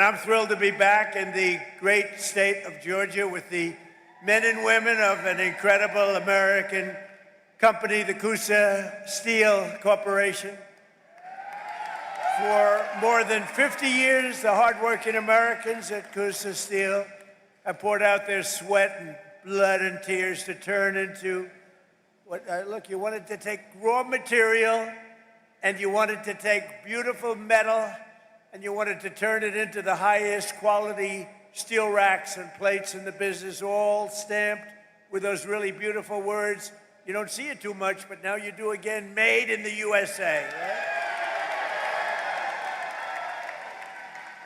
I'm thrilled to be back in the great state of Georgia with the men and women of an incredible American company, the Kusa Steel Corporation. For more than 50 years, the hardworking Americans at Kusa Steel have poured out their sweat and blood and tears to turn into what, look, you wanted to take raw material and you wanted to take beautiful metal and you wanted to turn it into the highest quality steel racks and plates in the business, all stamped with those really beautiful words. You don't see it too much, but now you do again, made in the USA. Right?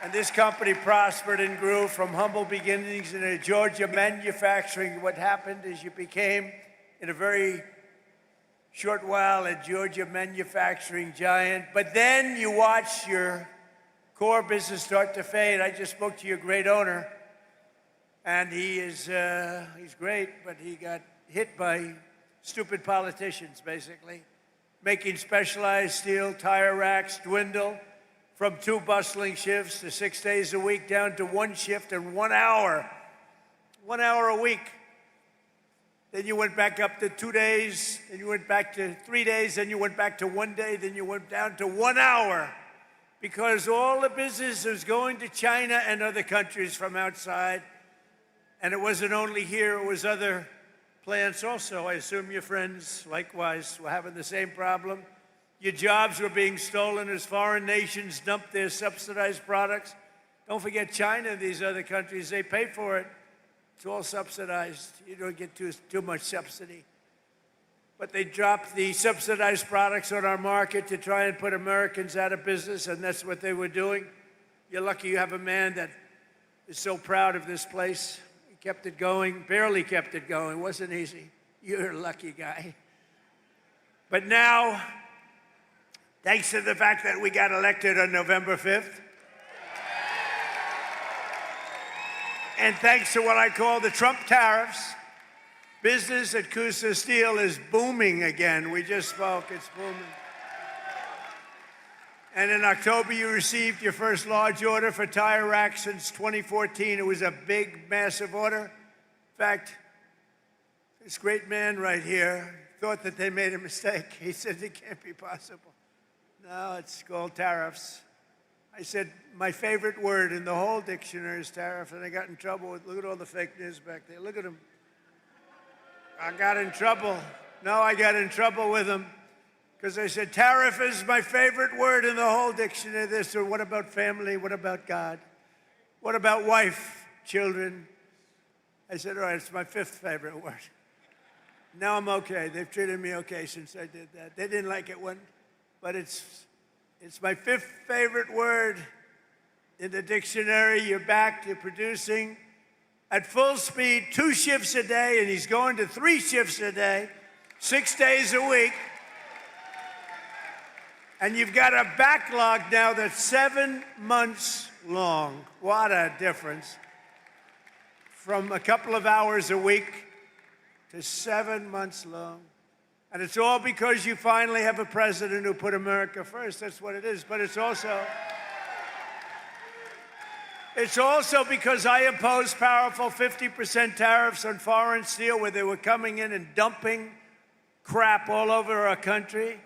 And this company prospered and grew from humble beginnings in a Georgia manufacturing. What happened is you became, in a very short while, a Georgia manufacturing giant. But then you watch your core business start to fade. I just spoke to your great owner, and he's great, but he got hit by stupid politicians, basically, making specialized steel tire racks dwindle from 2 bustling shifts to 6 days a week down to 1 shift and 1 hour. 1 hour a week. Then you went back up to 2 days, then you went back to 3 days, then you went back to 1 day, then you went down to 1 hour. Because all the business was going to China and other countries from outside. And it wasn't only here, it was other plants also. I assume your friends, likewise, were having the same problem. Your jobs were being stolen as foreign nations dumped their subsidized products. Don't forget China and these other countries, they pay for it. It's all subsidized. You don't get too much subsidy. But they dropped the subsidized products on our market to try and put Americans out of business, and that's what they were doing. You're lucky you have a man that is so proud of this place. He kept it going, barely kept it going. It wasn't easy. You're a lucky guy. But now, thanks to the fact that we got elected on November 5th, and thanks to what I call the Trump tariffs, business at Kusa Steel is booming again. We just spoke, it's booming. And in October, you received your first large order for tire racks since 2014. It was a big, massive order. In fact, this great man right here thought that they made a mistake. He said it can't be possible. No, it's called tariffs. I said, my favorite word in the whole dictionary is tariff, and I got in trouble with, look at all the fake news back there. Look at them. I got in trouble. No, I got in trouble with them because I said, tariff is my favorite word in the whole dictionary. They said, what about family? What about God? What about wife, children? I said, all right, it's my 5th favorite word. Now I'm okay. They've treated me okay since I did that. They didn't like it one, but it's my 5th favorite word in the dictionary. You're back, you're producing at full speed, 2 shifts a day, and he's going to 3 shifts a day, 6 days a week. And you've got a backlog now that's 7 months long. What a difference. From a couple of hours a week to 7 months long. And it's all because you finally have a president who put America first. That's what it is. But it's also because I imposed powerful 50% tariffs on foreign steel where they were coming in and dumping crap all over our country.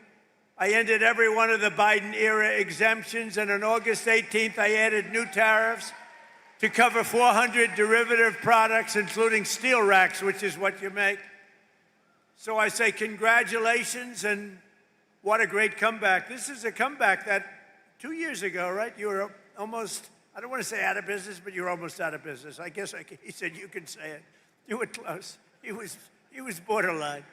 I ended every one of the Biden-era exemptions, and on August 18th, I added new tariffs to cover 400 derivative products, including steel racks, which is what you make. So I say congratulations, and what a great comeback. This is a comeback that 2 years ago, right, you were almost, I don't want to say out of business, but you're almost out of business. I guess he said you can say it. You were close. He was borderline.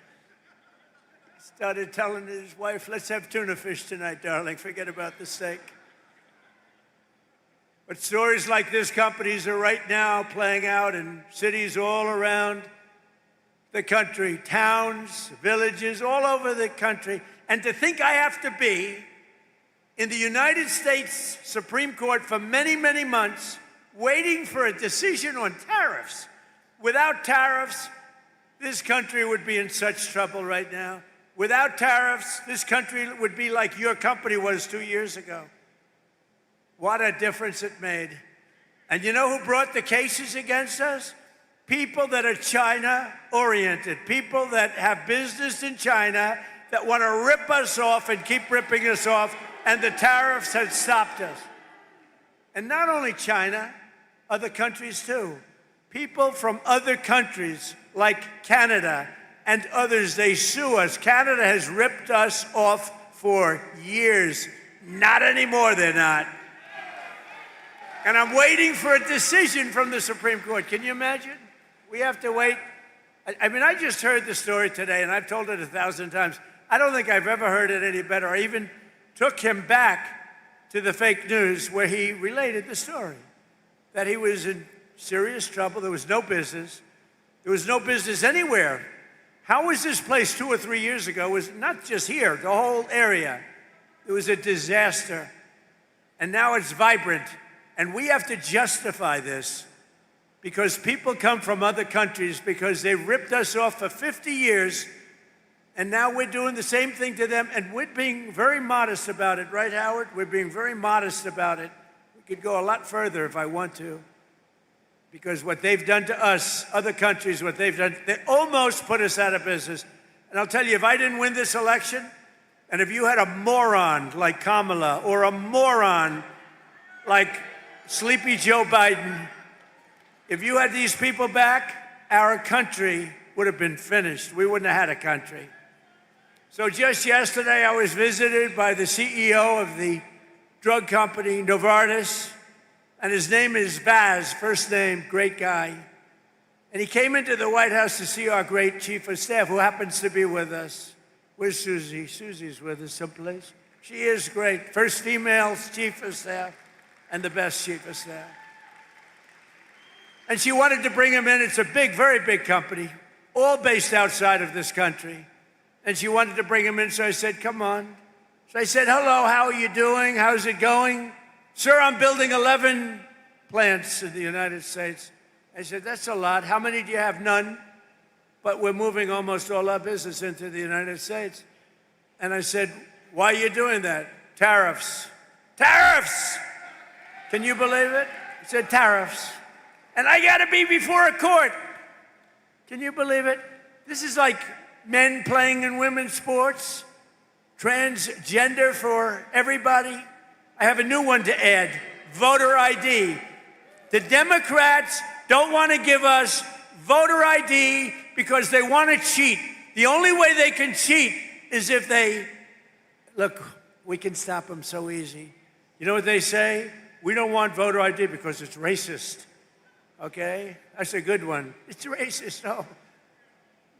He started telling his wife, let's have tuna fish tonight, darling. Forget about the steak. But stories like this companies are right now playing out in cities all around the country, towns, villages, all over the country. And to think I have to be in the United States Supreme Court for many, many months, waiting for a decision on tariffs. Without tariffs, this country would be in such trouble right now. Without tariffs, this country would be like your company was 2 years ago. What a difference it made. And you know who brought the cases against us? People that are China-oriented, people that have business in China that want to rip us off and keep ripping us off, and the tariffs had stopped us. And not only China, other countries too. People from other countries like Canada and others, they sue us. Canada has ripped us off for years. Not anymore, they're not. And I'm waiting for a decision from the Supreme Court. Can you imagine? We have to wait. I mean, I just heard the story today, and I've told it 1,000 times. I don't think I've ever heard it any better. I even took him back to the fake news where he related the story, that he was in serious trouble. There was no business. There was no business anywhere. How was this place 2 or 3 years ago? It was not just here, the whole area. It was a disaster. And now it's vibrant. And we have to justify this because people come from other countries because they ripped us off for 50 years, and now we're doing the same thing to them, and we're being very modest about it, right, Howard? We're being very modest about it. We could go a lot further if I want to, because what they've done to us, other countries, what they've done, they almost put us out of business. And I'll tell you, if I didn't win this election, and if you had a moron like Kamala or a moron like Sleepy Joe Biden, if you had these people back, our country would have been finished. We wouldn't have had a country. So just yesterday, I was visited by the CEO of the drug company, Novartis, and his name is Baz, first name, great guy. And he came into the White House to see our great chief of staff, who happens to be with us. Where's Susie? Susie's with us someplace. She is great. First female chief of staff and the best chief of staff. And she wanted to bring him in. It's a big, very big company, all based outside of this country. And she wanted to bring him in, so I said, come on. So I said, hello, how are you doing? How's it going? Sir, I'm building 11 plants in the United States. I said, that's a lot. How many do you have? None. But we're moving almost all our business into the United States. And I said, why are you doing that? Tariffs. Tariffs! Can you believe it? He said, tariffs. And I got to be before a court. Can you believe it? This is like men playing in women's sports, transgender for everybody. I have a new one to add, voter ID. The Democrats don't want to give us voter ID because they want to cheat. The only way they can cheat is if they, look, we can stop them so easy. You know what they say? We don't want voter ID because it's racist. Okay? That's a good one. It's racist, no.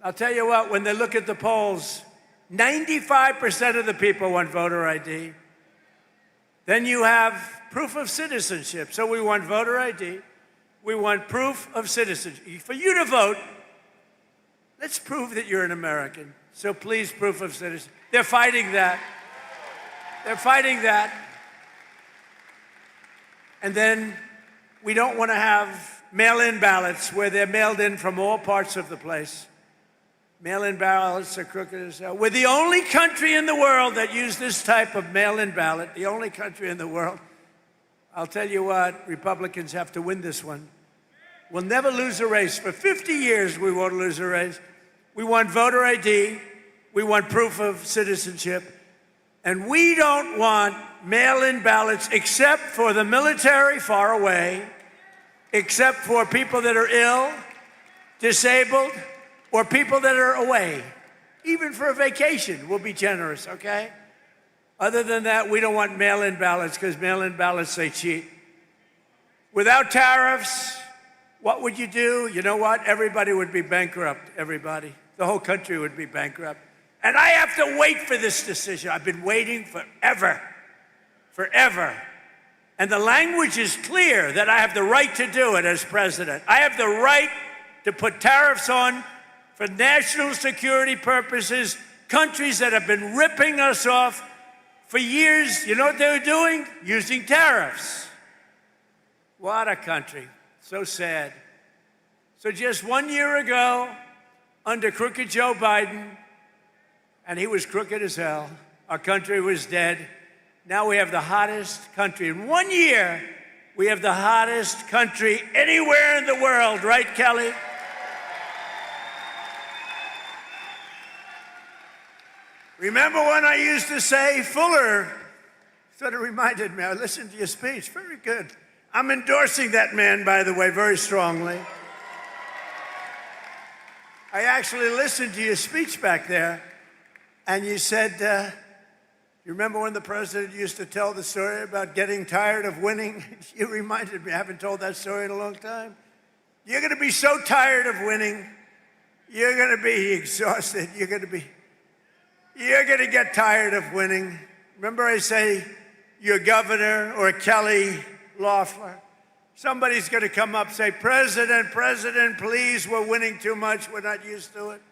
I'll tell you what, when they look at the polls, 95% of the people want voter ID. Then you have proof of citizenship. So we want voter ID. We want proof of citizenship. For you to vote, let's prove that you're an American. So please, proof of citizenship. They're fighting that. They're fighting that. And then we don't want to have mail-in ballots where they're mailed in from all parts of the place. Mail-in ballots are crooked as hell. We're the only country in the world that use this type of mail-in ballot, the only country in the world. I'll tell you what, Republicans have to win this one. We'll never lose a race. For 50 years, we won't lose a race. We want voter ID. We want proof of citizenship. And we don't want mail-in ballots except for the military far away, except for people that are ill, disabled, or people that are away. Even for a vacation, we'll be generous, okay? Other than that, we don't want mail-in ballots because mail-in ballots, they cheat. Without tariffs, what would you do? You know what? Everybody would be bankrupt, everybody. The whole country would be bankrupt. And I have to wait for this decision. I've been waiting forever, forever. And the language is clear that I have the right to do it as president. I have the right to put tariffs on for national security purposes, countries that have been ripping us off for years. You know what they were doing? Using tariffs. What a country. So sad. So just 1 year ago, under crooked Joe Biden, and he was crooked as hell, our country was dead. Now we have the hottest country. In 1 year, We have the hottest country anywhere in the world, right, Kelly? Remember when I used to say, Fuller, sort of reminded me, I listened to your speech, very good. I'm endorsing that man, by the way, very strongly. I actually listened to your speech back there, and you said, you remember when the president used to tell the story about getting tired of winning? You reminded me, I haven't told that story in a long time. You're gonna be so tired of winning, you're gonna be exhausted, you're gonna get tired of winning. Remember I say, your governor or Kelly Loeffler, somebody's gonna come up and say, President, please, we're winning too much, we're not used to it.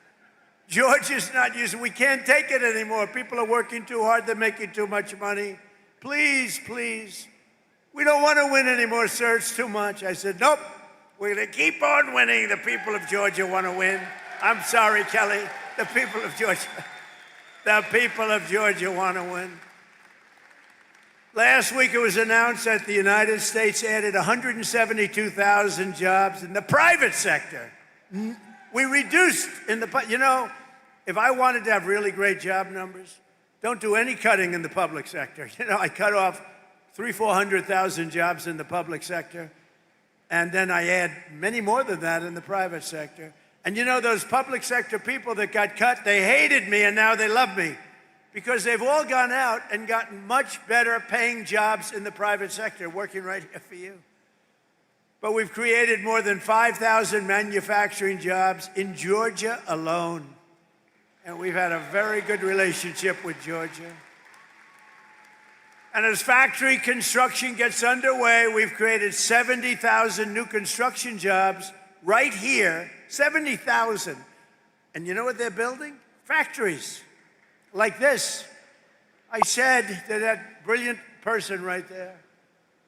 George is not used to it, we can't take it anymore. People are working too hard, they're making too much money. Please, we don't wanna win anymore, sir, it's too much. I said, nope, we're gonna keep on winning. The people of Georgia wanna win. I'm sorry, Kelly, the people of Georgia wanna win. Last week it was announced that the United States added 172,000 jobs in the private sector. We reduced if I wanted to have really great job numbers, don't do any cutting in the public sector. I cut off 400,000 jobs in the public sector, and then I add many more than that in the private sector. And those public sector people that got cut, they hated me and now they love me, because they've all gone out and gotten much better paying jobs in the private sector, working right here for you. But we've created more than 5,000 manufacturing jobs in Georgia alone. And we've had a very good relationship with Georgia. And as factory construction gets underway, we've created 70,000 new construction jobs right here, 70,000. And you know what they're building? Factories like this. I said to that brilliant person right there,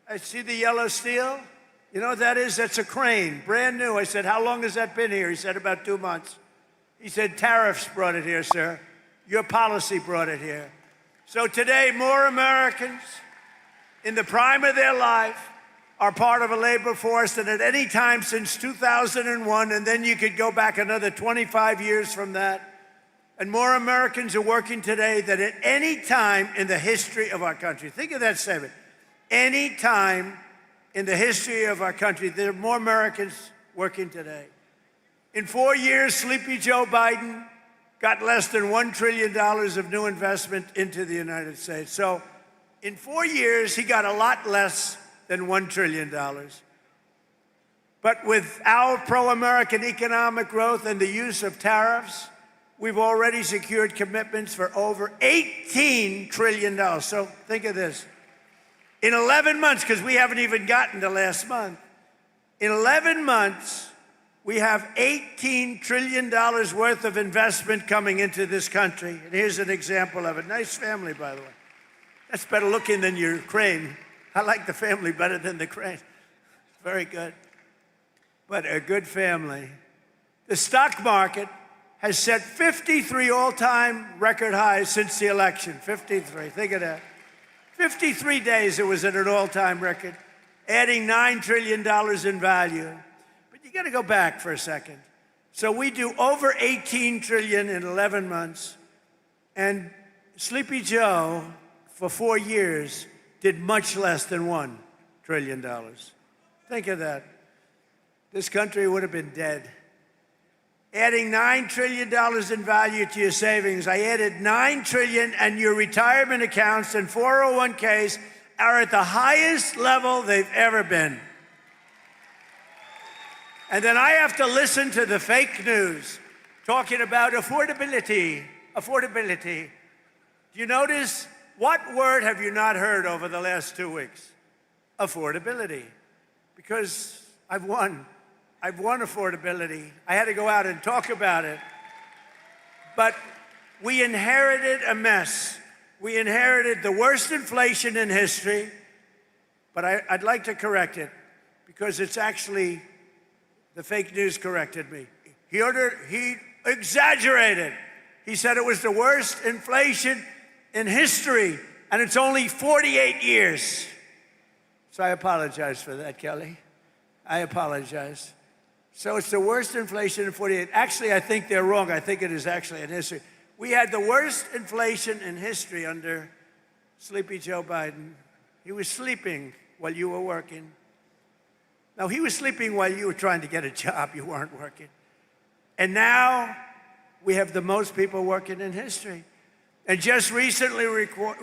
I see the yellow steel. You know what that is? That's a crane, brand new. I said, how long has that been here? He said, about 2 months. He said, tariffs brought it here, sir. Your policy brought it here. So today, more Americans in the prime of their life are part of a labor force than at any time since 2001, and then you could go back another 25 years from that. And more Americans are working today than at any time in the history of our country. Think of that statement. Any time in the history of our country, there are more Americans working today. In 4 years, Sleepy Joe Biden got less than $1 trillion of new investment into the United States. So in 4 years, he got a lot less than $1 trillion. But with our pro-American economic growth and the use of tariffs, we've already secured commitments for over $18 trillion. So think of this. In 11 months, because we haven't even gotten to last month, in 11 months, we have $18 trillion worth of investment coming into this country. And here's an example of it. Nice family, by the way. That's better looking than your crane. I like the family better than the crane. Very good. But a good family. The stock market has set 53 all-time record highs since the election. 53, think of that. 53 days it was at an all-time record, adding $9 trillion in value. But you gotta go back for a second. So we do over 18 trillion in 11 months, and Sleepy Joe, for 4 years, did much less than $1 trillion. Think of that. This country would have been dead. Adding $9 trillion in value to your savings. I added $9 trillion, and your retirement accounts and 401ks are at the highest level they've ever been. And then I have to listen to the fake news talking about affordability. Affordability. Do you notice, what word have you not heard over the last 2 weeks? Affordability. Because I've won affordability. I had to go out and talk about it. But we inherited a mess. We inherited the worst inflation in history, but I'd like to correct it, because it's actually, the fake news corrected me. He exaggerated. He said it was the worst inflation in history, and it's only 48 years. So I apologize for that, Kelly. I apologize. So it's the worst inflation in 48. Actually, I think they're wrong. I think it is actually in history. We had the worst inflation in history under Sleepy Joe Biden. He was sleeping while you were working. No, he was sleeping while you were trying to get a job. You weren't working. And now we have the most people working in history. And just recently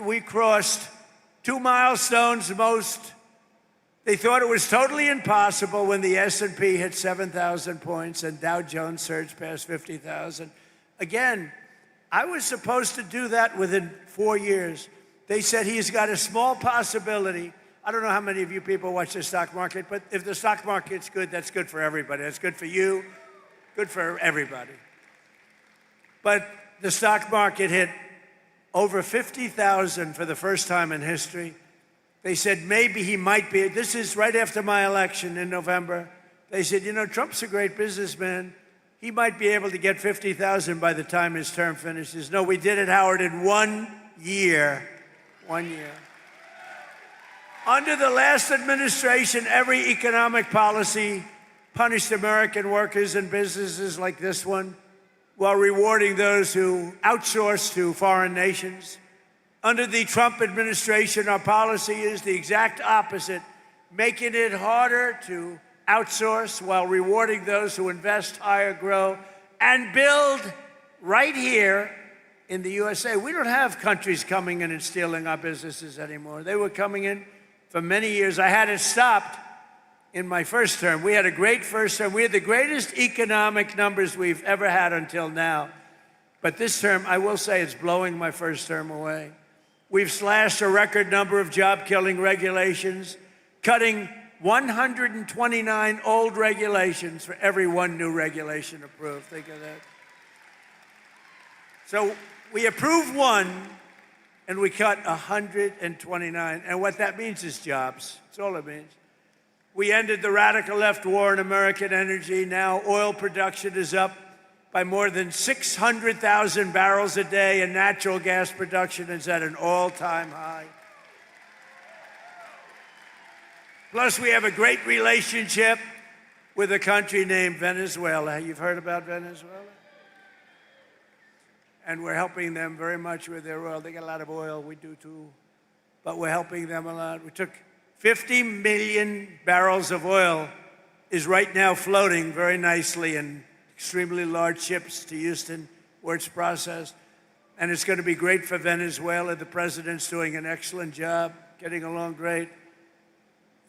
we crossed 2 milestones. They thought it was totally impossible when the S&P hit 7,000 points and Dow Jones surged past 50,000. Again, I was supposed to do that within 4 years. They said he's got a small possibility. I don't know how many of you people watch the stock market, but if the stock market's good, that's good for everybody. That's good for you, good for everybody. But the stock market hit over 50,000 for the first time in history. They said maybe he might be. This is right after my election in November. They said, you know, Trump's a great businessman. He might be able to get 50,000 by the time his term finishes. No, we did it, Howard, in 1 year. 1 year. Under the last administration, every economic policy punished American workers and businesses like this one while rewarding those who outsource to foreign nations. Under the Trump administration, our policy is the exact opposite, making it harder to outsource while rewarding those who invest, hire, grow, and build right here in the USA. We don't have countries coming in and stealing our businesses anymore. They were coming in for many years. I had it stopped in my first term. We had a great first term. We had the greatest economic numbers we've ever had until now. But this term, I will say, it's blowing my first term away. We've slashed a record number of job-killing regulations, cutting 129 old regulations for every one new regulation approved. Think of that. So we approve one, and we cut 129. And what that means is jobs. That's all it means. We ended the radical left war in American energy. Now oil production is up by more than 600,000 barrels a day, and natural gas production is at an all-time high. Plus, we have a great relationship with a country named Venezuela. You've heard about Venezuela? And we're helping them very much with their oil. They got a lot of oil, we do too, but we're helping them a lot. We took 50 million barrels of oil is right now floating very nicely in extremely large ships to Houston, where it's processed. And it's going to be great for Venezuela. The president's doing an excellent job, getting along great.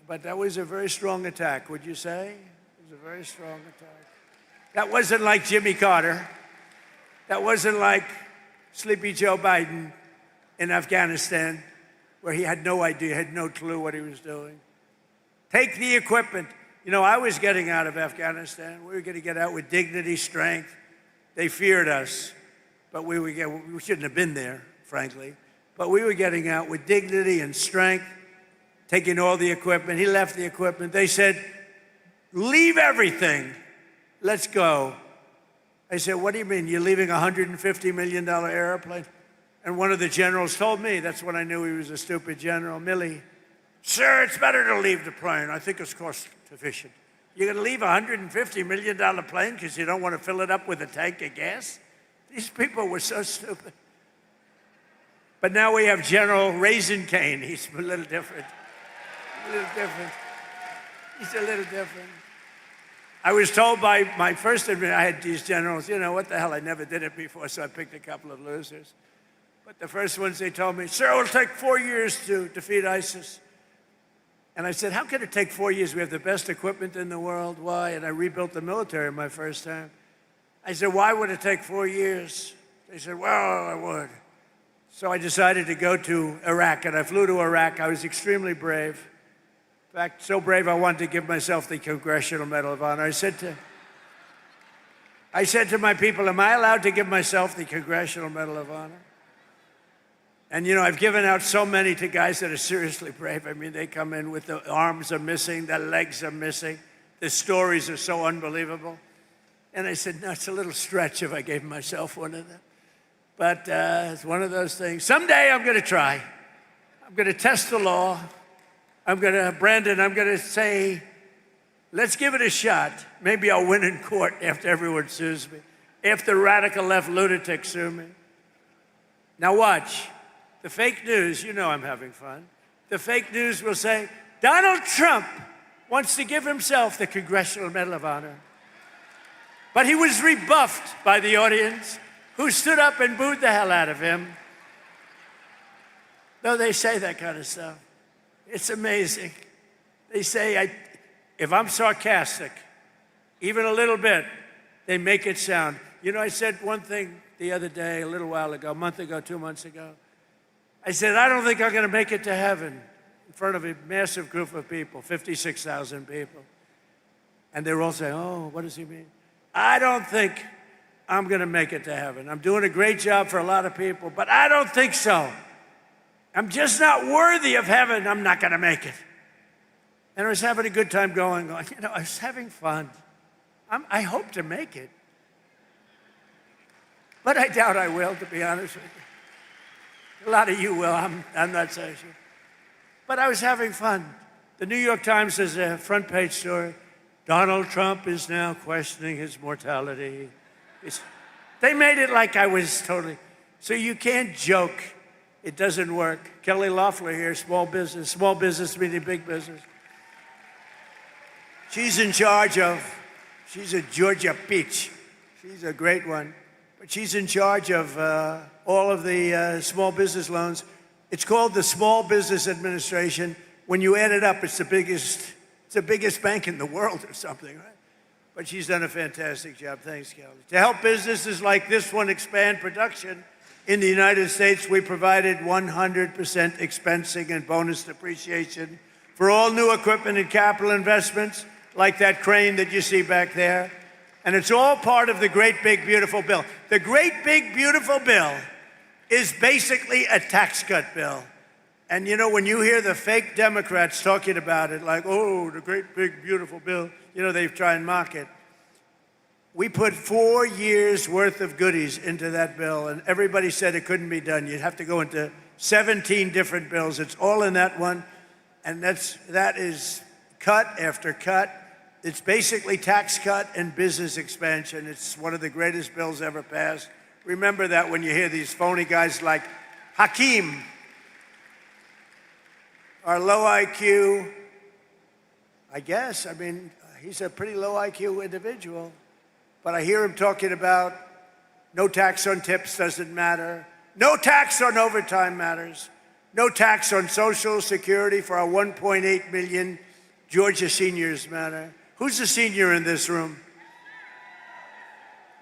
But that was a very strong attack, would you say? It was a very strong attack. That wasn't like Jimmy Carter. That wasn't like Sleepy Joe Biden in Afghanistan, where he had no idea, had no clue what he was doing. Take the equipment. You know, I was getting out of Afghanistan. We were going to get out with dignity, strength. They feared us, but we shouldn't have been there, frankly. But we were getting out with dignity and strength, taking all the equipment. He left the equipment. They said, leave everything. Let's go. I said, what do you mean? You're leaving a $150 million airplane? And one of the generals told me, that's when I knew he was a stupid general, Milley. Sir, it's better to leave the plane. I think it's cost efficient. You're going to leave a $150 million plane because you don't want to fill it up with a tank of gas? These people were so stupid. But now we have General Raisin Cane. He's a little different. A little different. He's a little different. I was told by my first admin, I had these generals, you know, what the hell, I never did it before, so I picked a couple of losers. But the first ones, they told me, sir, it'll take 4 years to defeat ISIS. And I said, how can it take 4 years? We have the best equipment in the world. Why? And I rebuilt the military in my first term. I said, why would it take 4 years? They said, well, I would. So I decided to go to Iraq, and I flew to Iraq. I was extremely brave. In fact, so brave I wanted to give myself the Congressional Medal of Honor. I said to my people, am I allowed to give myself the Congressional Medal of Honor? And you know, I've given out so many to guys that are seriously brave. I mean, they come in with the arms are missing, the legs are missing. The stories are so unbelievable. And I said, no, it's a little stretch if I gave myself one of them. But it's one of those things. Someday I'm going to try. I'm going to test the law. Brandon, I'm gonna say, let's give it a shot. Maybe I'll win in court after everyone sues me, after radical left lunatics sue me. Now watch, the fake news, you know I'm having fun. The fake news will say, Donald Trump wants to give himself the Congressional Medal of Honor. But he was rebuffed by the audience, who stood up and booed the hell out of him. No, they say that kind of stuff. It's amazing. They say, if I'm sarcastic, even a little bit, they make it sound. You know, I said one thing the other day, a little while ago, a month ago, 2 months ago. I said, I don't think I'm going to make it to heaven in front of a massive group of people, 56,000 people. And they're all saying, oh, what does he mean? I don't think I'm going to make it to heaven. I'm doing a great job for a lot of people, but I don't think so. I'm just not worthy of heaven. I'm not going to make it. And I was having a good time going, you know, I was having fun. I hope to make it. But I doubt I will, to be honest with you. A lot of you will. I'm not so sure. But I was having fun. The New York Times has a front page story. Donald Trump is now questioning his mortality. They made it like I was totally. So you can't joke. It doesn't work. Kelly Loeffler here, small business meaning big business. She's in charge of, she's a Georgia peach. She's a great one. But she's in charge of all of the small business loans. It's called the Small Business Administration. When you add it up, it's the biggest bank in the world or something, right? But she's done a fantastic job. Thanks, Kelly. To help businesses like this one expand production in the United States, we provided 100% expensing and bonus depreciation for all new equipment and capital investments, like that crane that you see back there. And it's all part of the Great Big Beautiful Bill. The Great Big Beautiful Bill is basically a tax cut bill. And you know, when you hear the fake Democrats talking about it, like, oh, the Great Big Beautiful Bill, you know, they try and mock it. We put 4 years worth of goodies into that bill, and everybody said it couldn't be done. You'd have to go into 17 different bills. It's all in that one, and that is cut after cut. It's basically tax cut and business expansion. It's one of the greatest bills ever passed. Remember that when you hear these phony guys like Hakeem, our low IQ, I guess, I mean, he's a pretty low IQ individual, but I hear him talking about no tax on tips doesn't matter, no tax on overtime matters, no tax on Social Security for our 1.8 million Georgia seniors matter. Who's a senior in this room?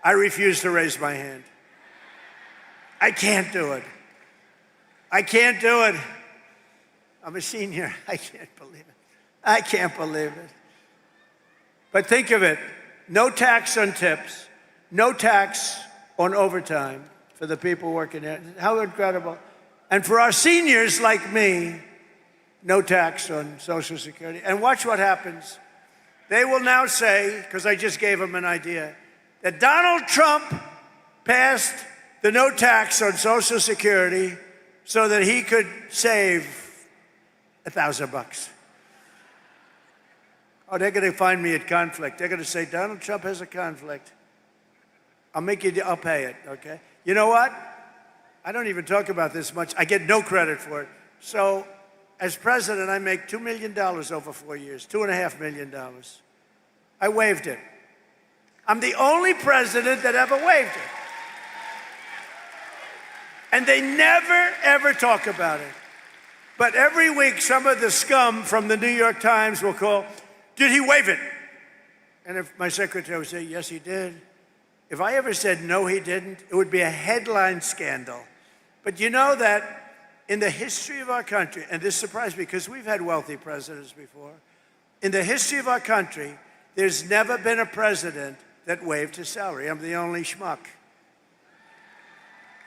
I refuse to raise my hand. I can't do it. I can't do it. I'm a senior. I can't believe it. I can't believe it. But think of it. No tax on tips. No tax on overtime for the people working there. How incredible. And for our seniors like me, no tax on Social Security. And watch what happens. They will now say, because I just gave them an idea, that Donald Trump passed the no tax on Social Security so that he could save $1,000. Oh, they're going to find me at conflict. They're going to say, Donald Trump has a conflict. I'll pay it, okay? You know what? I don't even talk about this much. I get no credit for it. So, as president, I make $2 million over 4 years, $2.5 million. I waived it. I'm the only president that ever waived it. And they never, ever talk about it. But every week, some of the scum from the New York Times will call, did he waive it? And if my secretary would say, yes, he did. If I ever said, no, he didn't, it would be a headline scandal. But you know that in the history of our country, and this surprised me because we've had wealthy presidents before, in the history of our country, there's never been a president that waived his salary. I'm the only schmuck.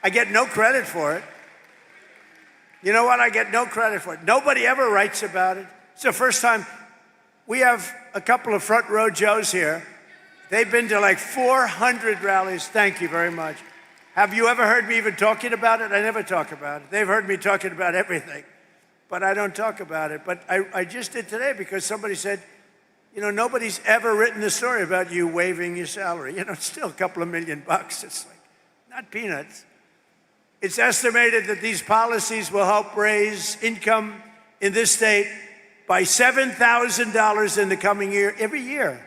I get no credit for it. You know what? I get no credit for it. Nobody ever writes about it. It's the first time. We have a couple of front row Joes here. They've been to like 400 rallies. Thank you very much. Have you ever heard me even talking about it? I never talk about it. They've heard me talking about everything. but I don't talk about it. But I just did today because somebody said, you know, nobody's ever written a story about you waiving your salary. You know, it's still a couple of $1 million. It's like, not peanuts. It's estimated that these policies will help raise income in this state by $7,000 in the coming year, every year.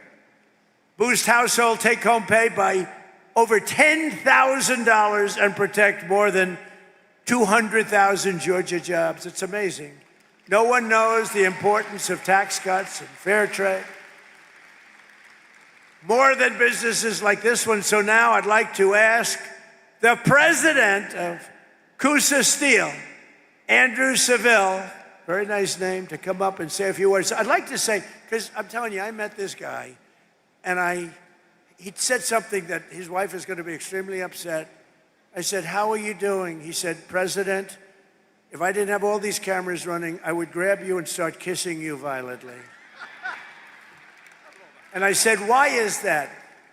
Boost household take-home pay by over $10,000 and protect more than 200,000 Georgia jobs. It's amazing. No one knows the importance of tax cuts and fair trade more than businesses like this one. So now I'd like to ask the president of Kusa Steel, Andrew Seville, very nice name, to come up and say a few words. I'd like to say, because I'm telling you, I met this guy, and he said something that his wife is going to be extremely upset. I said, how are you doing? He said, President, if I didn't have all these cameras running, I would grab you and start kissing you violently. And I said, why is that?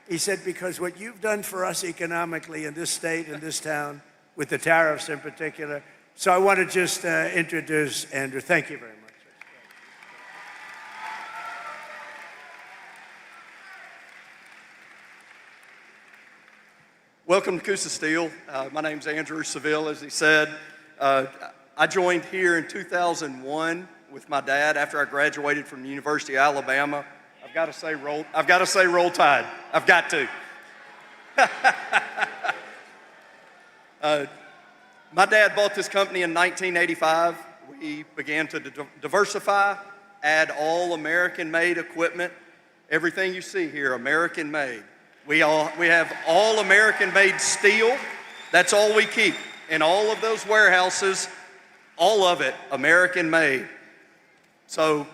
He said, because what you've done for us economically in this state, in this town, with the tariffs in particular. So I want to just introduce Andrew. Thank you very much. Welcome to Kusa Steel. My name's Andrew Seville, as he said. I joined here in 2001 with my dad after I graduated from the University of Alabama. I've got to say roll tide. I've got to. My dad bought this company in 1985. We began to diversify, add all American-made equipment. Everything you see here, American-made. We have all American-made steel. That's all we keep. In all of those warehouses, all of it American-made. So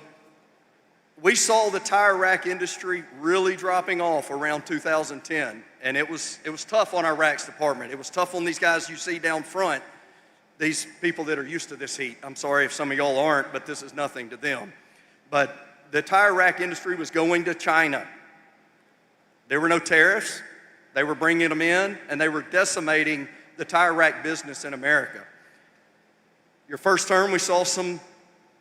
we saw the tire rack industry really dropping off around 2010, and it was tough on our racks department. It was tough on these guys you see down front, these people that are used to this heat. I'm sorry if some of y'all aren't, but this is nothing to them. But the tire rack industry was going to China. There were no tariffs. They were bringing them in, and they were decimating the tire rack business in America. Your first term, we saw some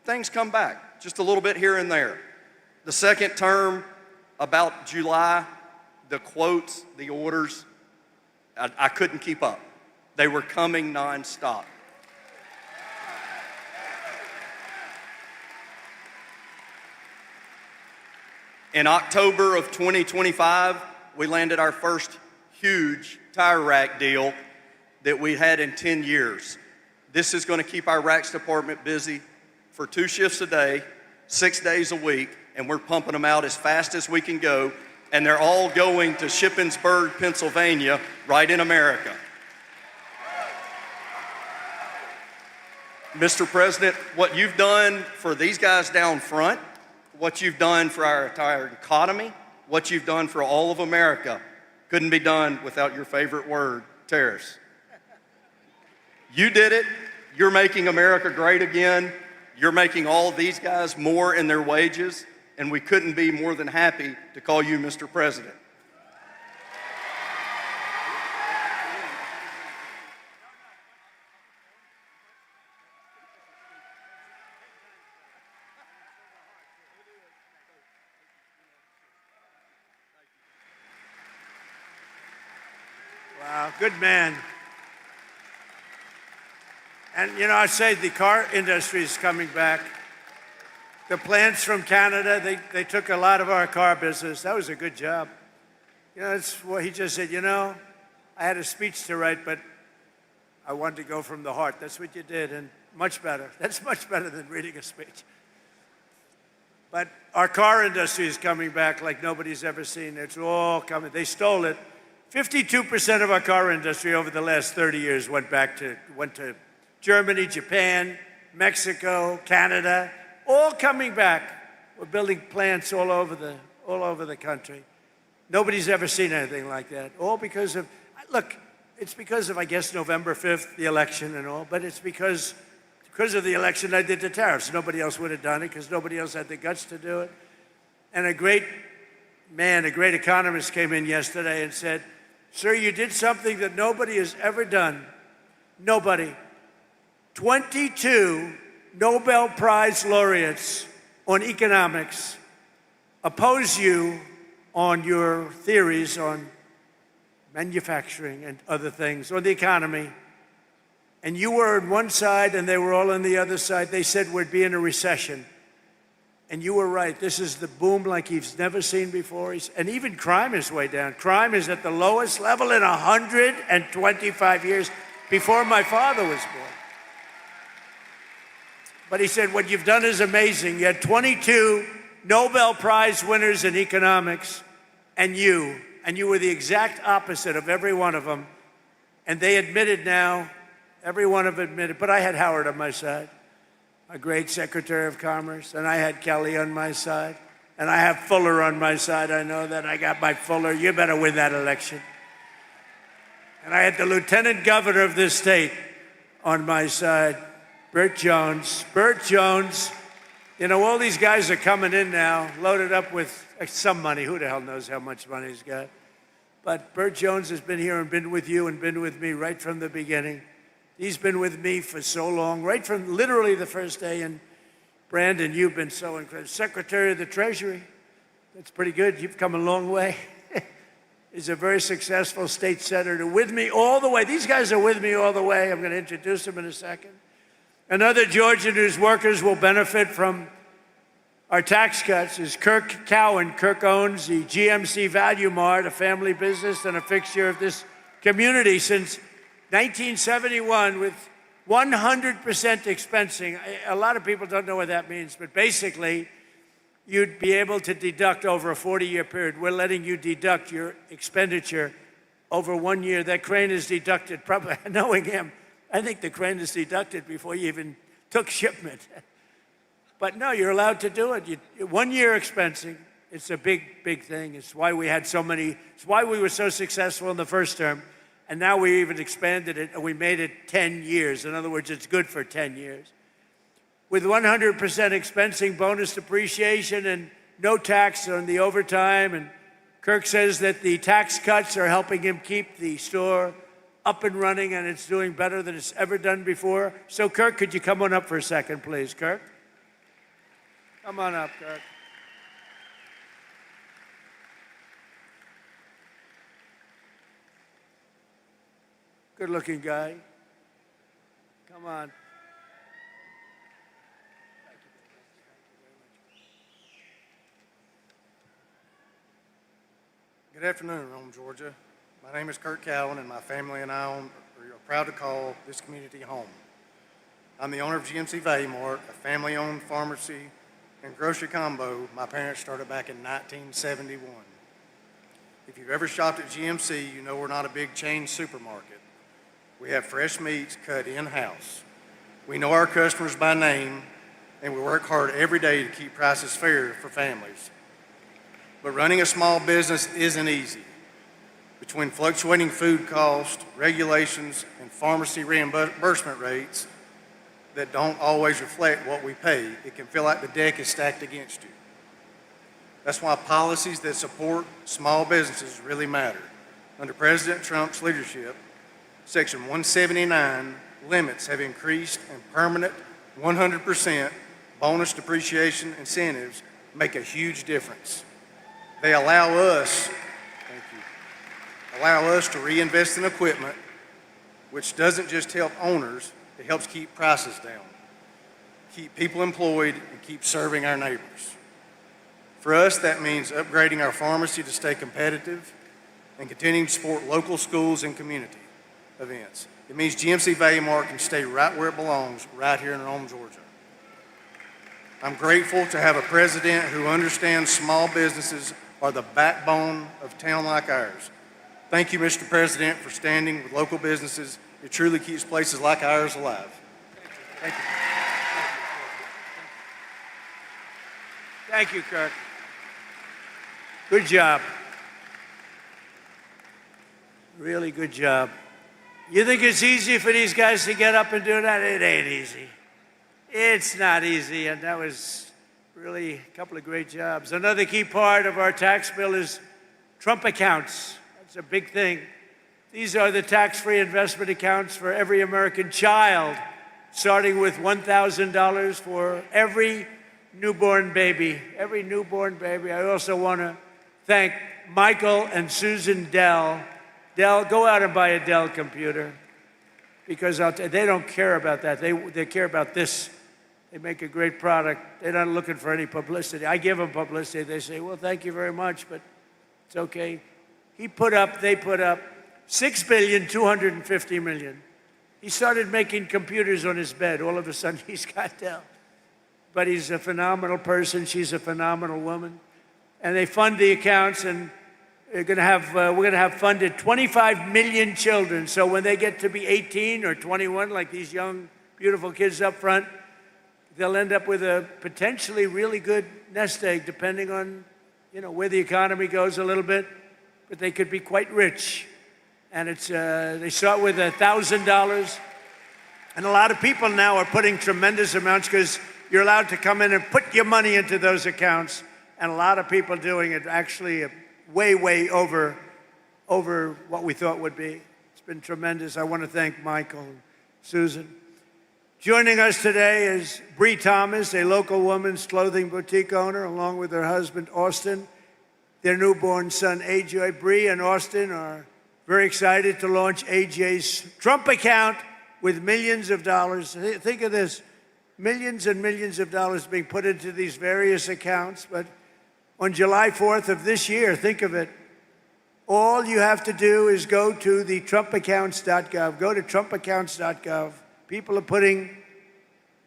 things come back, just a little bit here and there. The second term, about July, the quotes, the orders, I couldn't keep up. They were coming nonstop. In October of 2025, we landed our first huge tire rack deal that we had in 10 years. This is going to keep our racks department busy for 2 shifts a day, 6 days a week, and we're pumping them out as fast as we can go, and they're all going to Shippensburg, Pennsylvania, right in America. Mr. President, what you've done for these guys down front, what you've done for our entire economy, what you've done for all of America, couldn't be done without your favorite word, tariffs. You did it. You're making America great again. You're making all of these guys more in their wages, and we couldn't be more than happy to call you Mr. President. Wow, good man. And you know, I say the car industry is coming back. The plants from Canada, they took a lot of our car business. That was a good job. You know, it's what he just said, you know, I had a speech to write, but I wanted to go from the heart. That's what you did, and much better. That's much better than reading a speech. But our car industry is coming back like nobody's ever seen. It's all coming. They stole it. 52% of our car industry over the last 30 years went to Germany, Japan, Mexico, Canada, all coming back. We're building plants all over the country. Nobody's ever seen anything like that. All because of, look, it's because of, I guess, November 5th, the election and all, but it's because of the election I did the tariffs. Nobody else would have done it because nobody else had the guts to do it. And a great man, a great economist came in yesterday and said, sir, you did something that nobody has ever done. Nobody. 22 Nobel Prize laureates on economics oppose you on your theories on manufacturing and other things, or the economy, and you were on one side and they were all on the other side, they said we'd be in a recession. And you were right. This is the boom like he's never seen before. And even crime is way down. Crime is at the lowest level in 125 years, before my father was born. But he said, what you've done is amazing. You had 22 Nobel Prize winners in economics, and you were the exact opposite of every one of them. And they admitted now, every one of them admitted, but I had Howard on my side, a great Secretary of Commerce, and I had Kelly on my side, and I have Fuller on my side. I know that. I got my Fuller. You better win that election. And I had the Lieutenant Governor of this state on my side, Burt Jones. Burt Jones, you know, all these guys are coming in now, loaded up with some money. Who the hell knows how much money he's got? But Burt Jones has been here and been with you and been with me right from the beginning. He's been with me for so long, right from literally the first day. And Brandon, you've been so incredible. Secretary of the Treasury, that's pretty good. You've come a long way. He's a very successful state senator with me all the way. These guys are with me all the way. I'm going to introduce them in a second. Another Georgian whose workers will benefit from our tax cuts is Kirk Cowan. Kirk owns the GMC Value Mart, a family business and a fixture of this community since 1971 with 100% expensing. A lot of people don't know what that means, but basically, you'd be able to deduct over a 40-year period. We're letting you deduct your expenditure over 1 year. That crane is deducted, probably knowing him, I think the crane is deducted before you even took shipment. But no, you're allowed to do it. 1 year expensing, it's a big, big thing. It's why we had so many, it's why we were so successful in the first term. And now we even expanded it and we made it 10 years. In other words, it's good for 10 years. With 100% expensing, bonus depreciation, and no tax on the overtime. And Kirk says that the tax cuts are helping him keep the store up and running, and it's doing better than it's ever done before. So Kirk, could you come on up for a second, please? Kirk? Come on up, Kirk. Good-looking guy. Come on. Good afternoon, Rome, Georgia. My name is Kirk Cowan, and my family and I are proud to call this community home. I'm the owner of GMC Value Mart, a family-owned pharmacy and grocery combo my parents started back in 1971. If you've ever shopped at GMC, you know we're not a big chain supermarket. We have fresh meats cut in-house. We know our customers by name, and we work hard every day to keep prices fair for families. But running a small business isn't easy. Between fluctuating food costs, regulations, and pharmacy reimbursement rates that don't always reflect what we pay, it can feel like the deck is stacked against you. That's why policies that support small businesses really matter. Under President Trump's leadership, Section 179 limits have increased, and permanent 100% bonus depreciation incentives make a huge difference. They allow us to reinvest in equipment, which doesn't just help owners, it helps keep prices down, keep people employed, and keep serving our neighbors. For us, that means upgrading our pharmacy to stay competitive and continuing to support local schools and community events. It means GMC Value Mart can stay right where it belongs, right here in Rome, Georgia. I'm grateful to have a president who understands small businesses are the backbone of a town like ours. Thank you, Mr. President, for standing with local businesses. It truly keeps places like ours alive. Thank you. Thank you, Kirk. Good job. Really good job. You think it's easy for these guys to get up and do that? It ain't easy. It's not easy, and that was really a couple of great jobs. Another key part of our tax bill is Trump accounts. That's a big thing. These are the tax-free investment accounts for every American child, starting with $1,000 for every newborn baby. Every newborn baby. I also want to thank Michael and Susan Dell. Dell, go out and buy a Dell computer, because they don't care about that. They care about this. They make a great product. They're not looking for any publicity. I give them publicity. They say, well, thank you very much, but it's okay. They put up $6.25 billion. He started making computers on his bed. All of a sudden, he's got Dell. But he's a phenomenal person. She's a phenomenal woman. And they fund the accounts, and we're going to have funded 25 million children. So when they get to be 18 or 21, like these young, beautiful kids up front, they'll end up with a potentially really good nest egg, depending on, where the economy goes a little bit. But they could be quite rich. And they start with $1,000. And a lot of people now are putting tremendous amounts, because you're allowed to come in and put your money into those accounts. And a lot of people doing it actually way over what we thought would be. It's been tremendous. I want to thank Michael and Susan. Joining us today is Bree Thomas, a local women's clothing boutique owner, along with her husband, Austin, their newborn son, AJ. Bree and Austin are very excited to launch AJ's Trump account with millions of dollars. Think of this, millions and millions of dollars being put into these various accounts. But on July 4th of this year, think of it, all you have to do is go to the trumpaccounts.gov. Go to trumpaccounts.gov. People are putting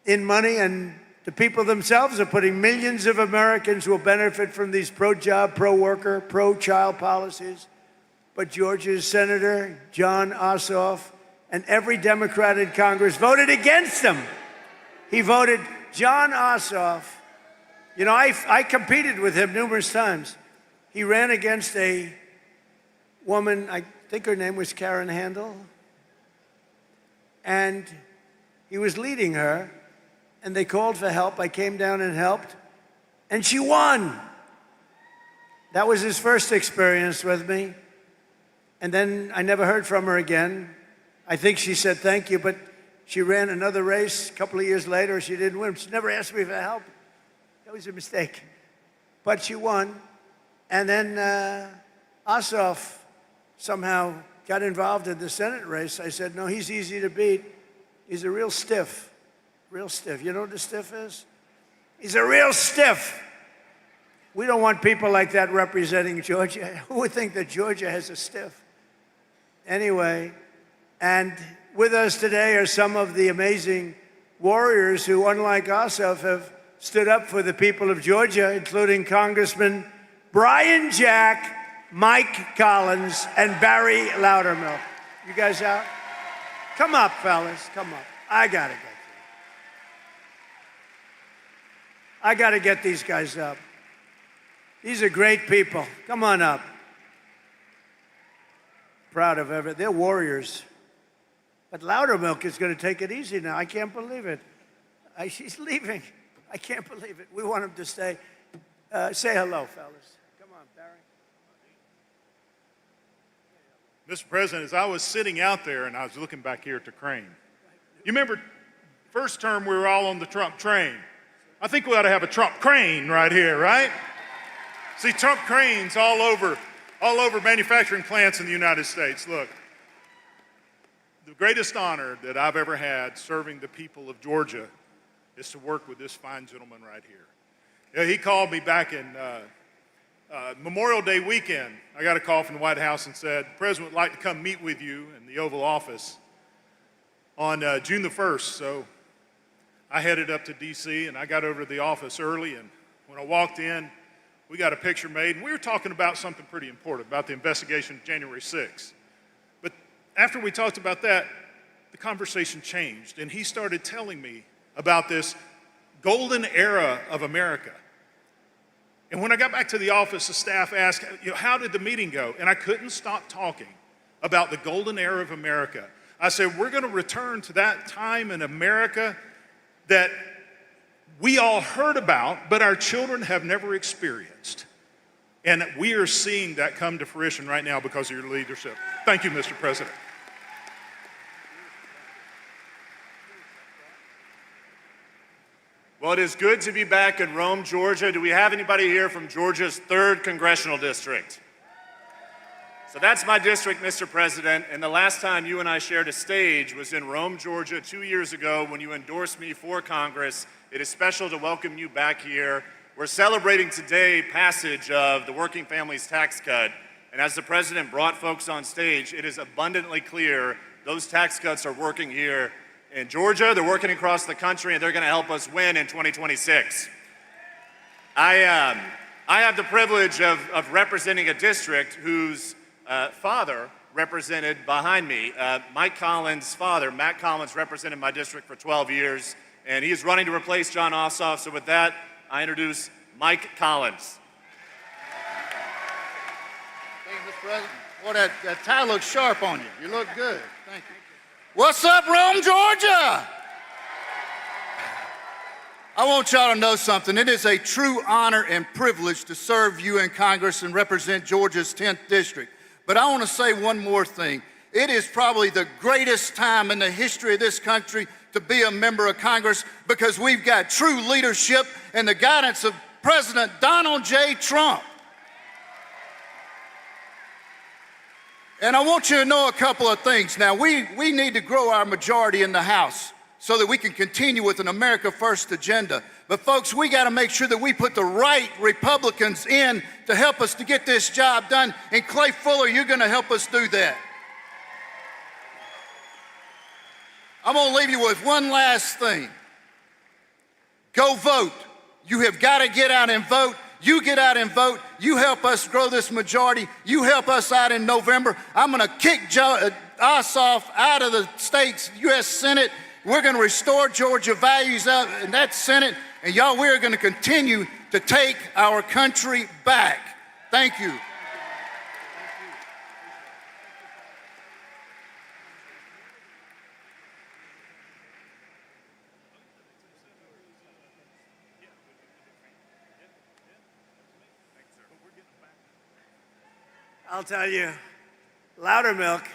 in money, and the people themselves are putting. Millions of Americans will benefit from these pro-job, pro-worker, pro-child policies. But Georgia's Senator Jon Ossoff and every Democrat in Congress voted against them. He voted, Jon Ossoff. I competed with him numerous times. He ran against a woman, I think her name was Karen Handel, and he was leading her, and they called for help. I came down and helped, and she won. That was his first experience with me. And then I never heard from her again. I think she said thank you, but she ran another race a couple of years later. She didn't win. She never asked me for help. That was a mistake. But she won. And then Ossoff somehow got involved in the Senate race. I said, no, he's easy to beat. He's a real stiff. Real stiff. You know what the stiff is? He's a real stiff. We don't want people like that representing Georgia. Who would think that Georgia has a stiff? Anyway, and with us today are some of the amazing warriors who, unlike Ossoff, have stood up for the people of Georgia, including Congressman Brian Jack, Mike Collins, and Barry Loudermilk. You guys out? Come up, fellas, come up. I gotta get these guys up. These are great people. Come on up. Proud of everything. They're warriors. But Loudermilk is going to take it easy now. I can't believe it. She's leaving. I can't believe it. We want him to stay. Say hello, fellas. Come on, Barry. Mr. President, as I was sitting out there and I was looking back here at the crane, you remember first term we were all on the Trump train. I think we ought to have a Trump crane right here, right? See, Trump cranes all over manufacturing plants in the United States. Look, the greatest honor that I've ever had serving the people of Georgia is to work with this fine gentleman right here. Yeah, he called me back in Memorial Day weekend. I got a call from the White House and said, the president would like to come meet with you in the Oval Office on June the 1st. So I headed up to D.C. and I got over to the office early, and when I walked in, we got a picture made, and we were talking about something pretty important, about the investigation of January 6th. But after we talked about that, the conversation changed, and he started telling me about this golden era of America. And when I got back to the office, the staff asked, how did the meeting go? And I couldn't stop talking about the golden era of America. I said, we're going to return to that time in America that we all heard about, but our children have never experienced. And we are seeing that come to fruition right now because of your leadership. Thank you, Mr. President. Well, it is good to be back in Rome, Georgia. Do we have anybody here from Georgia's 3rd Congressional District? So that's my district, Mr. President, and the last time you and I shared a stage was in Rome, Georgia, 2 years ago when you endorsed me for Congress. It is special to welcome you back here. We're celebrating today passage of the Working Families Tax Cut, and as the President brought folks on stage, it is abundantly clear those tax cuts are working here in Georgia, they're working across the country, and they're going to help us win in 2026. I have the privilege of representing a district whose father represented behind me. Mike Collins' father, Matt Collins, represented my district for 12 years, and he is running to replace John Ossoff. So with that, I introduce Mike Collins. Thank you, Mr. President. Boy, that tie looks sharp on you. You look good. Thank you. What's up, Rome, Georgia? I want y'all to know something. It is a true honor and privilege to serve you in Congress and represent Georgia's 10th district. But I want to say one more thing. It is probably the greatest time in the history of this country to be a member of Congress because we've got true leadership and the guidance of President Donald J. Trump. And I want you to know a couple of things. Now, we need to grow our majority in the House so that we can continue with an America First agenda. But folks, we got to make sure that we put the right Republicans in to help us to get this job done. And Clay Fuller, you're going to help us do that. I'm going to leave you with one last thing. Go vote. You have got to get out and vote. You get out and vote. You help us grow this majority. You help us out in November. I'm going to kick Ossoff out of the state's U.S. Senate. We're going to restore Georgia values out in that Senate. And y'all, we're going to continue to take our country back. Thank you. I'll tell you, Loudermilk,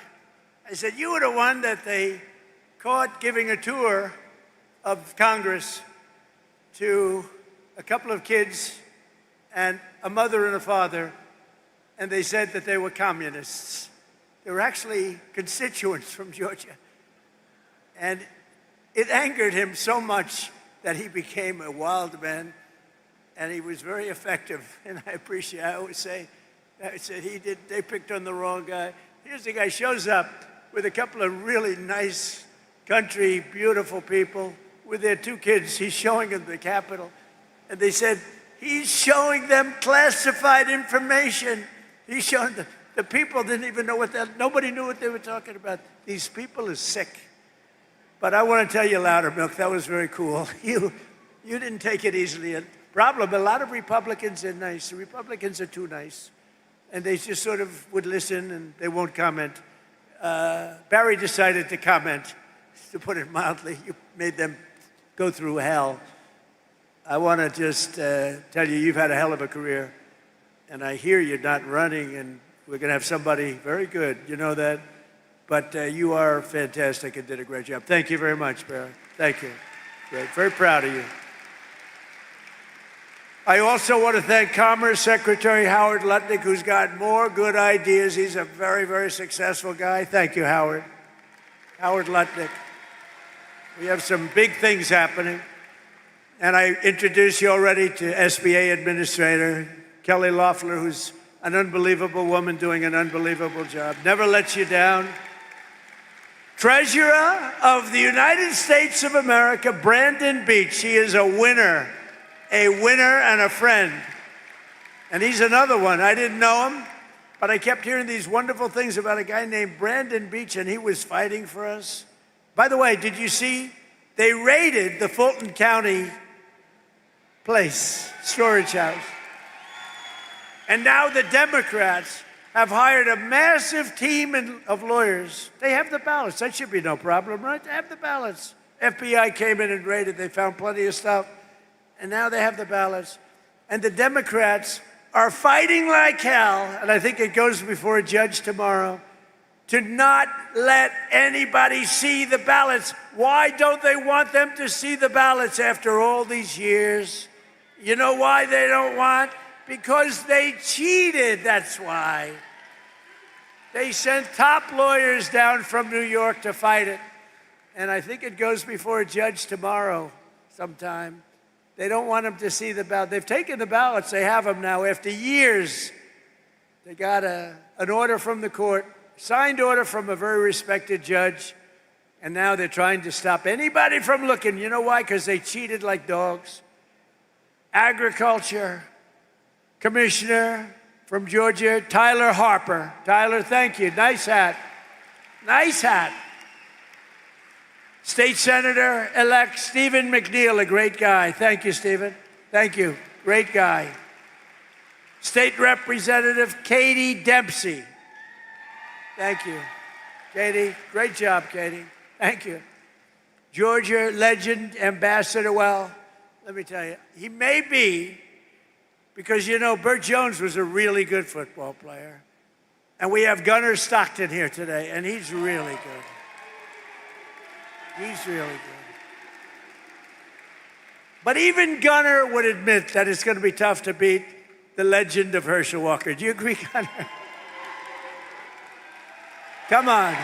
I said, you were the one that they caught giving a tour of Congress to a couple of kids and a mother and a father, and they said that they were communists. They were actually constituents from Georgia. And it angered him so much that he became a wild man, and he was very effective. And I always say, they picked on the wrong guy. Here's the guy shows up with a couple of really nice country, beautiful people with their 2 kids. He's showing them the Capitol. And they said, he's showing them classified information. He's showing them. The people didn't even know nobody knew what they were talking about. These people are sick. But I want to tell you, Loudermilk, that was very cool. You didn't take it easily. Problem, a lot of Republicans are nice. The Republicans are too nice. And they just sort of would listen and they won't comment. Barry decided to comment, to put it mildly. You made them go through hell. I want to just tell you, you've had a hell of a career. And I hear you're not running, and we're going to have somebody very good. You know that? But you are fantastic and did a great job. Thank you very much, Barry. Thank you. Great. Very proud of you. I also want to thank Commerce Secretary Howard Lutnick, who's got more good ideas. He's a very, very successful guy. Thank you, Howard. Howard Lutnick. We have some big things happening. And I introduced you already to SBA Administrator Kelly Loeffler, who's an unbelievable woman doing an unbelievable job. Never lets you down. Treasurer of the United States of America, Brandon Beach. He is a winner and a friend. And he's another one. I didn't know him, but I kept hearing these wonderful things about a guy named Brandon Beach, and he was fighting for us. By the way, did you see they raided the Fulton County place, storage house? And now the Democrats have hired a massive team of lawyers. They have the ballots. That should be no problem, right? They have the ballots. FBI came in and raided. They found plenty of stuff. And now they have the ballots. And the Democrats are fighting like hell, and I think it goes before a judge tomorrow, to not let anybody see the ballots. Why don't they want them to see the ballots after all these years? You know why they don't want? Because they cheated, that's why. They sent top lawyers down from New York to fight it. And I think it goes before a judge tomorrow sometime. They don't want them to see the ballot. They've taken the ballots, they have them now. After years, they got an order from the court, signed order from a very respected judge, and now they're trying to stop anybody from looking. You know why? Because they cheated like dogs. Agriculture Commissioner from Georgia, Tyler Harper. Tyler, thank you. Nice hat. Nice hat. State Senator-elect Stephen McNeil, a great guy. Thank you, Stephen. Thank you. Great guy. State Representative Katie Dempsey. Thank you. Katie, great job, Katie. Thank you. Georgia legend, Ambassador, well, let me tell you, he may be, because you know, Burt Jones was a really good football player. And we have Gunnar Stockton here today, and he's really good. He's really good. But even Gunnar would admit that it's going to be tough to beat the legend of Herschel Walker. Do you agree, Gunnar? Come on.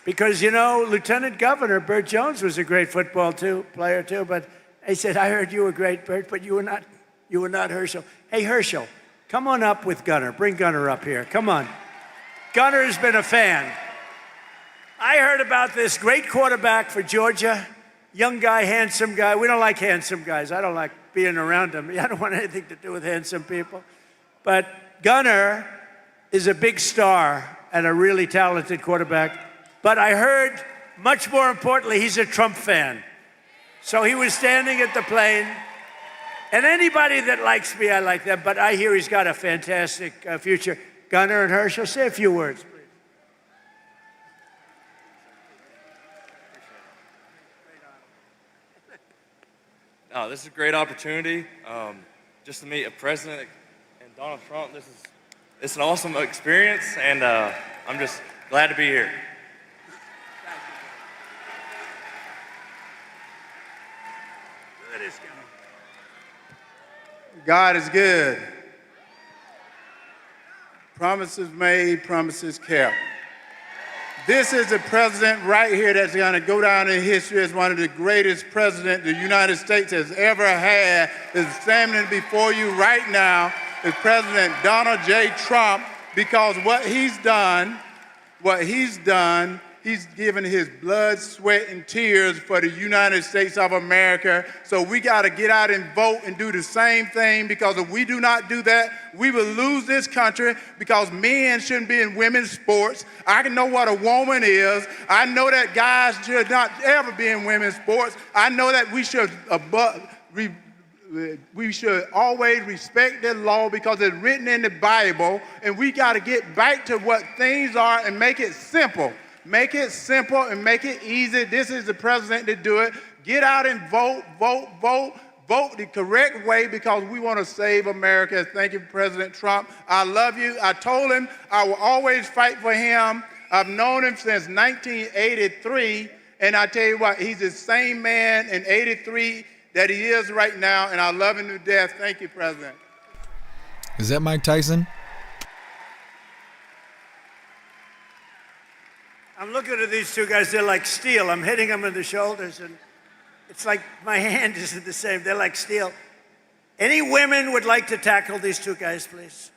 Because, you know, Lieutenant Governor Burt Jones was a great football player too, but he said, I heard you were great, Burt, but you were not Herschel. Hey, Herschel, come on up with Gunnar. Bring Gunnar up here. Come on. Gunnar has been a fan. I heard about this great quarterback for Georgia, young guy, handsome guy. We don't like handsome guys. I don't like being around them. I don't want anything to do with handsome people. But Gunnar is a big star and a really talented quarterback. But I heard, much more importantly, he's a Trump fan. So he was standing at the plane. And anybody that likes me, I like them. But I hear he's got a fantastic future. Gunnar and Herschel, say a few words, please. Oh, this is a great opportunity. Just to meet a president and Donald Trump. It's an awesome experience, and I'm just glad to be here. God is good. Promises made, promises kept. This is the president right here that's going to go down in history as one of the greatest presidents the United States has ever had. Is standing before you right now is President Donald J. Trump, because what he's done, he's given his blood, sweat, and tears for the United States of America. So we got to get out and vote and do the same thing, because if we do not do that, we will lose this country, because men shouldn't be in women's sports. I know what a woman is. I know that guys should not ever be in women's sports. I know that we should always respect the law because it's written in the Bible, and we got to get back to what things are and make it simple. Make it simple and make it easy. This is the president to do it. Get out and vote, vote, vote. Vote the correct way, because we want to save America. Thank you, President Trump. I love you. I told him I will always fight for him. I've known him since 1983, and I tell you what, he's the same man in 83 that he is right now, and I love him to death. Thank you, President. Is that Mike Tyson? I'm looking at these two guys, they're like steel. I'm hitting them in the shoulders, and it's like my hand isn't the same. They're like steel. Any women would like to tackle these two guys, please?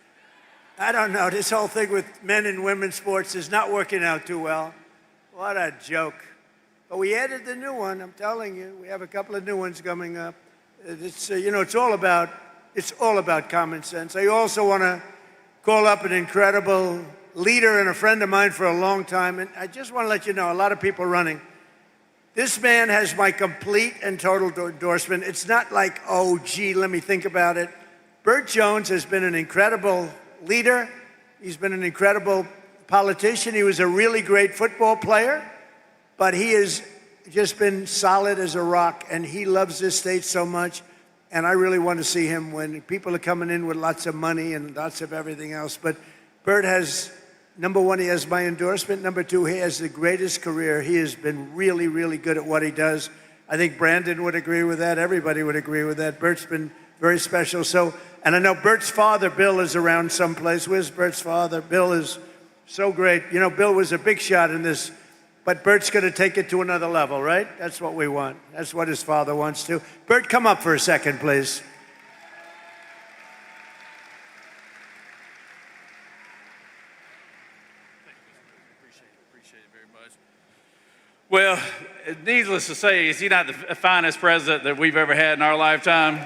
I don't know. This whole thing with men and women's sports is not working out too well. What a joke. But we added the new one, I'm telling you. We have a couple of new ones coming up. It's, you know, it's all about common sense. I also want to call up an incredible leader and a friend of mine for a long time, and I just want to let you know, a lot of people running. This man has my complete and total endorsement. It's not like, oh, gee, let me think about it. Burt Jones has been an incredible leader. He's been an incredible politician. He was a really great football player, but he has just been solid as a rock, and he loves this state so much. And I really want to see him win. People are coming in with lots of money and lots of everything else. But Bert has, number one, he has my endorsement. Number two, he has the greatest career. He has been really, really good at what he does. I think Brandon would agree with that. Everybody would agree with that. Bert's been very special. So, and I know Bert's father, Bill, is around someplace. Where's Bert's father? Bill is so great. You know, Bill was a big shot in this, but Bert's going to take it to another level, right? That's what we want. That's what his father wants to. Bert, come up for a second, please. Appreciate it very much. Well, needless to say, is he not the finest president that we've ever had in our lifetime?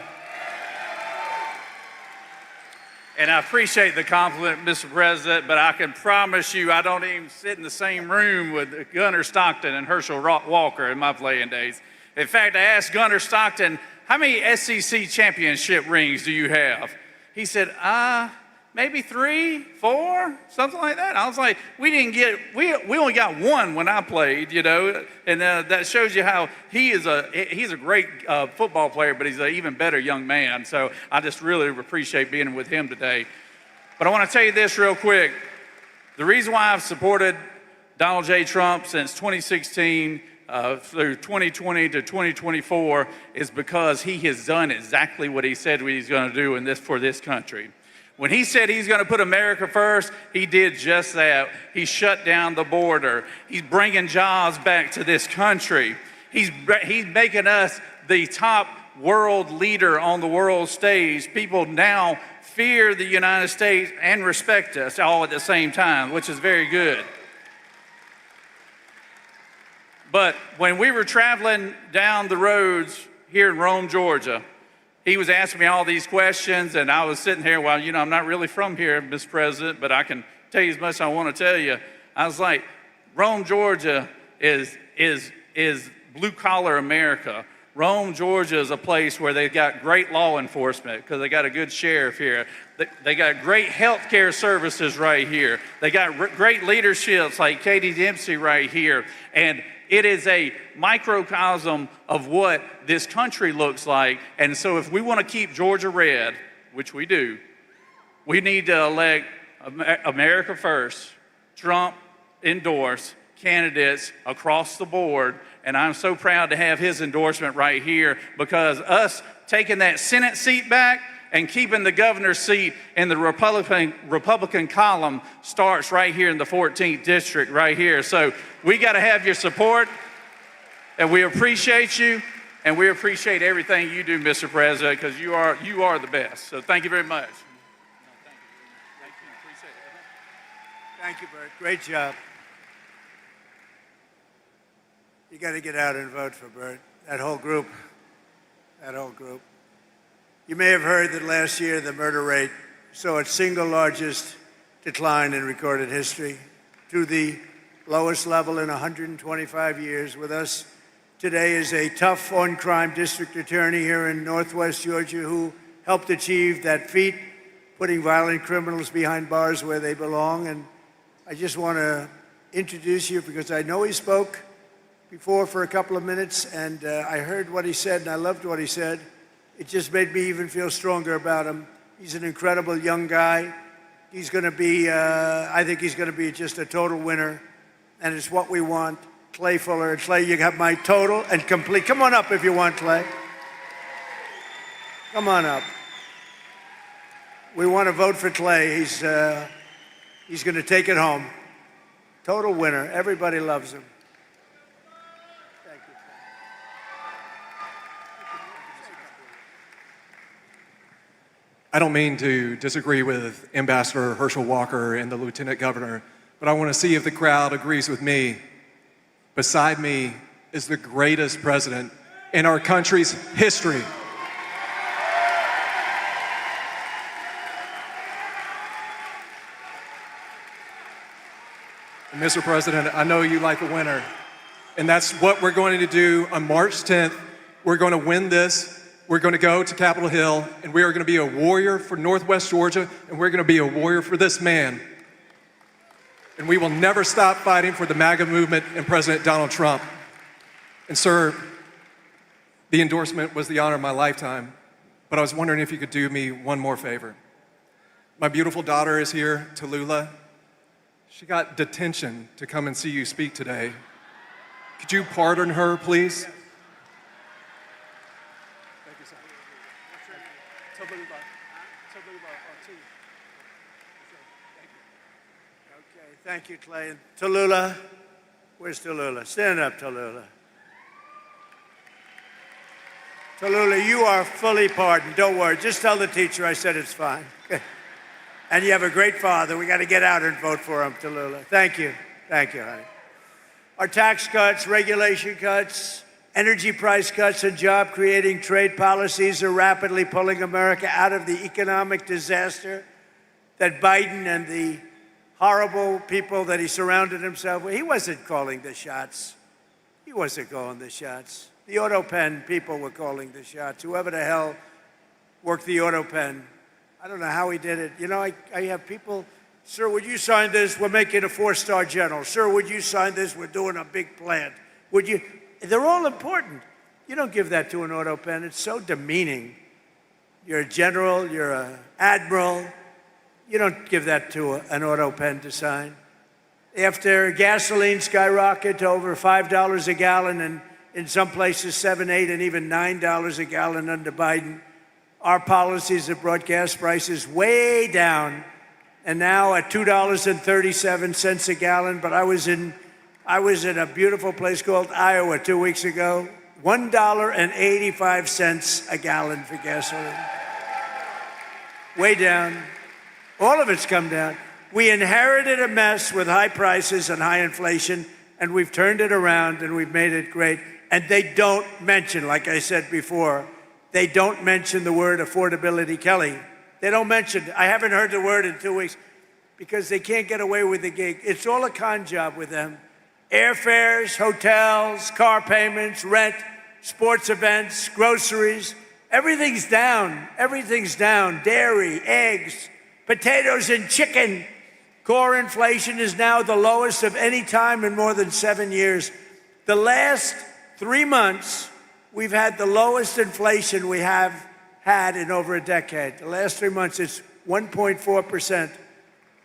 And I appreciate the compliment, Mr. President, but I can promise you I don't even sit in the same room with Gunnar Stockton and Herschel Walker in my playing days. In fact, I asked Gunnar Stockton, how many SEC championship rings do you have? He said, maybe 3, 4, something like that. I was like, we only got one when I played, you know, and that shows you how he's a great football player, but he's an even better young man. So I just really appreciate being with him today. But I want to tell you this real quick. The reason why I've supported Donald J. Trump since 2016 through 2020 to 2024 is because he has done exactly what he said he's going to do for this country. When he said he's going to put America first, he did just that. He shut down the border. He's bringing jobs back to this country. He's making us the top world leader on the world stage. People now fear the United States and respect us all at the same time, which is very good. But when we were traveling down the roads here in Rome, Georgia, he was asking me all these questions, and I was sitting here, well, you know, I'm not really from here, Mr. President, but I can tell you as much as I want to tell you. I was like, Rome, Georgia is blue-collar America. Rome, Georgia is a place where they've got great law enforcement because they got a good sheriff here. They got great health care services right here. They got great leaderships like Katie Dempsey right here. And it is a microcosm of what this country looks like. And so if we want to keep Georgia red, which we do, we need to elect America first, Trump endorse candidates across the board. And I'm so proud to have his endorsement right here because us taking that Senate seat back and keeping the governor's seat in the Republican column starts right here in the 14th district right here. So we got to have your support, and we appreciate you, and we appreciate everything you do, Mr. President, because you are the best. So thank you very much. Thank you, Bert. Great job. You got to get out and vote for Bert. That whole group. You may have heard that last year the murder rate saw its single largest decline in recorded history to the lowest level in 125 years. With us today is a tough on-crime district attorney here in Northwest Georgia who helped achieve that feat, putting violent criminals behind bars where they belong. And I just want to introduce you because I know he spoke before for a couple of minutes, and I heard what he said, and I loved what he said. It just made me even feel stronger about him. He's an incredible young guy. He's going to be, I think he's going to be just a total winner, and it's what we want. Clay Fuller. Clay, you got my total and complete. Come on up if you want, Clay. Come on up. We want to vote for Clay. He's going to take it home. Total winner. Everybody loves him. I don't mean to disagree with Ambassador Herschel Walker and the Lieutenant Governor, but I want to see if the crowd agrees with me. Beside me is the greatest president in our country's history. And Mr. President, I know you like a winner, and that's what we're going to do on March 10th. We're going to win this. We're going to go to Capitol Hill, and we are going to be a warrior for Northwest Georgia, and we're going to be a warrior for this man. And we will never stop fighting for the MAGA movement and President Donald Trump. And sir, the endorsement was the honor of my lifetime. but I was wondering if you could do me one more favor. My beautiful daughter is here, Tallulah. She got detention to come and see you speak today. Could you pardon her, please? Thank you, sir. Okay, thank you, Clay. Tallulah, where's Tallulah? Stand up, Tallulah. Tallulah, you are fully pardoned. Don't worry. Just tell the teacher I said it's fine. And you have a great father. We got to get out and vote for him, Tallulah. Thank you. Thank you, honey. Our tax cuts, regulation cuts, energy price cuts, and job-creating trade policies are rapidly pulling America out of the economic disaster that Biden and the horrible people that he surrounded himself with. He wasn't calling the shots. He wasn't calling the shots. The auto pen people were calling the shots. Whoever the hell worked the auto pen. I don't know how he did it. You know, I have people, sir, would you sign this? We're making a 4-star general. Sir, would you sign this? We're doing a big plant. Would you? They're all important. You don't give that to an auto pen. It's so demeaning. You're a general. You're an admiral. You don't give that to an auto pen to sign. After gasoline skyrocketed to over $5 a gallon and in some places $7, $8, and even $9 a gallon under Biden, our policies have brought gas prices way down, and now at $2.37 a gallon. But I was in a beautiful place called Iowa 2 weeks ago, $1.85 a gallon for gasoline. Way down. All of it's come down. We inherited a mess with high prices and high inflation, and we've turned it around and we've made it great. And they don't mention, like I said before, they don't mention the word affordability, Kelly. They don't mention it. I haven't heard the word in 2 weeks because they can't get away with the gig. It's all a con job with them. Airfares, hotels, car payments, rent, sports events, groceries. Everything's down. Everything's down. Dairy, eggs, potatoes, and chicken. Core inflation is now the lowest of any time in more than 7 years. The last 3 months, we've had the lowest inflation we have had in over a decade. The last 3 months, it's 1.4%.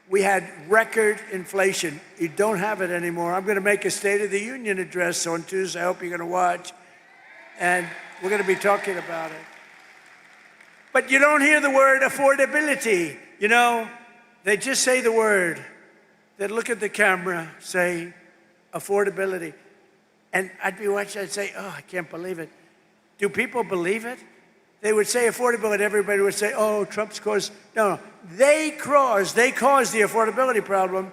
We had record inflation. You don't have it anymore. I'm going to make a State of the Union address on Tuesday. I hope you're going to watch. And we're going to be talking about it. But you don't hear the word affordability. You know, they just say the word. They look at the camera, say affordability. And I'd be watching, I'd say, oh, I can't believe it. Do people believe it? They would say affordability, everybody would say, oh, Trump's caused. No, they caused the affordability problem,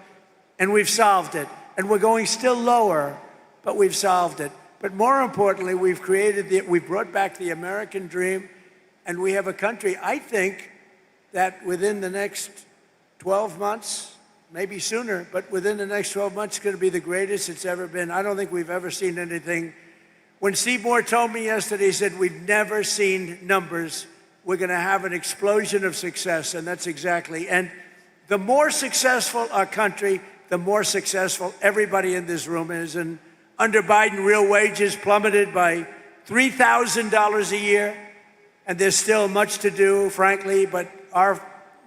and we've solved it. And we're going still lower, but we've solved it. But more importantly, we've brought back the American dream, and we have a country, I think, that within the next 12 months, maybe sooner, but within the next 12 months, it's going to be the greatest it's ever been. I don't think we've ever seen anything. When Steve Moore told me yesterday, he said, we've never seen numbers. We're going to have an explosion of success, and that's exactly. And the more successful our country, the more successful everybody in this room is. And under Biden, real wages plummeted by $3,000 a year, and there's still much to do, frankly, but our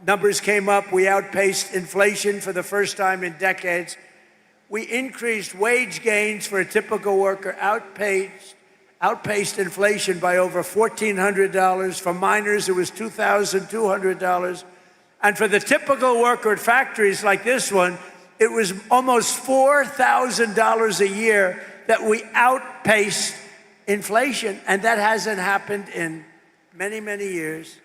numbers came up. We outpaced inflation for the first time in decades. We increased wage gains for a typical worker, outpaced inflation by over $1,400. For miners, it was $2,200. And for the typical worker at factories like this one, it was almost $4,000 a year that we outpaced inflation. And that hasn't happened in many, many years.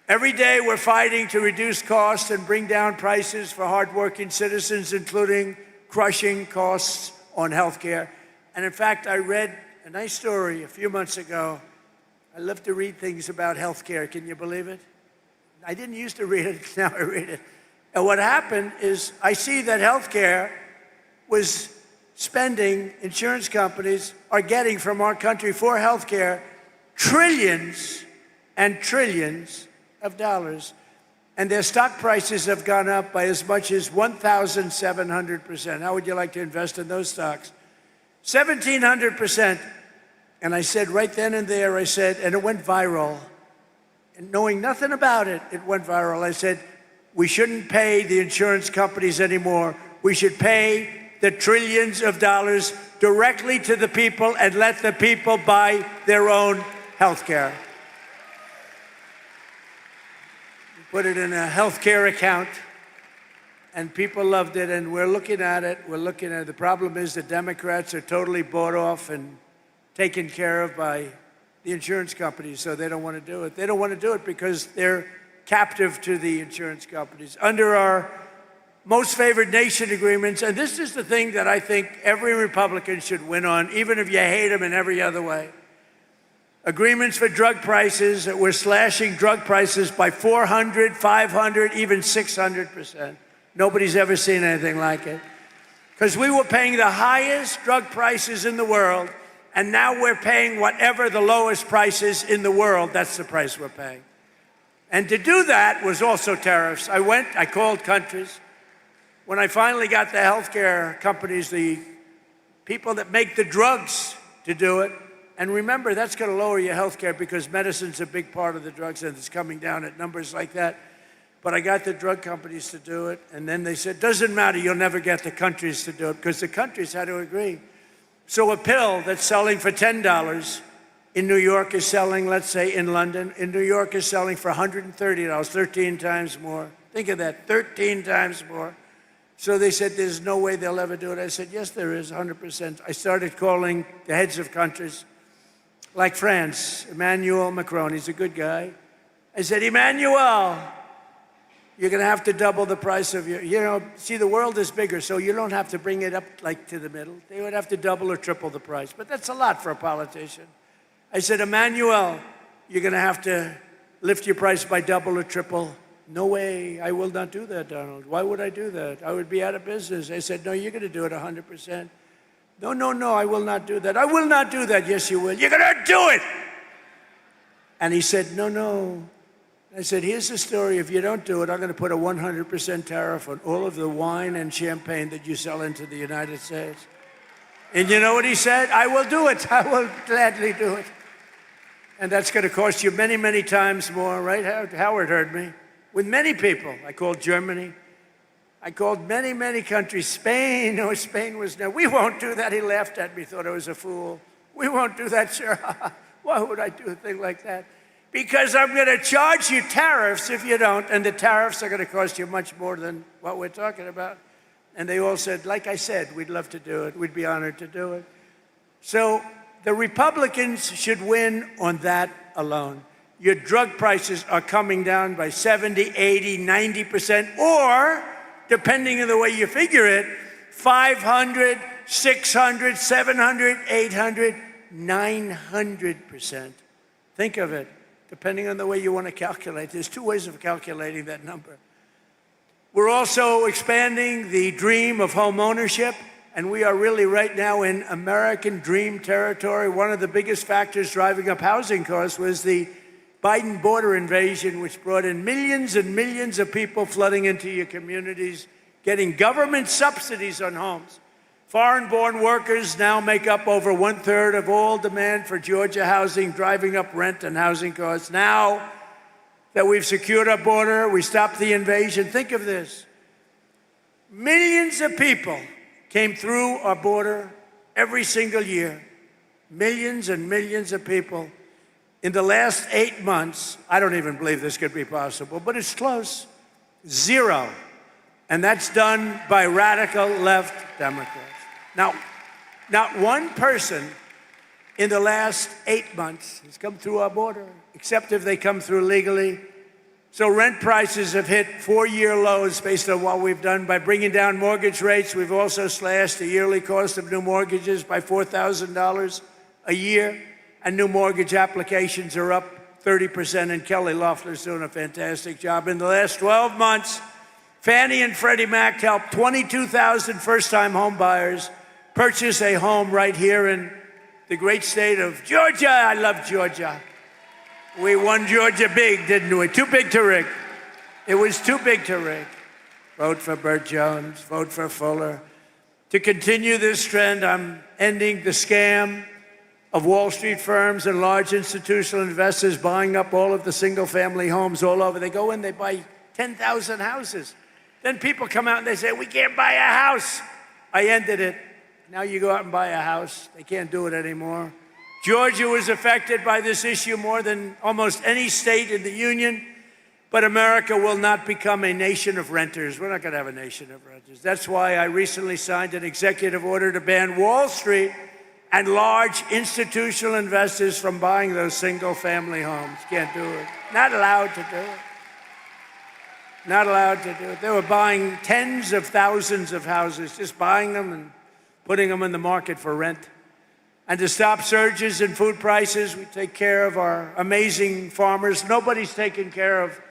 Every day we're fighting to reduce costs and bring down prices for hardworking citizens, including crushing costs on health care. And in fact, I read a nice story a few months ago. I love to read things about health care. Can you believe it? I didn't used to read it, now I read it. And what happened is I see that health care was spending, insurance companies are getting from our country for health care trillions and trillions of dollars. And their stock prices have gone up by as much as 1,700%. How would you like to invest in those stocks? 1,700%. And I said right then and there, I said, and it went viral, and knowing nothing about it, it went viral. I said, we shouldn't pay the insurance companies anymore. We should pay the trillions of dollars directly to the people and let the people buy their own health care. Put it in a health care account, and people loved it, and we're looking at it. We're looking at it. The problem is the Democrats are totally bought off and taken care of by the insurance companies, so they don't want to do it. They don't want to do it because they're captive to the insurance companies. Under our most favored nation agreements, and this is the thing that I think every Republican should win on, even if you hate them in every other way. Agreements for drug prices, that we're slashing drug prices by 400, 500, even 600%. Nobody's ever seen anything like it. Because we were paying the highest drug prices in the world, and now we're paying whatever the lowest price is in the world. That's the price we're paying. And to do that was also tariffs. I called countries. When I finally got the healthcare companies, the people that make the drugs to do it, and remember, that's going to lower your health care because medicine's a big part of the drugs, and it's coming down at numbers like that. But I got the drug companies to do it, and then they said, doesn't matter, you'll never get the countries to do it, because the countries had to agree. So a pill that's selling for $10 in New York is selling, let's say in London, in New York is selling for $130, 13 times more. Think of that, 13 times more. So they said, there's no way they'll ever do it. I said, yes, there is, 100%. I started calling the heads of countries, like France, Emmanuel Macron, he's a good guy. I said, Emmanuel, you're going to have to double the price of your, see, the world is bigger, so you don't have to bring it up like to the middle. They would have to double or triple the price, but that's a lot for a politician. I said, Emmanuel, you're going to have to lift your price by double or triple. No way, I will not do that, Donald. Why would I do that? I would be out of business. I said, no, you're going to do it 100%. No, I will not do that. I will not do that. Yes, you will. You're going to do it. And he said, no. I said, here's the story. If you don't do it, I'm going to put a 100% tariff on all of the wine and champagne that you sell into the United States. And you know what he said? I will do it. I will gladly do it. And that's going to cost you many, many times more, right? Howard heard me. With many people. I called Germany. I called many, many countries. Spain, no, Spain was no. We won't do that. He laughed at me, thought I was a fool. We won't do that, sir. Why would I do a thing like that? Because I'm going to charge you tariffs if you don't, and the tariffs are going to cost you much more than what we're talking about. And they all said, like I said, we'd love to do it. We'd be honored to do it. So the Republicans should win on that alone. Your drug prices are coming down by 70, 80, 90%, or, depending on the way you figure it, 500, 600, 700, 800, 900%. Think of it, depending on the way you want to calculate. There's two ways of calculating that number. We're also expanding the dream of home ownership, and we are really right now in American dream territory. One of the biggest factors driving up housing costs was the Biden border invasion, which brought in millions and millions of people flooding into your communities, getting government subsidies on homes. Foreign-born workers now make up over 1/3 of all demand for Georgia housing, driving up rent and housing costs. Now that we've secured our border, we stopped the invasion. Think of this. Millions of people came through our border every single year. Millions and millions of people. In the last 8 months, I don't even believe this could be possible, but it's close. 0. And that's done by radical left Democrats. Now, not one person in the last 8 months has come through our border, except if they come through legally. So rent prices have hit 4-year lows based on what we've done by bringing down mortgage rates. We've also slashed the yearly cost of new mortgages by $4,000 a year. And new mortgage applications are up 30%, and Kelly Loeffler's doing a fantastic job. In the last 12 months, Fannie and Freddie Mac helped 22,000 first-time home buyers purchase a home right here in the great state of Georgia. I love Georgia. We won Georgia big, didn't we? Too big to rig. It was too big to rig. Vote for Burt Jones, vote for Fuller. To continue this trend, I'm ending the scam of Wall Street firms and large institutional investors buying up all of the single-family homes all over. They go in, they buy 10,000 houses. Then people come out and they say, we can't buy a house. I ended it. Now you go out and buy a house. They can't do it anymore. Georgia was affected by this issue more than almost any state in the union, but America will not become a nation of renters. We're not going to have a nation of renters. That's why I recently signed an executive order to ban Wall Street and large institutional investors from buying those single-family homes. Can't do it. Not allowed to do it. Not allowed to do it. They were buying tens of thousands of houses, just buying them and putting them in the market for rent. And to stop surges in food prices, we take care of our amazing farmers. Nobody's taken care of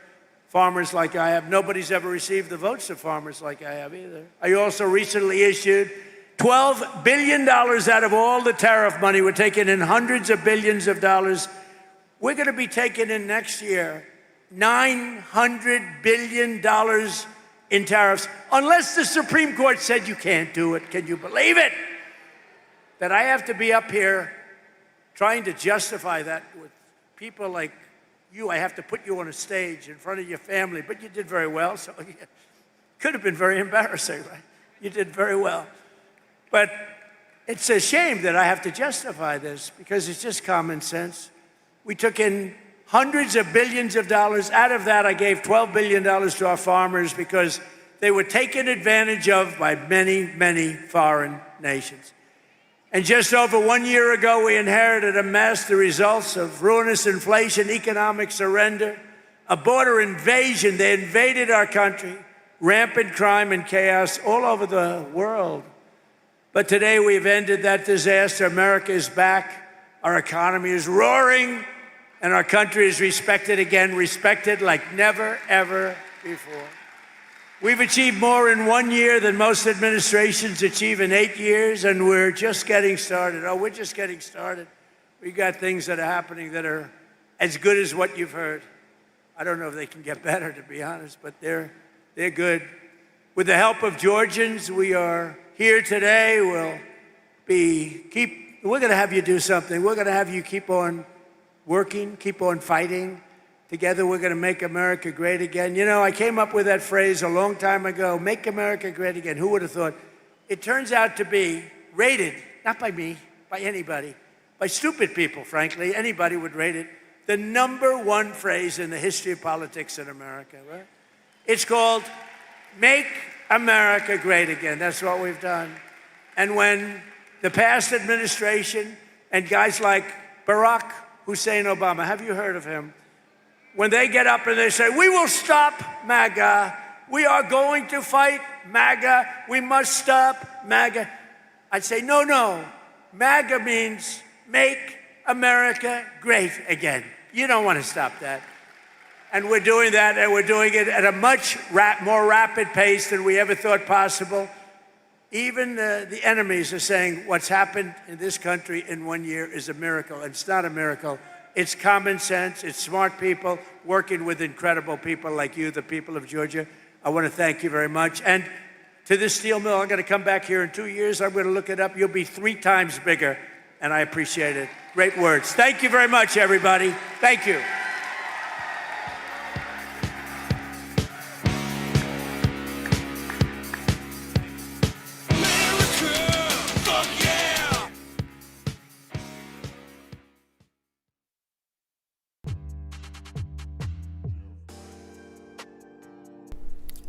farmers like I have. Nobody's ever received the votes of farmers like I have either. I also recently issued $12 billion out of all the tariff money. We're taking in hundreds of billions of dollars. We're going to be taking in next year $900 billion in tariffs, unless the Supreme Court said you can't do it. Can you believe it? That I have to be up here trying to justify that with people like you. I have to put you on a stage in front of your family, but you did very well, so it could have been very embarrassing, right? You did very well. But it's a shame that I have to justify this because it's just common sense. We took in hundreds of billions of dollars. Out of that, I gave $12 billion to our farmers because they were taken advantage of by many, many foreign nations. And just over 1 year ago, we inherited a mess, the results of ruinous inflation, economic surrender, a border invasion. They invaded our country, rampant crime and chaos all over the world. But today we've ended that disaster. America is back. Our economy is roaring, and our country is respected again, respected like never, ever before. We've achieved more in 1 year than most administrations achieve in 8 years, and we're just getting started. Oh, we're just getting started. We've got things that are happening that are as good as what you've heard. I don't know if they can get better, to be honest, but they're good. With the help of Georgians, we are here today. We're going to have you do something. We're going to have you keep on working, keep on fighting. Together, we're going to make America great again. You know, I came up with that phrase a long time ago, make America great again. Who would have thought? It turns out to be rated, not by me, by anybody, by stupid people, frankly. Anybody would rate it the #1 phrase in the history of politics in America, right? It's called Make America Great Again. That's what we've done. And when the past administration and guys like Barack Hussein Obama, have you heard of him? When they get up and they say, we will stop MAGA, we are going to fight MAGA, we must stop MAGA, I'd say, no. MAGA means make America great again. You don't want to stop that. And we're doing that, and we're doing it at a much more rapid pace than we ever thought possible. Even the enemies are saying what's happened in this country in 1 year is a miracle. And it's not a miracle. It's common sense. It's smart people working with incredible people like you, the people of Georgia. I want to thank you very much. And to this steel mill, I'm going to come back here in 2 years. I'm going to look it up. You'll be 3 times bigger, and I appreciate it. Great words. Thank you very much, everybody. Thank you.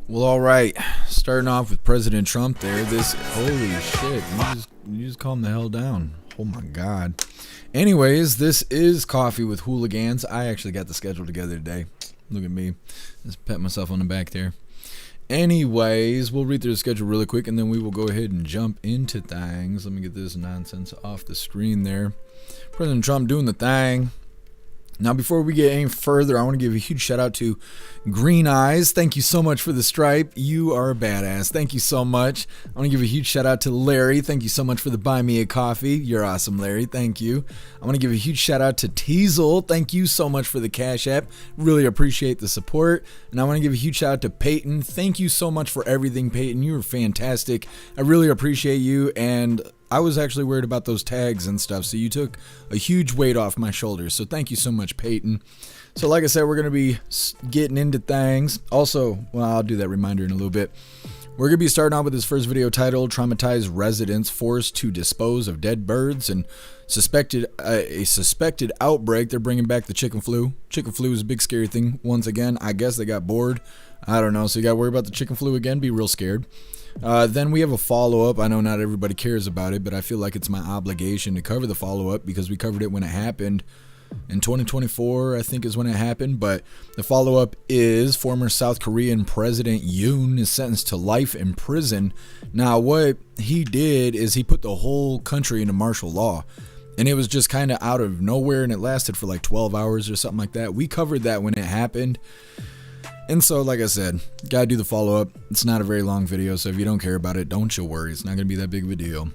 Well, all right. Starting off with President Trump there. Holy shit. You just calm the hell down. Oh my God. Anyways, this is Coffee with Hooligans. I actually got the schedule together today. Look at me. Just pat myself on the back there. Anyways, we'll read through the schedule really quick, and then we will go ahead and jump into things. Let me get this nonsense off the screen there. President Trump doing the thing. Now, before we get any further, I want to give a huge shout out to Green Eyes. Thank you so much for the stripe. You are a badass. Thank you so much. I want to give a huge shout out to Larry. Thank you so much for the Buy Me a Coffee. You're awesome, Larry. Thank you. I want to give a huge shout out to Teasel. Thank you so much for the Cash App. Really appreciate the support. And I want to give a huge shout out to Peyton. Thank you so much for everything, Peyton. You were fantastic. I really appreciate you. And I was actually worried about those tags and stuff, so you took a huge weight off my shoulders. So thank you so much, Peyton. So like I said, we're going to be getting into things. Also, well, I'll do that reminder in a little bit. We're going to be starting off with this first video titled Traumatized Residents Forced to Dispose of Dead Birds and a suspected outbreak. They're bringing back the chicken flu. Chicken flu is a big scary thing. Once again, I guess they got bored. I don't know. So you got to worry about the chicken flu again. Be real scared. Then we have a follow-up. I know not everybody cares about it, but I feel like it's my obligation to cover the follow-up because we covered it when it happened. In 2024, I think is when it happened, but the follow-up is former South Korean President Yoon is sentenced to life in prison. Now, what he did is he put the whole country into martial law, and it was just kind of out of nowhere, and it lasted for like 12 hours or something like that. We covered that when it happened, and so, like I said, gotta do the follow-up. It's not a very long video, so if you don't care about it, don't you worry. It's not gonna be that big of a deal.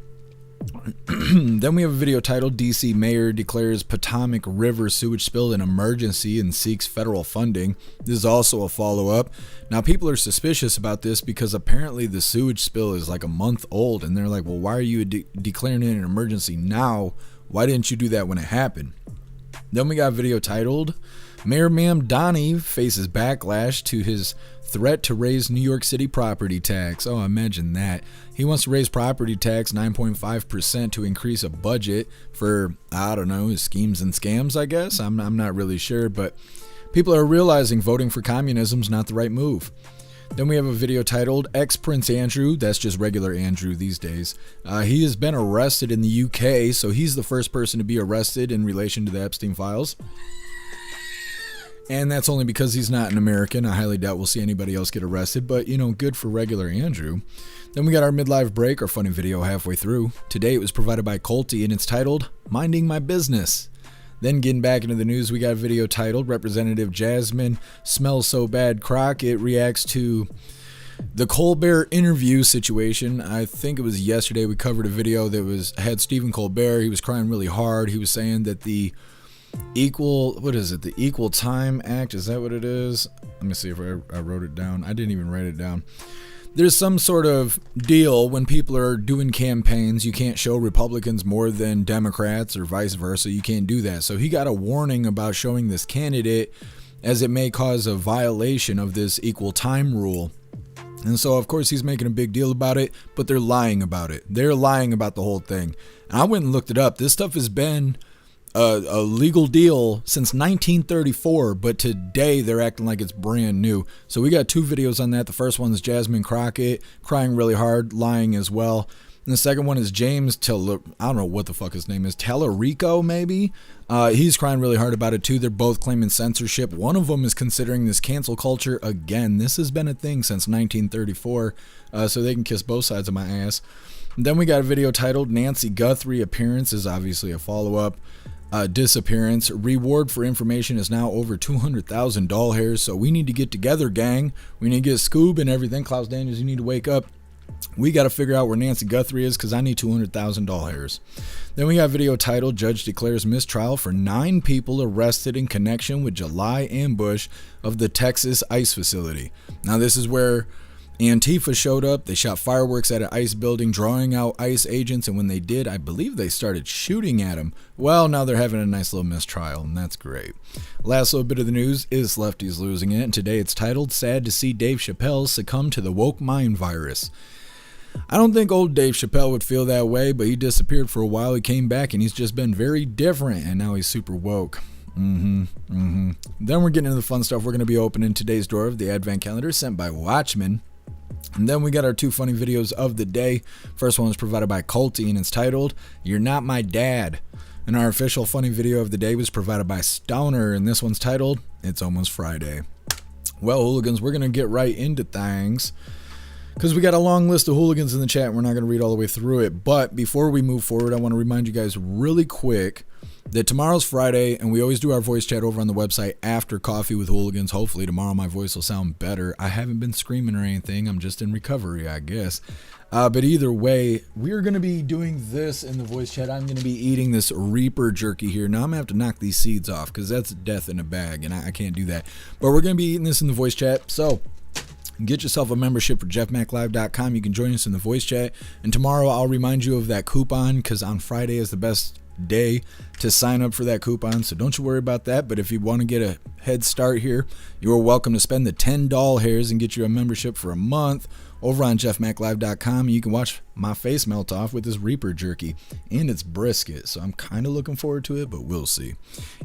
Then we have a video titled DC Mayor Declares Potomac River Sewage Spill an Emergency and Seeks Federal Funding. This is also a follow-up. Now people are suspicious about this because apparently the sewage spill is like a month old, and they're like, well, why are you declaring it an emergency now? Why didn't you do that when it happened? Then we got a video titled Mayor Mamdani faces backlash to his threat to raise New York City property tax. Oh, imagine that. He wants to raise property tax 9.5% to increase a budget for, I don't know, schemes and scams, I guess. I'm not really sure, but people are realizing voting for communism is not the right move. Then we have a video titled Ex-Prince Andrew, that's just regular Andrew these days. He has been arrested in the UK, so he's the first person to be arrested in relation to the Epstein files. And that's only because he's not an American. I highly doubt we'll see anybody else get arrested, but, you know, good for regular Andrew. Then we got our midlife break, our funny video halfway through. Today it was provided by Colty, and it's titled Minding My Business. Then getting back into the news, we got a video titled Representative Jasmine Smells So Bad Crockett reacts to the Colbert interview situation. I think it was yesterday we covered a video that had Stephen Colbert. He was crying really hard. He was saying that the Equal Time Act, is that what it is? Let me see if I wrote it down. I didn't even write it down. There's some sort of deal when people are doing campaigns, you can't show Republicans more than Democrats or vice versa. You can't do that. So he got a warning about showing this candidate as it may cause a violation of this equal time rule. And so, of course, he's making a big deal about it, but they're lying about it. They're lying about the whole thing. And I went and looked it up. This stuff has been a legal deal since 1934, but today they're acting like it's brand new. So we got two videos on that. The first one is Jasmine Crockett crying really hard, lying as well. And the second one is James I don't know what the fuck his name is, Tallarico maybe. He's crying really hard about it too. They're both claiming censorship. One of them is considering this cancel culture again. This has been a thing since 1934, so they can kiss both sides of my ass. And then we got a video titled Nancy Guthrie Appearance is obviously a follow-up. Disappearance. Reward for information is now over 200,000 doll hairs, so we need to get together, gang. We need to get Scoob and everything. Klaus Daniels, you need to wake up. We got to figure out where Nancy Guthrie is because I need 200,000 doll hairs. Then we got a video titled Judge Declares Mistrial for 9 people arrested in connection with July ambush of the Texas ICE facility. Now this is where Antifa showed up. They shot fireworks at an ICE building, drawing out ICE agents, and when they did, I believe they started shooting at them. Well, now they're having a nice little mistrial, and that's great. Last little bit of the news is lefties losing it, and today it's titled Sad to See Dave Chappelle Succumb to the Woke Mind Virus. I don't think old Dave Chappelle would feel that way, but he disappeared for a while. He came back, and he's just been very different, and now he's super woke. Then we're getting into the fun stuff. We're going to be opening today's door of the Advent Calendar sent by Watchmen. And then we got our two funny videos of the day. First one was provided by Colty, and it's titled You're Not My Dad. And our official funny video of the day was provided by Stoner, and this one's titled It's Almost Friday. Well, hooligans, we're going to get right into things because we got a long list of hooligans in the chat and we're not going to read all the way through it. But before we move forward, I want to remind you guys really quick that tomorrow's Friday, and we always do our voice chat over on the website after Coffee with Hooligans. Hopefully tomorrow my voice will sound better. I haven't been screaming or anything. I'm just in recovery, I guess. But either way, we're going to be doing this in the voice chat. I'm going to be eating this Reaper jerky here. Now I'm going to have to knock these seeds off because that's death in a bag, and I can't do that. But we're going to be eating this in the voice chat. So Get yourself a membership for jeffmaclive.com. You can join us in the voice chat. And tomorrow I'll remind you of that coupon, because on Friday is the best day to sign up for that coupon. So don't you worry about that. But if you want to get a head start here, you are welcome to spend the $10 hairs and get you a membership for a month over on jeffmaclive.com. You can watch my face melt off with this Reaper jerky, and it's brisket. So I'm kind of looking forward to it, but we'll see.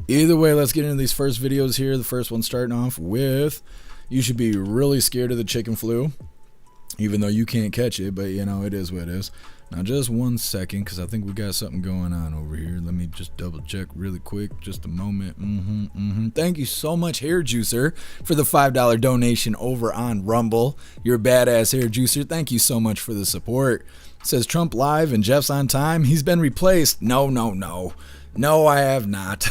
Either way, let's get into these first videos here. The first one starting off with, you should be really scared of the chicken flu, even though you can't catch it, but you know, it is what it is. Now, just 1 second, because I think we got something going on over here. Let me just double check really quick. Just a moment. Thank you so much, Hair Juicer, for the $5 donation over on Rumble. You're a badass, Hair Juicer. Thank you so much for the support. It says Trump live and Jeff's on time. He's been replaced. No, I have not.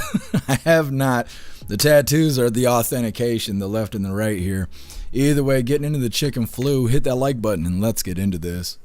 I have not. The tattoos are the authentication, the left and the right here. Either way, getting into the chicken flu, hit that like button and let's get into this.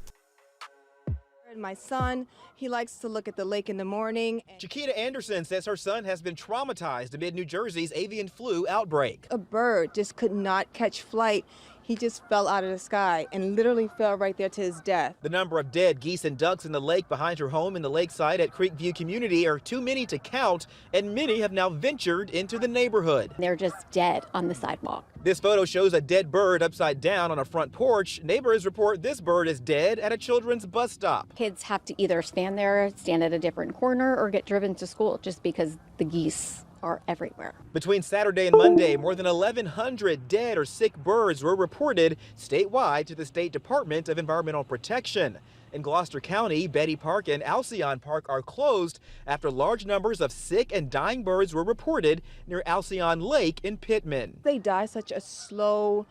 My son, he likes to look at the lake in the morning. Chiquita Anderson says her son has been traumatized amid New Jersey's avian flu outbreak. A bird just could not catch flight. He just fell out of the sky and literally fell right there to his death. The number of dead geese and ducks in the lake behind her home in the lakeside at Creekview community are too many to count, and many have now ventured into the neighborhood. They're just dead on the sidewalk. This photo shows a dead bird upside down on a front porch. Neighbors report this bird is dead at a children's bus stop. Kids have to either stand there, stand at a different corner, or get driven to school just because the geese are everywhere. Between Saturday and Monday, more than 1,100 dead or sick birds were reported statewide to the State Department of Environmental Protection. In Gloucester County, Betty Park and Alcyon Park are closed after large numbers of sick and dying birds were reported near Alcyon Lake in Pittman. They die such a slow,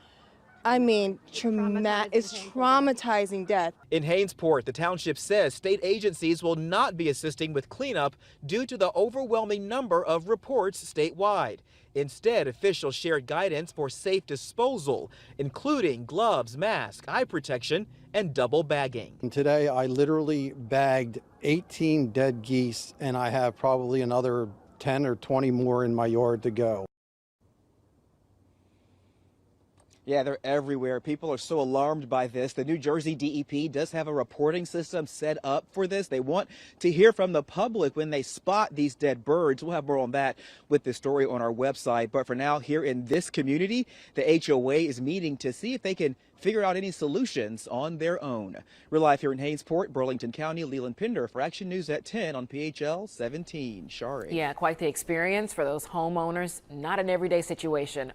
it's traumatizing death. In Hainesport, the township says state agencies will not be assisting with cleanup due to the overwhelming number of reports statewide. Instead, officials shared guidance for safe disposal, including gloves, masks, eye protection, and double bagging. And today, I literally bagged 18 dead geese, and I have probably another 10 or 20 more in my yard to go. Yeah, they're everywhere. People are so alarmed by this. The New Jersey DEP does have a reporting system set up for this. They want to hear from the public when they spot these dead birds. We'll have more on that with this story on our website. But for now, here in this community, the HOA is meeting to see if they can figure out any solutions on their own. We're live here in Hainesport, Burlington County. Leland Pinder for Action News at 10 on PHL 17. Shari. Yeah, quite the experience for those homeowners. Not an everyday situation.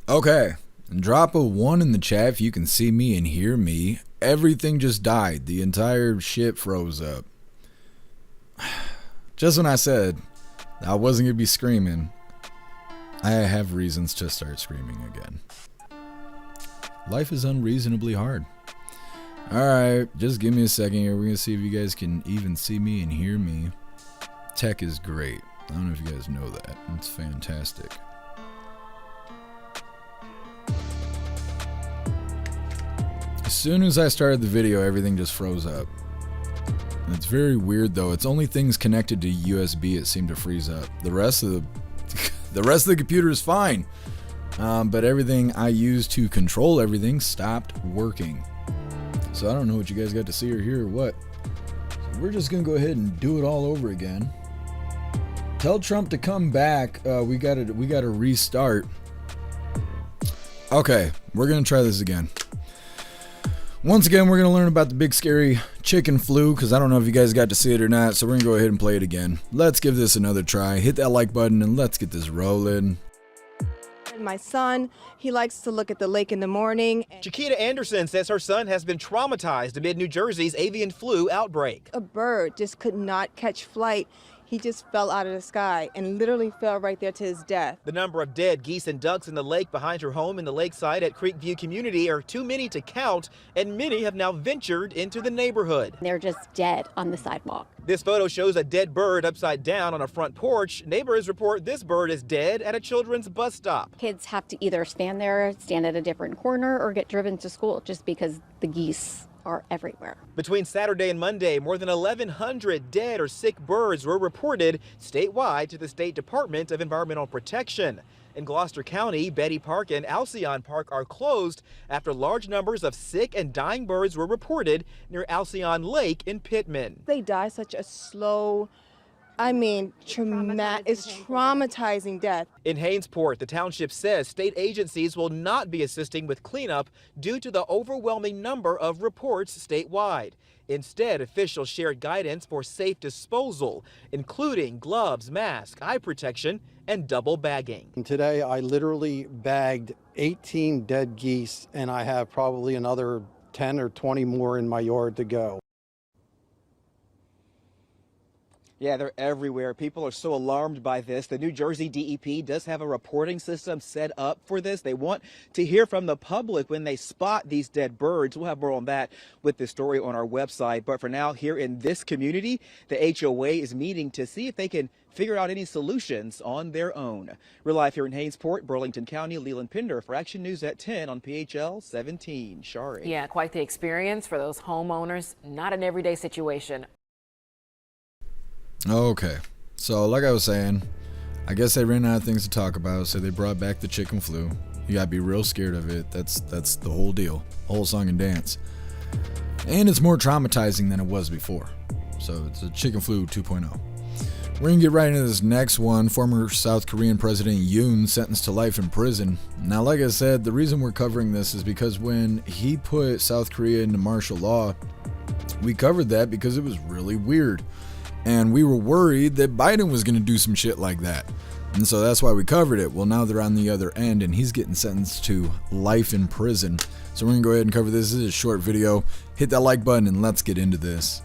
Okay, and drop a 1 in the chat if you can see me and hear me. Everything just died. The entire shit froze up. Just when I said I wasn't going to be screaming, I have reasons to start screaming again. Life is unreasonably hard. Alright, just give me a second here. We're going to see if you guys can even see me and hear me. Tech is great. I don't know if you guys know that. It's fantastic. As soon as I started the video, everything just froze up. It's very weird though. It's only things connected to USB it seemed to freeze up. The rest of the computer is fine. But everything I used to control everything stopped working. So I don't know what you guys got to see or hear or what. So we're just gonna go ahead and do it all over again. Tell Trump to come back. We gotta restart. Okay, we're gonna try this again. Once again, we're going to learn about the big scary chicken flu, because I don't know if you guys got to see it or not, so we're going to go ahead and play it again. Let's give this another try. Hit that like button and let's get this rolling. My son, he likes to look at the lake in the morning. Chiquita Anderson says her son has been traumatized amid New Jersey's avian flu outbreak. A bird just could not catch flight. He just fell out of the sky and literally fell right there to his death. The number of dead geese and ducks in the lake behind her home in the lakeside at Creekview Community are too many to count, and many have now ventured into the neighborhood. They're just dead on the sidewalk. This photo shows a dead bird upside down on a front porch. Neighbors report this bird is dead at a children's bus stop. Kids have to either stand there, stand at a different corner, or get driven to school just because the geese are everywhere. Between Saturday and Monday, more than 1,100 dead or sick birds were reported statewide to the State Department of Environmental Protection. In Gloucester County, Betty Park and Alcyon Park are closed after large numbers of sick and dying birds were reported near Alcyon Lake in Pittman. They die such a slow, it's traumatizing death. In Hainesport, the township says state agencies will not be assisting with cleanup due to the overwhelming number of reports statewide. Instead, officials shared guidance for safe disposal, including gloves, masks, eye protection, and double bagging. And today, I literally bagged 18 dead geese, and I have probably another 10 or 20 more in my yard to go. Yeah, they're everywhere. People are so alarmed by this. The New Jersey DEP does have a reporting system set up for this. They want to hear from the public when they spot these dead birds. We'll have more on that with this story on our website. But for now, here in this community, the HOA is meeting to see if they can figure out any solutions on their own. We're live here in Hainesport, Burlington County. Leland Pinder for Action News at 10 on PHL 17. Shari. Yeah, quite the experience for those homeowners. Not an everyday situation. Okay, so like I was saying, I guess they ran out of things to talk about, so they brought back the chicken flu. You gotta be real scared of it. That's the whole deal, whole song and dance. And it's more traumatizing than it was before. So it's a chicken flu 2.0. We're gonna get right into this next one. Former South Korean President Yoon sentenced to life in prison. Now, like I said, the reason we're covering this is because when he put South Korea into martial law, we covered that because it was really weird. And we were worried that Biden was going to do some shit like that. And so that's why we covered it. Well, now they're on the other end and he's getting sentenced to life in prison. So we're going to go ahead and cover this. This is a short video. Hit that like button and let's get into this.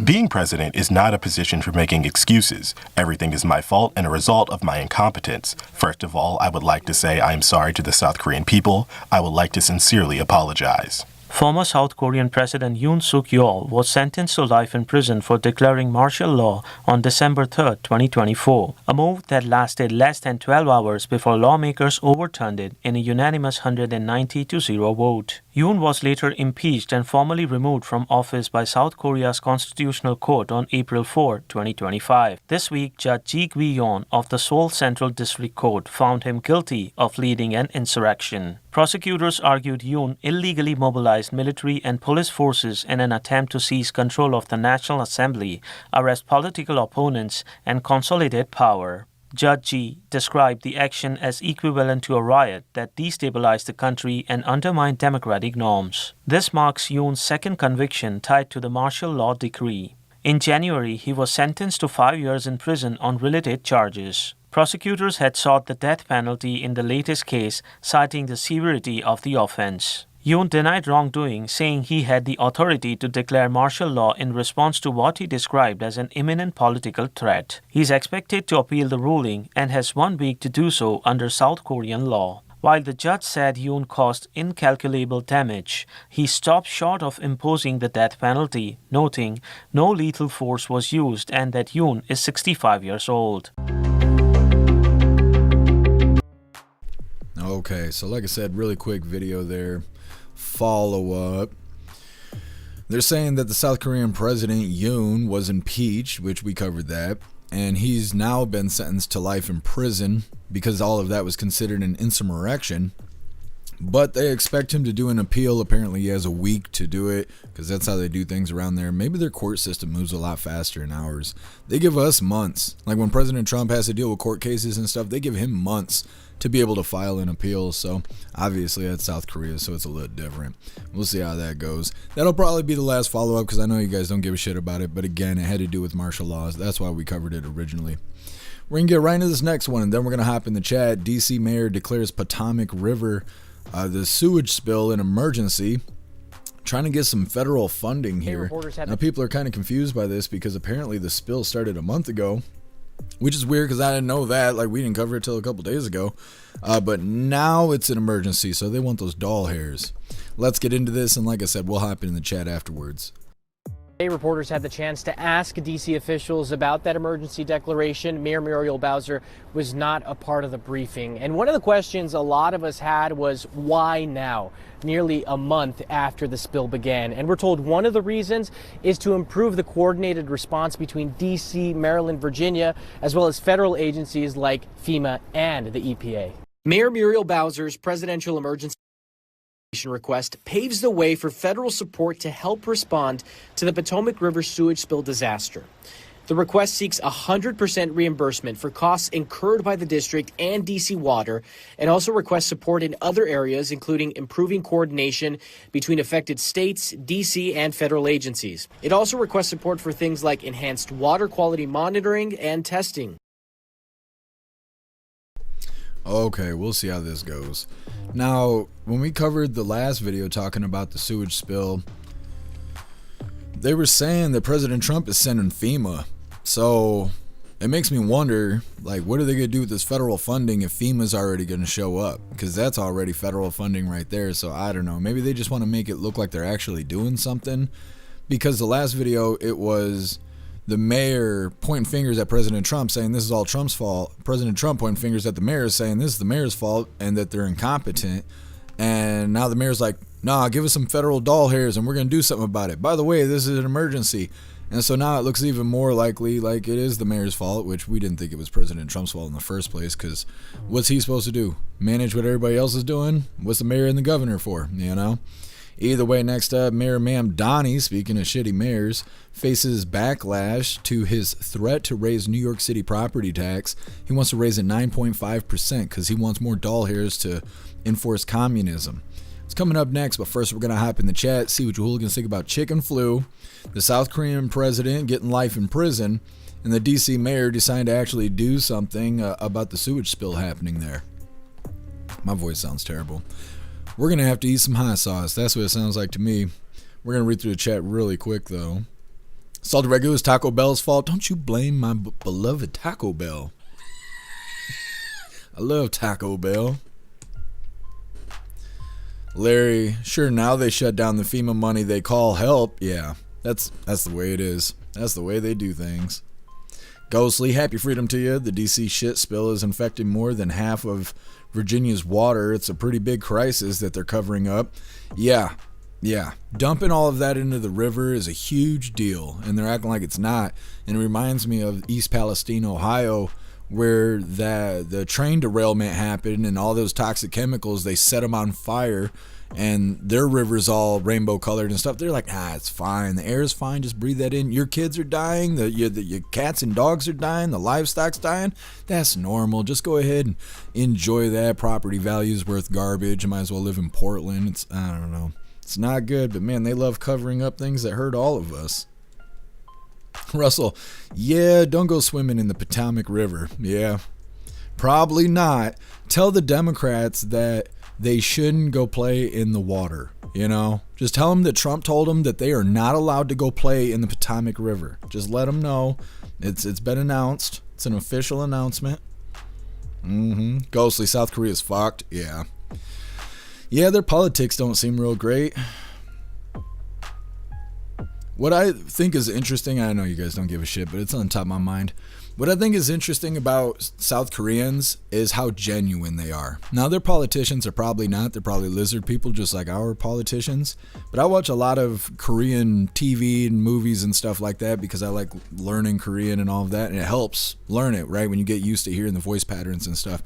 Being president is not a position for making excuses. Everything is my fault and a result of my incompetence. First of all, I would like to say I am sorry to the South Korean people. I would like to sincerely apologize. Former South Korean President Yoon Suk-yeol was sentenced to life in prison for declaring martial law on December 3, 2024, a move that lasted less than 12 hours before lawmakers overturned it in a unanimous 190-0 vote. Yoon was later impeached and formally removed from office by South Korea's Constitutional Court on April 4, 2025. This week, Judge Ji Gwi-yeon of the Seoul Central District Court found him guilty of leading an insurrection. Prosecutors argued Yoon illegally mobilized military and police forces in an attempt to seize control of the National Assembly, arrest political opponents, and consolidate power. Judge Ji described the action as equivalent to a riot that destabilized the country and undermined democratic norms. This marks Yoon's second conviction tied to the martial law decree. In January, he was sentenced to 5 years in prison on related charges. Prosecutors had sought the death penalty in the latest case, citing the severity of the offense. Yoon denied wrongdoing, saying he had the authority to declare martial law in response to what he described as an imminent political threat. He is expected to appeal the ruling and has 1 week to do so under South Korean law. While the judge said Yoon caused incalculable damage, he stopped short of imposing the death penalty, noting no lethal force was used and that Yoon is 65 years old. Okay, so like I said, really quick video there. Follow up. They're saying that the South Korean president Yoon was impeached, which we covered that, and he's now been sentenced to life in prison because all of that was considered an insurrection. But they expect him to do an appeal. Apparently he has a week to do it because that's how they do things around there. Maybe their court system moves a lot faster than ours. They give us months. Like when President Trump has to deal with court cases and stuff, they give him months to be able to file an appeal. So obviously that's South Korea, so it's a little different. We'll see how that goes. That'll probably be the last follow-up because I know you guys don't give a shit about it. But again, it had to do with martial laws. That's why we covered it originally. We're going to get right into this next one, and then we're going to hop in the chat. DC mayor declares Potomac River the sewage spill an emergency, trying to get some federal funding here. Now people are kind of confused by this because apparently the spill started a month ago, which is weird because I didn't know that. Like, we didn't cover it till a couple days ago, but now it's an emergency, so they want those doll hairs. Let's get into this, and like I said, we'll hop in the chat afterwards. Reporters had the chance to ask DC officials about that emergency declaration. Mayor Muriel Bowser was not a part of the briefing. And one of the questions a lot of us had was, why now? Nearly a month after the spill began. And we're told one of the reasons is to improve the coordinated response between DC, Maryland, Virginia, as well as federal agencies like FEMA and the EPA. Mayor Muriel Bowser's presidential emergency request paves the way for federal support to help respond to the Potomac River sewage spill disaster. The request seeks 100% reimbursement for costs incurred by the district and DC Water, and also requests support in other areas, including improving coordination between affected states, DC, and federal agencies. It also requests support for things like enhanced water quality monitoring and testing. Okay, we'll see how this goes. Now, when we covered the last video talking about the sewage spill, they were saying that President Trump is sending FEMA. So it makes me wonder, like, what are they going to do with this federal funding if FEMA's already going to show up? Because that's already federal funding right there. So I don't know. Maybe they just want to make it look like they're actually doing something. Because the last video, it was the mayor pointing fingers at President Trump saying this is all Trump's fault. President Trump pointing fingers at the mayor saying this is the mayor's fault and that they're incompetent. And now the mayor's like, nah, give us some federal doll hairs and we're going to do something about it. By the way, this is an emergency. And so now it looks even more likely like it is the mayor's fault, which we didn't think it was President Trump's fault in the first place, because what's he supposed to do? Manage what everybody else is doing? What's the mayor and the governor for, you know? Either way, next up, Mayor Mamdani, speaking of shitty mayors, faces backlash to his threat to raise New York City property tax. He wants to raise it 9.5% because he wants more doll hairs to enforce communism. It's coming up next, but first we're going to hop in the chat, see what you hooligans think about chicken flu, the South Korean president getting life in prison, and the DC mayor deciding to actually do something about the sewage spill happening there. My voice sounds terrible. We're going to have to eat some hot sauce. That's what it sounds like to me. We're going to read through the chat really quick, though. Salted Regular is Taco Bell's fault. Don't you blame my beloved Taco Bell. I love Taco Bell. Larry, sure, now they shut down the FEMA money they call help. Yeah, that's the way it is. That's the way they do things. Ghostly, happy freedom to you. The DC shit spill is infecting more than half of Virginia's water. It's a pretty big crisis that they're covering up. Yeah. Dumping all of that into the river is a huge deal, and they're acting like it's not. And it reminds me of East Palestine, Ohio, where the train derailment happened and all those toxic chemicals, they set them on fire and their river's all rainbow colored and stuff. They're like, it's fine. The air is fine. Just breathe that in. Your kids are dying. Your cats and dogs are dying. The livestock's dying. That's normal. Just go ahead and enjoy that. Property value's worth garbage. You might as well live in Portland. I don't know. It's not good, but man, they love covering up things that hurt all of us. Russell, yeah, don't go swimming in the Potomac River. Yeah, probably not. Tell the Democrats that they shouldn't go play in the water, you know? Just tell them that Trump told them that they are not allowed to go play in the Potomac River. Just let them know. It's been announced. It's an official announcement. Ghostly, South Korea's fucked. Yeah. Yeah, their politics don't seem real great. What I think is interesting, I know you guys don't give a shit, but it's on top of my mind. What I think is interesting about South Koreans is how genuine they are. Now, their politicians are probably not. They're probably lizard people just like our politicians. But I watch a lot of Korean TV and movies and stuff like that because I like learning Korean and all of that. And it helps learn it, right? When you get used to hearing the voice patterns and stuff.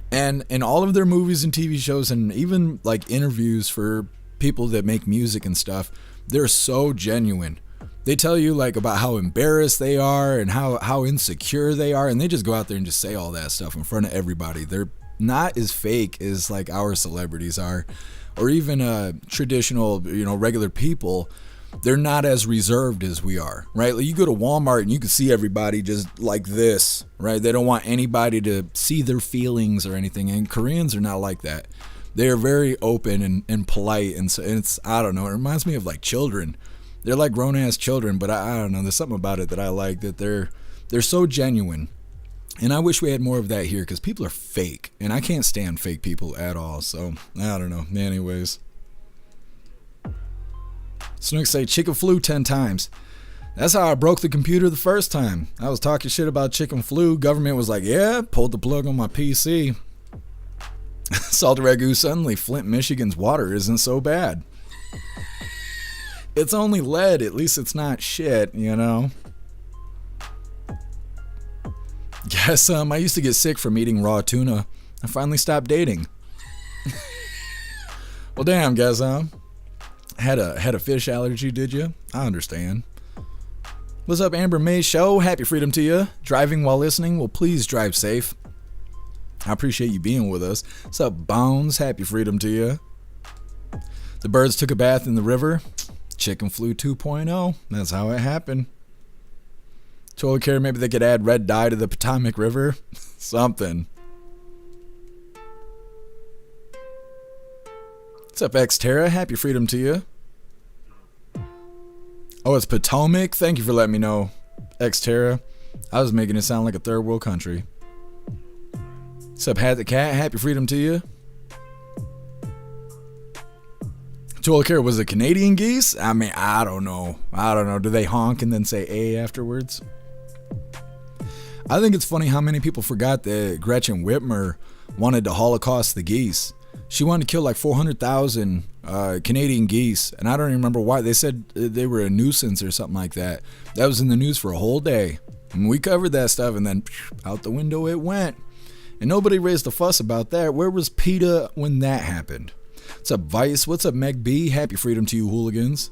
And in all of their movies and TV shows and even like interviews for people that make music and stuff, they're so genuine. They tell you like about how embarrassed they are and how insecure they are, and they just go out there and just say all that stuff in front of everybody. They're not as fake as like our celebrities are, or even traditional, you know, regular people. They're not as reserved as we are, right? Like you go to Walmart and you can see everybody just like this, right? They don't want anybody to see their feelings or anything, and Koreans are not like that. They are very open and polite, and so it's, I don't know, it reminds me of like children. They're like grown-ass children, but I don't know, there's something about it that I like, that they're so genuine. And I wish we had more of that here, because people are fake, and I can't stand fake people at all, so I don't know. Anyways. Snook say chicken flu 10 times. That's how I broke the computer the first time. I was talking shit about chicken flu. Government was like, yeah, pulled the plug on my PC. Salty Ragu, suddenly Flint, Michigan's water isn't so bad. It's only lead, at least it's not shit, you know? Guess I used to get sick from eating raw tuna. I finally stopped dating. Well, damn, guess had a fish allergy, did you? I understand. What's up, Amber May Show? Happy freedom to you. Driving while listening? Well, please drive safe. I appreciate you being with us. What's up, Bones? Happy freedom to you. The birds took a bath in the river. Chicken flu 2.0. That's how it happened. Toilet care, maybe they could add red dye to the Potomac River. Something. What's up, Xterra? Happy freedom to you. Oh, it's Potomac? Thank you for letting me know, Xterra. I was making it sound like a third world country. What's up, Hat the Cat? Happy freedom to you. Toilet care, was it Canadian geese? I mean, I don't know. Do they honk and then say A afterwards? I think it's funny how many people forgot that Gretchen Whitmer wanted to Holocaust the geese. She wanted to kill like 400,000 Canadian geese, and I don't even remember why. They said they were a nuisance or something like that. That was in the news for a whole day. And we covered that stuff, and then out the window it went. And nobody raised a fuss about that. Where was PETA when that happened? What's up, Vice? What's up, Meg B? Happy freedom to you, hooligans.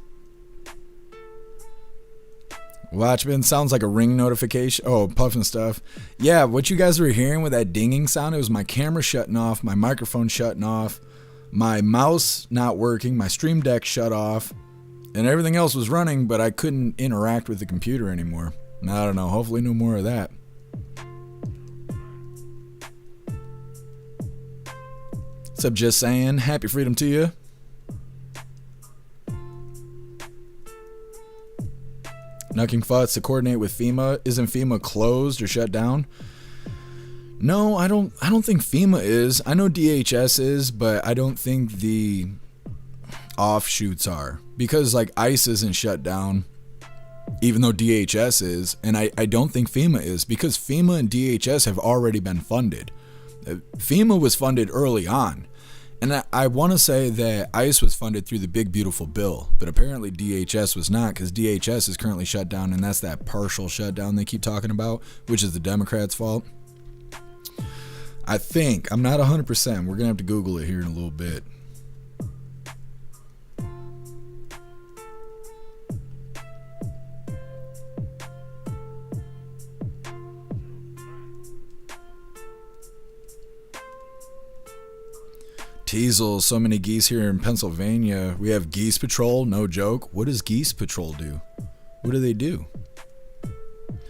Watchman, sounds like a ring notification. Oh, puffing stuff. Yeah, what you guys were hearing with that dinging sound, it was my camera shutting off, my microphone shutting off, my mouse not working, my Stream Deck shut off, and everything else was running, but I couldn't interact with the computer anymore. I don't know. Hopefully no more of that. What's up, Just Saying? Happy freedom to you. Knucking Futs to coordinate with FEMA. Isn't FEMA closed or shut down? No, I don't think FEMA is. I know DHS is, but I don't think the offshoots are. Because like ICE isn't shut down, even though DHS is, and I don't think FEMA is, because FEMA and DHS have already been funded. FEMA was funded early on. And I want to say that ICE was funded through the Big Beautiful Bill, but apparently DHS was not, because DHS is currently shut down, and that's that partial shutdown they keep talking about, which is the Democrats' fault. I think. I'm not 100%. We're going to have to Google it here in a little bit. Teasel, so many geese here in Pennsylvania. We have Geese Patrol, no joke. What does Geese Patrol do? What do they do?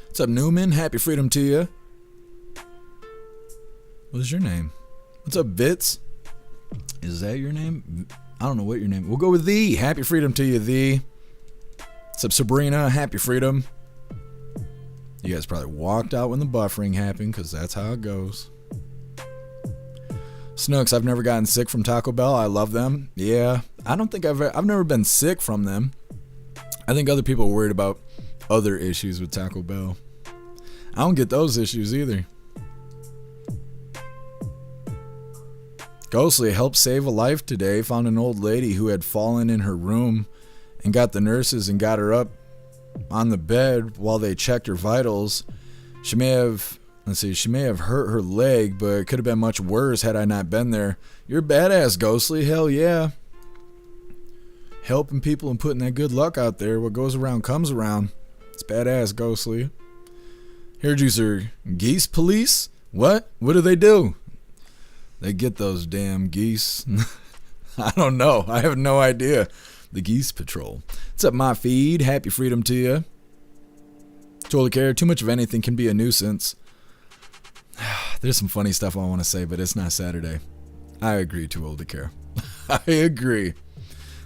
What's up, Newman? Happy freedom to you. What is your name? What's up, Bits? Is that your name? I don't know what your name. We'll go with Thee. Happy freedom to you, Thee. What's up, Sabrina? Happy freedom. You guys probably walked out when the buffering happened, because that's how it goes. Snooks, I've never gotten sick from Taco Bell. I love them. Yeah, I don't think I've never been sick from them. I think other people are worried about other issues with Taco Bell. I don't get those issues either. Ghostly helped save a life today. Found an old lady who had fallen in her room and got the nurses and got her up on the bed while they checked her vitals. She may have hurt her leg, but it could have been much worse had I not been there. You're badass, Ghostly. Hell yeah. Helping people and putting that good luck out there. What goes around comes around. It's badass, Ghostly. Hair juicer, geese police? What? What do? They get those damn geese. I don't know. I have no idea. The Geese Patrol. What's up, my feed? Happy freedom to you. Totally care. Too much of anything can be a nuisance. There's some funny stuff I want to say, but it's not Saturday. I agree, too old to care. I agree.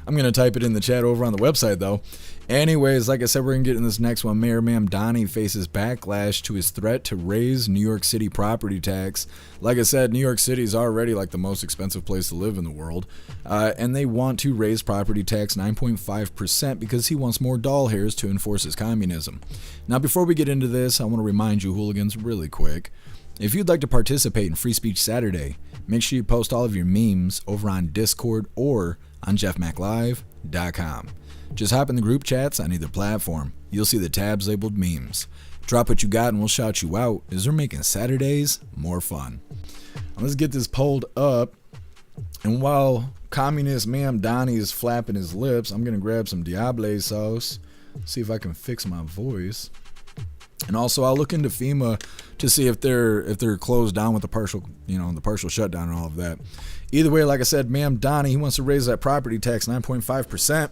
I'm going to type it in the chat over on the website, though. Anyways, like I said, we're going to get in this next one. Mayor Mamdani faces backlash to his threat to raise New York City property tax. Like I said, New York City is already like the most expensive place to live in the world. And they want to raise property tax 9.5% because he wants more doll hairs to enforce his communism. Now, before we get into this, I want to remind you, hooligans, really quick. If you'd like to participate in Free Speech Saturday, make sure you post all of your memes over on Discord or on jeffmaclive.com. Just hop in the group chats on either platform. You'll see the tabs labeled memes. Drop what you got and we'll shout you out as we're making Saturdays more fun. Let's get this pulled up. And while communist Mamdani is flapping his lips, I'm going to grab some Diable sauce, see if I can fix my voice. And also I'll look into FEMA to see if they're closed down with the partial shutdown and all of that. Either way, like I said, Mamdani, he wants to raise that property tax 9.5%.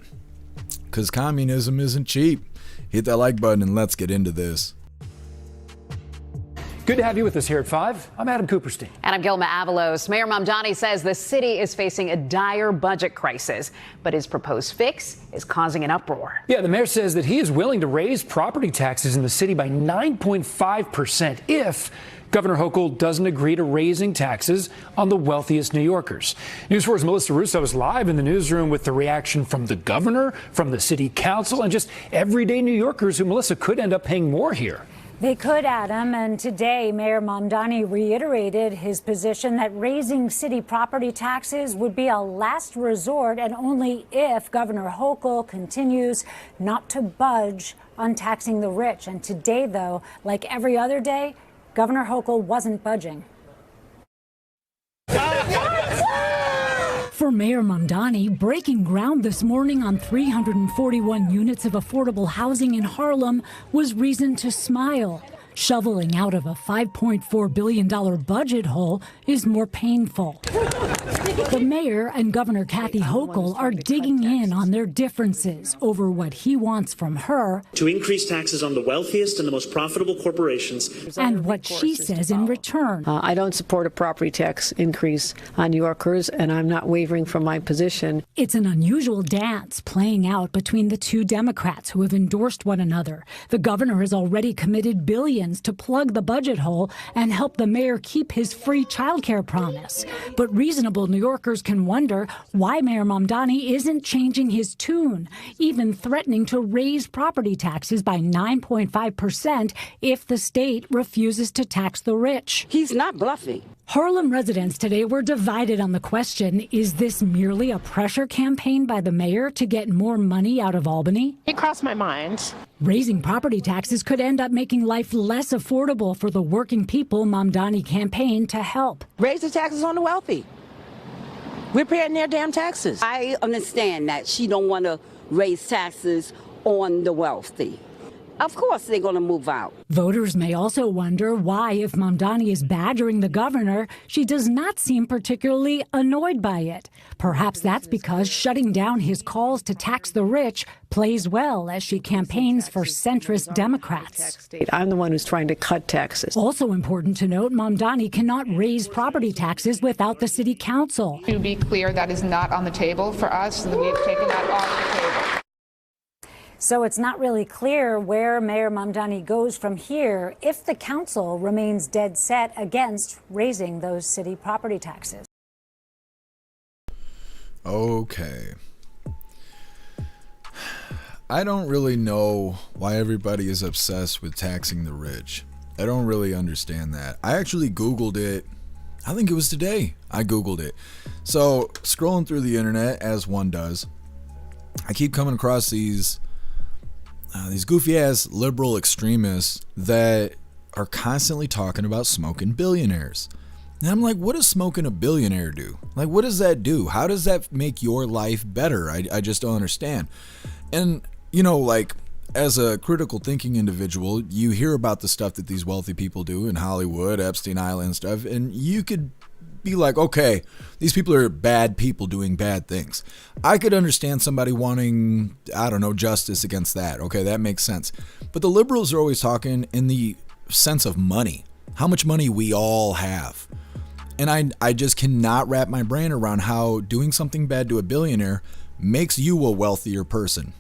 Because communism isn't cheap. Hit that like button and let's get into this. Good to have you with us here at 5. I'm Adam Cooperstein. And I'm Gilma Avalos. Mayor Mamdani says the city is facing a dire budget crisis, but his proposed fix is causing an uproar. Yeah, the mayor says that he is willing to raise property taxes in the city by 9.5% if Governor Hochul doesn't agree to raising taxes on the wealthiest New Yorkers. News 4's Melissa Russo is live in the newsroom with the reaction from the governor, from the city council, and just everyday New Yorkers who, Melissa, could end up paying more here. They could, Adam, and today Mayor Mamdani reiterated his position that raising city property taxes would be a last resort and only if Governor Hochul continues not to budge on taxing the rich. And today, though, like every other day, Governor Hochul wasn't budging. For Mayor Mamdani, breaking ground this morning on 341 units of affordable housing in Harlem was reason to smile. Shoveling out of a $5.4 billion budget hole is more painful. The mayor and Governor Kathy Hochul are digging in on their differences over what he wants from her to increase taxes on the wealthiest and the most profitable corporations, and what she says in return. I don't support a property tax increase on New Yorkers, and I'm not wavering from my position. It's an unusual dance playing out between the two Democrats who have endorsed one another. The governor has already committed billions to plug the budget hole and help the mayor keep his free childcare promise. But reasonable New Yorkers can wonder why Mayor Mamdani isn't changing his tune, even threatening to raise property taxes by 9.5% if the state refuses to tax the rich. He's not bluffing. Harlem residents today were divided on the question, is this merely a pressure campaign by the mayor to get more money out of Albany? It crossed my mind. Raising property taxes could end up making life less affordable for the working people Mamdani campaigned to help. Raise the taxes on the wealthy. We're paying their damn taxes. I understand that she don't want to raise taxes on the wealthy. Of course they're going to move out. Voters may also wonder why, if Mamdani is badgering the governor, she does not seem particularly annoyed by it. Perhaps that's because shutting down his calls to tax the rich plays well as she campaigns for centrist Democrats. I'm the one who's trying to cut taxes. Also important to note, Mamdani cannot raise property taxes without the city council. To be clear, that is not on the table for us, and we have taken that off the table. So it's not really clear where Mayor Mamdani goes from here if the council remains dead set against raising those city property taxes. Okay. I don't really know why everybody is obsessed with taxing the rich. I don't really understand that. I actually Googled it. I think it was today I Googled it. So scrolling through the internet, as one does, I keep coming across these goofy ass liberal extremists that are constantly talking about smoking billionaires. And I'm like, what does smoking a billionaire do? Like, what does that do? How does that make your life better? I just don't understand. And, you know, like, as a critical thinking individual, you hear about the stuff that these wealthy people do in Hollywood, Epstein Island stuff, and you could be like, okay, these people are bad people doing bad things. I could understand somebody wanting, I don't know, justice against that. Okay, that makes sense. But the liberals are always talking in the sense of money, how much money we all have. And I just cannot wrap my brain around how doing something bad to a billionaire makes you a wealthier person.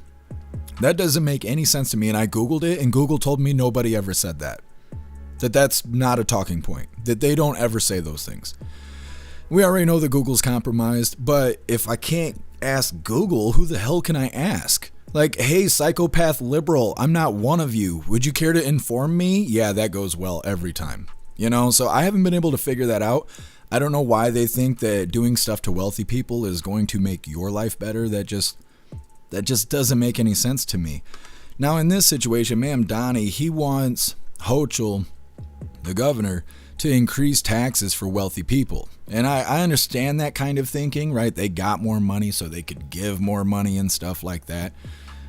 That doesn't make any sense to me. And I Googled it, and Google told me nobody ever said that. That's not a talking point, that they don't ever say those things. We already know that Google's compromised, but if I can't ask Google, who the hell can I ask? Like, hey, psychopath liberal, I'm not one of you. Would you care to inform me? Yeah, that goes well every time. You know, so I haven't been able to figure that out. I don't know why they think that doing stuff to wealthy people is going to make your life better. That just doesn't make any sense to me. Now, in this situation, Mamdani, he wants Herschel, the governor, to increase taxes for wealthy people. And I understand that kind of thinking, right? They got more money so they could give more money and stuff like that.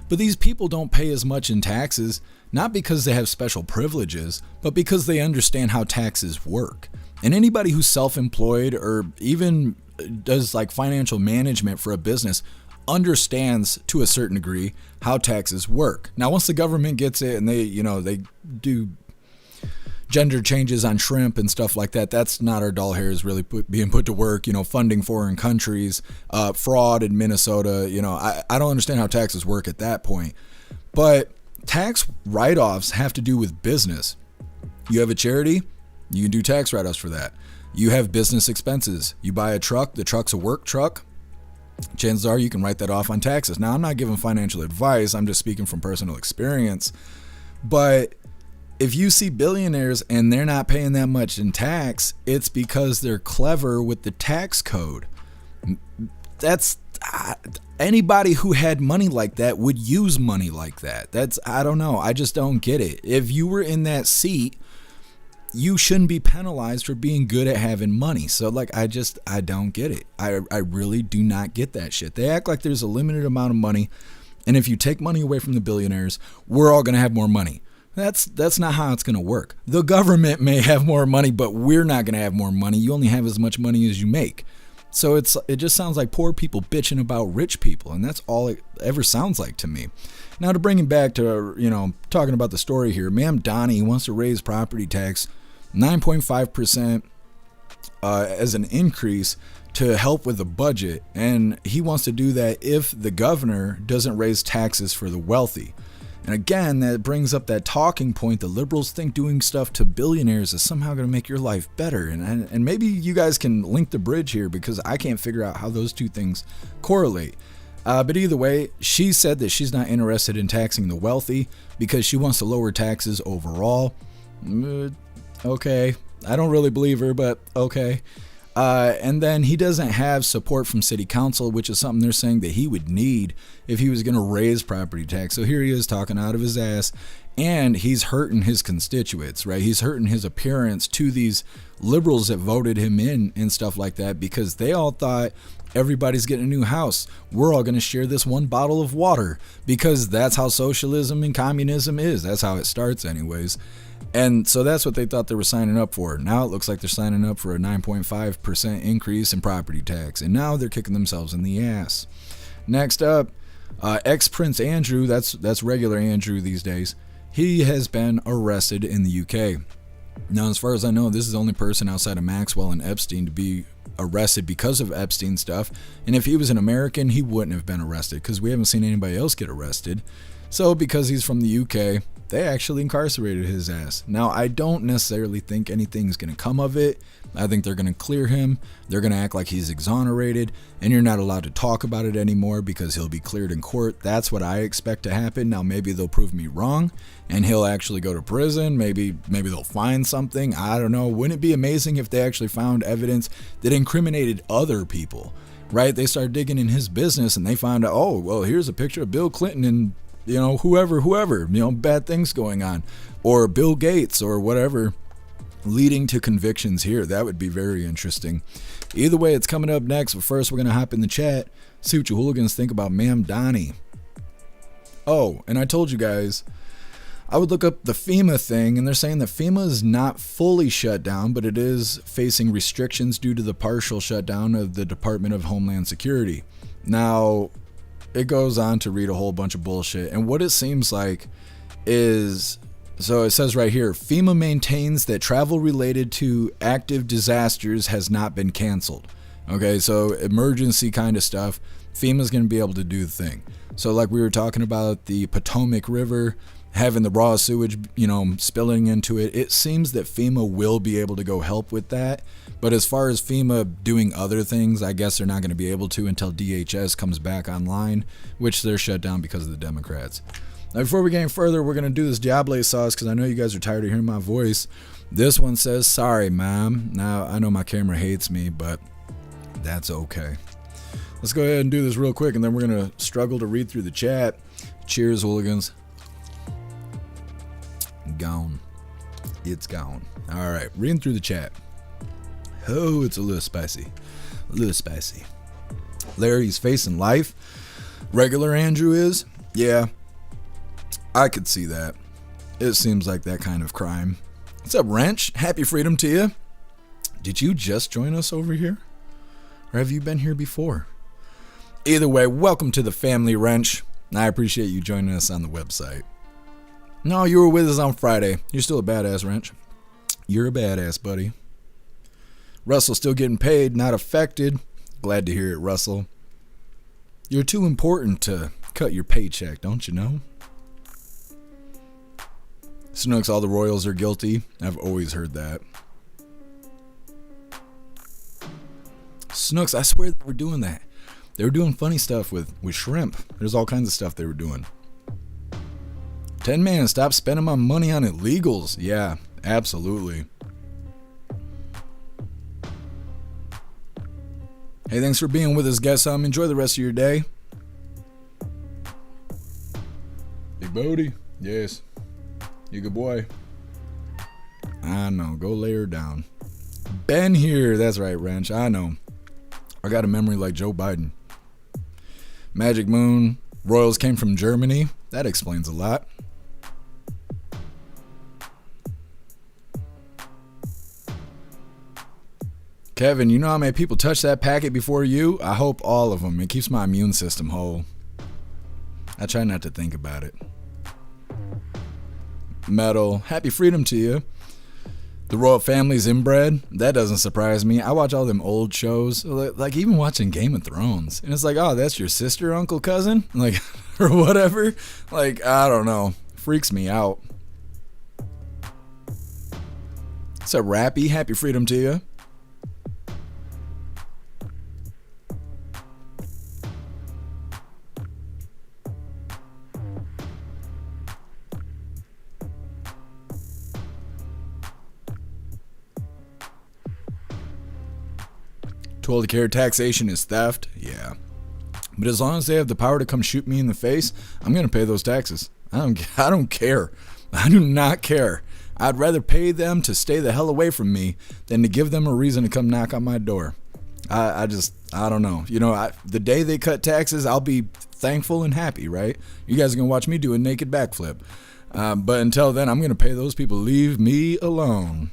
But these people don't pay as much in taxes, not because they have special privileges, but because they understand how taxes work. And anybody who's self-employed or even does like financial management for a business understands to a certain degree how taxes work. Now, once the government gets it and they do gender changes on shrimp and stuff like that, that's not our dull hairs really being put to work, funding foreign countries, fraud in Minnesota. I don't understand how taxes work at that point. But tax write-offs have to do with business. You have a charity, you can do tax write-offs for that. You have business expenses. You buy a truck, the truck's a work truck. Chances are you can write that off on taxes. Now, I'm not giving financial advice. I'm just speaking from personal experience. But if you see billionaires and they're not paying that much in tax, it's because they're clever with the tax code. That's anybody who had money like that would use money like that. I don't know. I just don't get it. If you were in that seat, you shouldn't be penalized for being good at having money. So I don't get it. I really do not get that shit. They act like there's a limited amount of money, and if you take money away from the billionaires, we're all going to have more money. That's not how it's going to work. The government may have more money, but we're not going to have more money. You only have as much money as you make. So it just sounds like poor people bitching about rich people, and that's all it ever sounds like to me. Now, to bring it back to, talking about the story here, Mamdani wants to raise property tax 9.5% as an increase to help with the budget, and he wants to do that if the governor doesn't raise taxes for the wealthy. And again, that brings up that talking point. The liberals think doing stuff to billionaires is somehow going to make your life better. And maybe you guys can link the bridge here, because I can't figure out how those two things correlate. But either way, she said that she's not interested in taxing the wealthy because she wants to lower taxes overall. Okay, I don't really believe her, but okay. And then he doesn't have support from city council, which is something they're saying that he would need if he was going to raise property tax. So here he is talking out of his ass, and he's hurting his constituents, right? He's hurting his appearance to these liberals that voted him in and stuff like that, because they all thought everybody's getting a new house. We're all going to share this one bottle of water, because that's how socialism and communism is. That's how it starts anyways. And so that's what they thought they were signing up for. Now it looks like they're signing up for a 9.5% increase in property tax. And now they're kicking themselves in the ass. Next up, ex-Prince Andrew, that's regular Andrew these days, he has been arrested in the UK. Now, as far as I know, this is the only person outside of Maxwell and Epstein to be arrested because of Epstein stuff. And if he was an American, he wouldn't have been arrested, because we haven't seen anybody else get arrested. So because he's from the UK, they actually incarcerated his ass. Now, I don't necessarily think anything's going to come of it. I think they're going to clear him. They're going to act like he's exonerated, and you're not allowed to talk about it anymore because he'll be cleared in court. That's what I expect to happen. Now, maybe they'll prove me wrong, and he'll actually go to prison. Maybe they'll find something. I don't know. Wouldn't it be amazing if they actually found evidence that incriminated other people, right? They started digging in his business, and they found out, oh, well, here's a picture of Bill Clinton and whoever, bad things going on, or Bill Gates or whatever, leading to convictions here. That would be very interesting. Either way, it's coming up next, but first we're going to hop in the chat, see what you hooligans think about Mamdani. Oh, and I told you guys, I would look up the FEMA thing, and they're saying that FEMA is not fully shut down, but it is facing restrictions due to the partial shutdown of the Department of Homeland Security. Now, it goes on to read a whole bunch of bullshit, and what it seems like is, so it says right here, FEMA maintains that travel related to active disasters has not been canceled. Okay, so emergency kind of stuff, FEMA's going to be able to do the thing. So like we were talking about the Potomac River, having the raw sewage, spilling into it, it seems that FEMA will be able to go help with that. But as far as FEMA doing other things, I guess they're not going to be able to until DHS comes back online, which they're shut down because of the Democrats. Now, before we get any further, we're going to do this Diable sauce because I know you guys are tired of hearing my voice. This one says, sorry, ma'am. Now, I know my camera hates me, but that's okay. Let's go ahead and do this real quick, and then we're going to struggle to read through the chat. Cheers, hooligans. Gone. It's gone. All right, reading through the chat. Oh, it's a little spicy. A little spicy. Larry's facing life. Regular Andrew is? Yeah, I could see that. It seems like that kind of crime. What's up, Wrench? Happy freedom to you. Did you just join us over here? Or have you been here before? Either way, welcome to the family, Wrench. I appreciate you joining us on the website. No, you were with us on Friday. You're still a badass, Wrench. You're a badass, buddy. Russell still getting paid, not affected. Glad to hear it, Russell. You're too important to cut your paycheck, don't you know? Snooks, all the Royals are guilty. I've always heard that. Snooks, I swear they were doing that. They were doing funny stuff with shrimp. There's all kinds of stuff they were doing. 10 man, stop spending my money on illegals. Yeah, absolutely. Hey, thanks for being with us, guys. Enjoy the rest of your day. Big Bodie. Yes. You good boy. I know. Go lay her down. Ben here. That's right, Wrench. I know. I got a memory like Joe Biden. Magic Moon. Royals came from Germany. That explains a lot. Kevin, you know how many people touch that packet before you? I hope all of them. It keeps my immune system whole. I try not to think about it. Metal, happy freedom to you. The royal family's inbred. That doesn't surprise me. I watch all them old shows, like even watching Game of Thrones. And it's like, oh, that's your sister, uncle, cousin? Like, or whatever. Like, I don't know. Freaks me out. What's up, Rappy? Happy freedom to you. Too old to care taxation is theft. Yeah. But as long as they have the power to come shoot me in the face, I'm going to pay those taxes. I don't care. I do not care. I'd rather pay them to stay the hell away from me than to give them a reason to come knock on my door. I don't know. You know, the day they cut taxes, I'll be thankful and happy, right? You guys are going to watch me do a naked backflip. But until then, I'm going to pay those people. Leave me alone.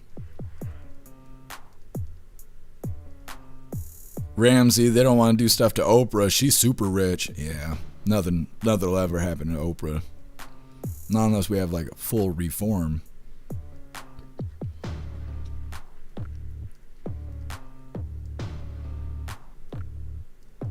Ramsey, they don't want to do stuff to Oprah. She's super rich. Yeah, nothing will ever happen to Oprah. Not unless we have like a full reform.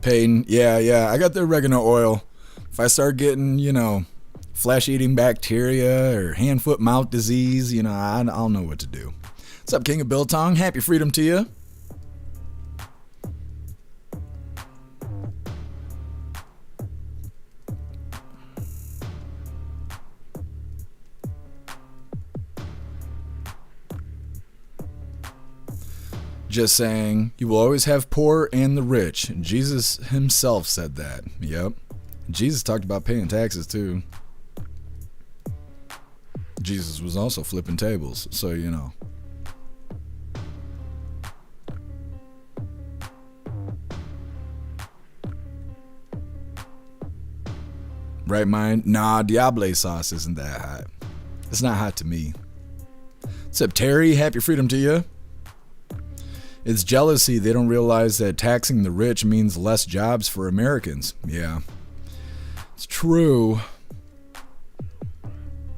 Peyton, yeah, I got the oregano oil. If I start getting, flesh-eating bacteria or hand, foot, mouth disease, I'll know what to do. What's up, King of Biltong? Happy freedom to you. Just saying, you will always have poor and the rich. Jesus himself said that. Yep. Jesus talked about paying taxes too. Jesus was also flipping tables, so you know. Right mind? Nah, Diable sauce isn't that hot. It's not hot to me. What's up, Terry? Happy freedom to you. It's jealousy. They don't realize that taxing the rich means less jobs for Americans. Yeah, it's true.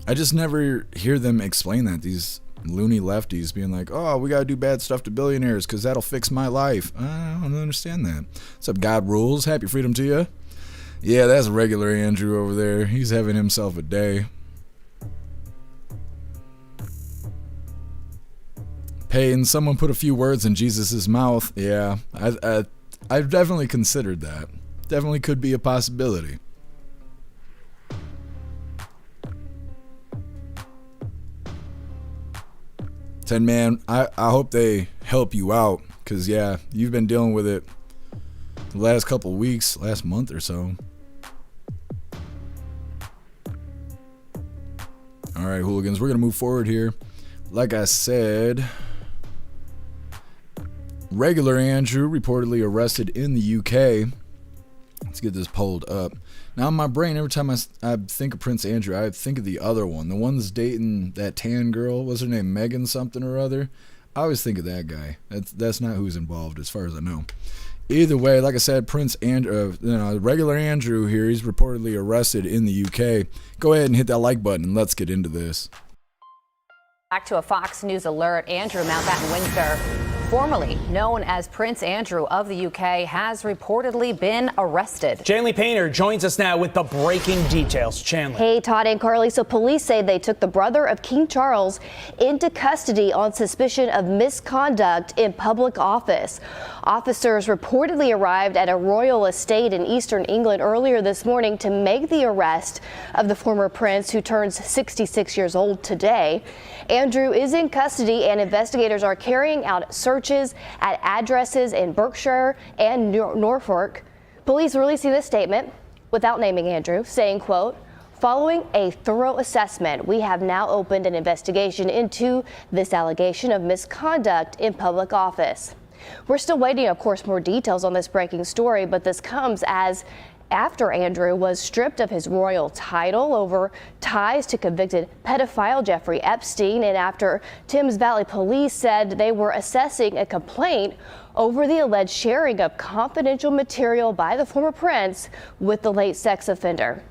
I just never hear them explain that. These loony lefties being like, oh, we got to do bad stuff to billionaires because that'll fix my life. I don't understand that. What's up, God Rules? Happy freedom to you. Yeah, that's regular Andrew over there. He's having himself a day. Paying someone put a few words in Jesus's mouth. Yeah, I've definitely considered that. Definitely could be a possibility. Ten man, I hope they help you out, cause yeah, you've been dealing with it the last couple weeks, last month or so. All right, hooligans, we're gonna move forward here. Like I said, regular Andrew reportedly arrested in the UK. Let's get this pulled up. Now in my brain, every time I think of Prince Andrew, I think of the other one. The one that's dating that tan girl. What's her name? Megan something or other. I always think of that guy. That's not who's involved as far as I know. Either way, like I said, Prince Andrew, regular Andrew here, he's reportedly arrested in the UK. Go ahead and hit that like button and let's get into this. Back to a Fox News alert. Andrew Mountbatten Windsor, formerly known as Prince Andrew of the UK, has reportedly been arrested. Chanley Painter joins us now with the breaking details. Chanley. Hey, Todd and Carly. So police say they took the brother of King Charles into custody on suspicion of misconduct in public office. Officers reportedly arrived at a royal estate in eastern England earlier this morning to make the arrest of the former prince, who turns 66 years old today. Andrew is in custody, and investigators are carrying out searches at addresses in Berkshire and Norfolk. Police releasing this statement without naming Andrew, saying, quote, "Following a thorough assessment, we have now opened an investigation into this allegation of misconduct in public office." We're still waiting, of course, more details on this breaking story, but this comes after Andrew was stripped of his royal title over ties to convicted pedophile Jeffrey Epstein, and after Thames Valley Police said they were assessing a complaint over the alleged sharing of confidential material by the former prince with the late sex offender.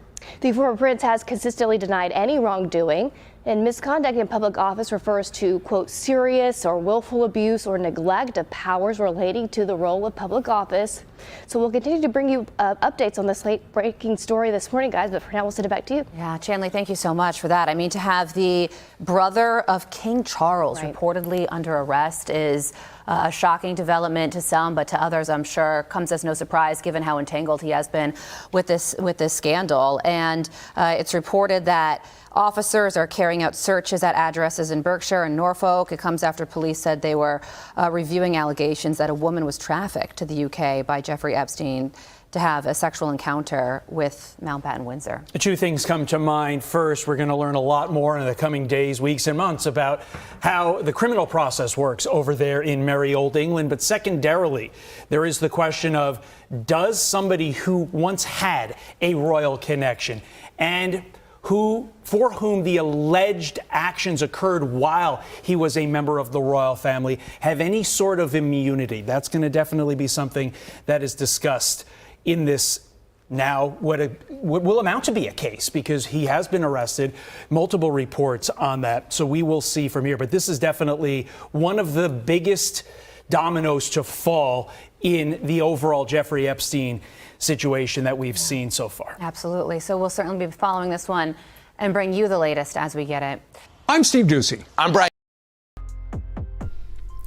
The former prince has consistently denied any wrongdoing, and misconduct in public office refers to, quote, serious or willful abuse or neglect of powers relating to the role of public office. So we'll continue to bring you updates on this late breaking story this morning, guys, but for now we'll send it back to you. Yeah, Chanley, thank you so much for that. I mean, to have the brother of King Charles reportedly under arrest is a shocking development to some, but to others, I'm sure, comes as no surprise given how entangled he has been with this scandal. And it's reported that officers are carrying out searches at addresses in Berkshire and Norfolk. It comes after police said they were reviewing allegations that a woman was trafficked to the UK by Jeffrey Epstein. to have a sexual encounter with Mountbatten Windsor. Two things come to mind. First, we're going to learn a lot more in the coming days, weeks, and months about how the criminal process works over there in merry old England. But secondarily, there is the question of, does somebody who once had a royal connection and for whom the alleged actions occurred while he was a member of the royal family have any sort of immunity? That's going to definitely be something that is discussed in this now what will amount to be a case, because he has been arrested, multiple reports on that. So we will see from here. But this is definitely one of the biggest dominoes to fall in the overall Jeffrey Epstein situation that we've seen so far. Absolutely. So we'll certainly be following this one and bring you the latest as we get it. I'm Steve Ducey. I'm Brian.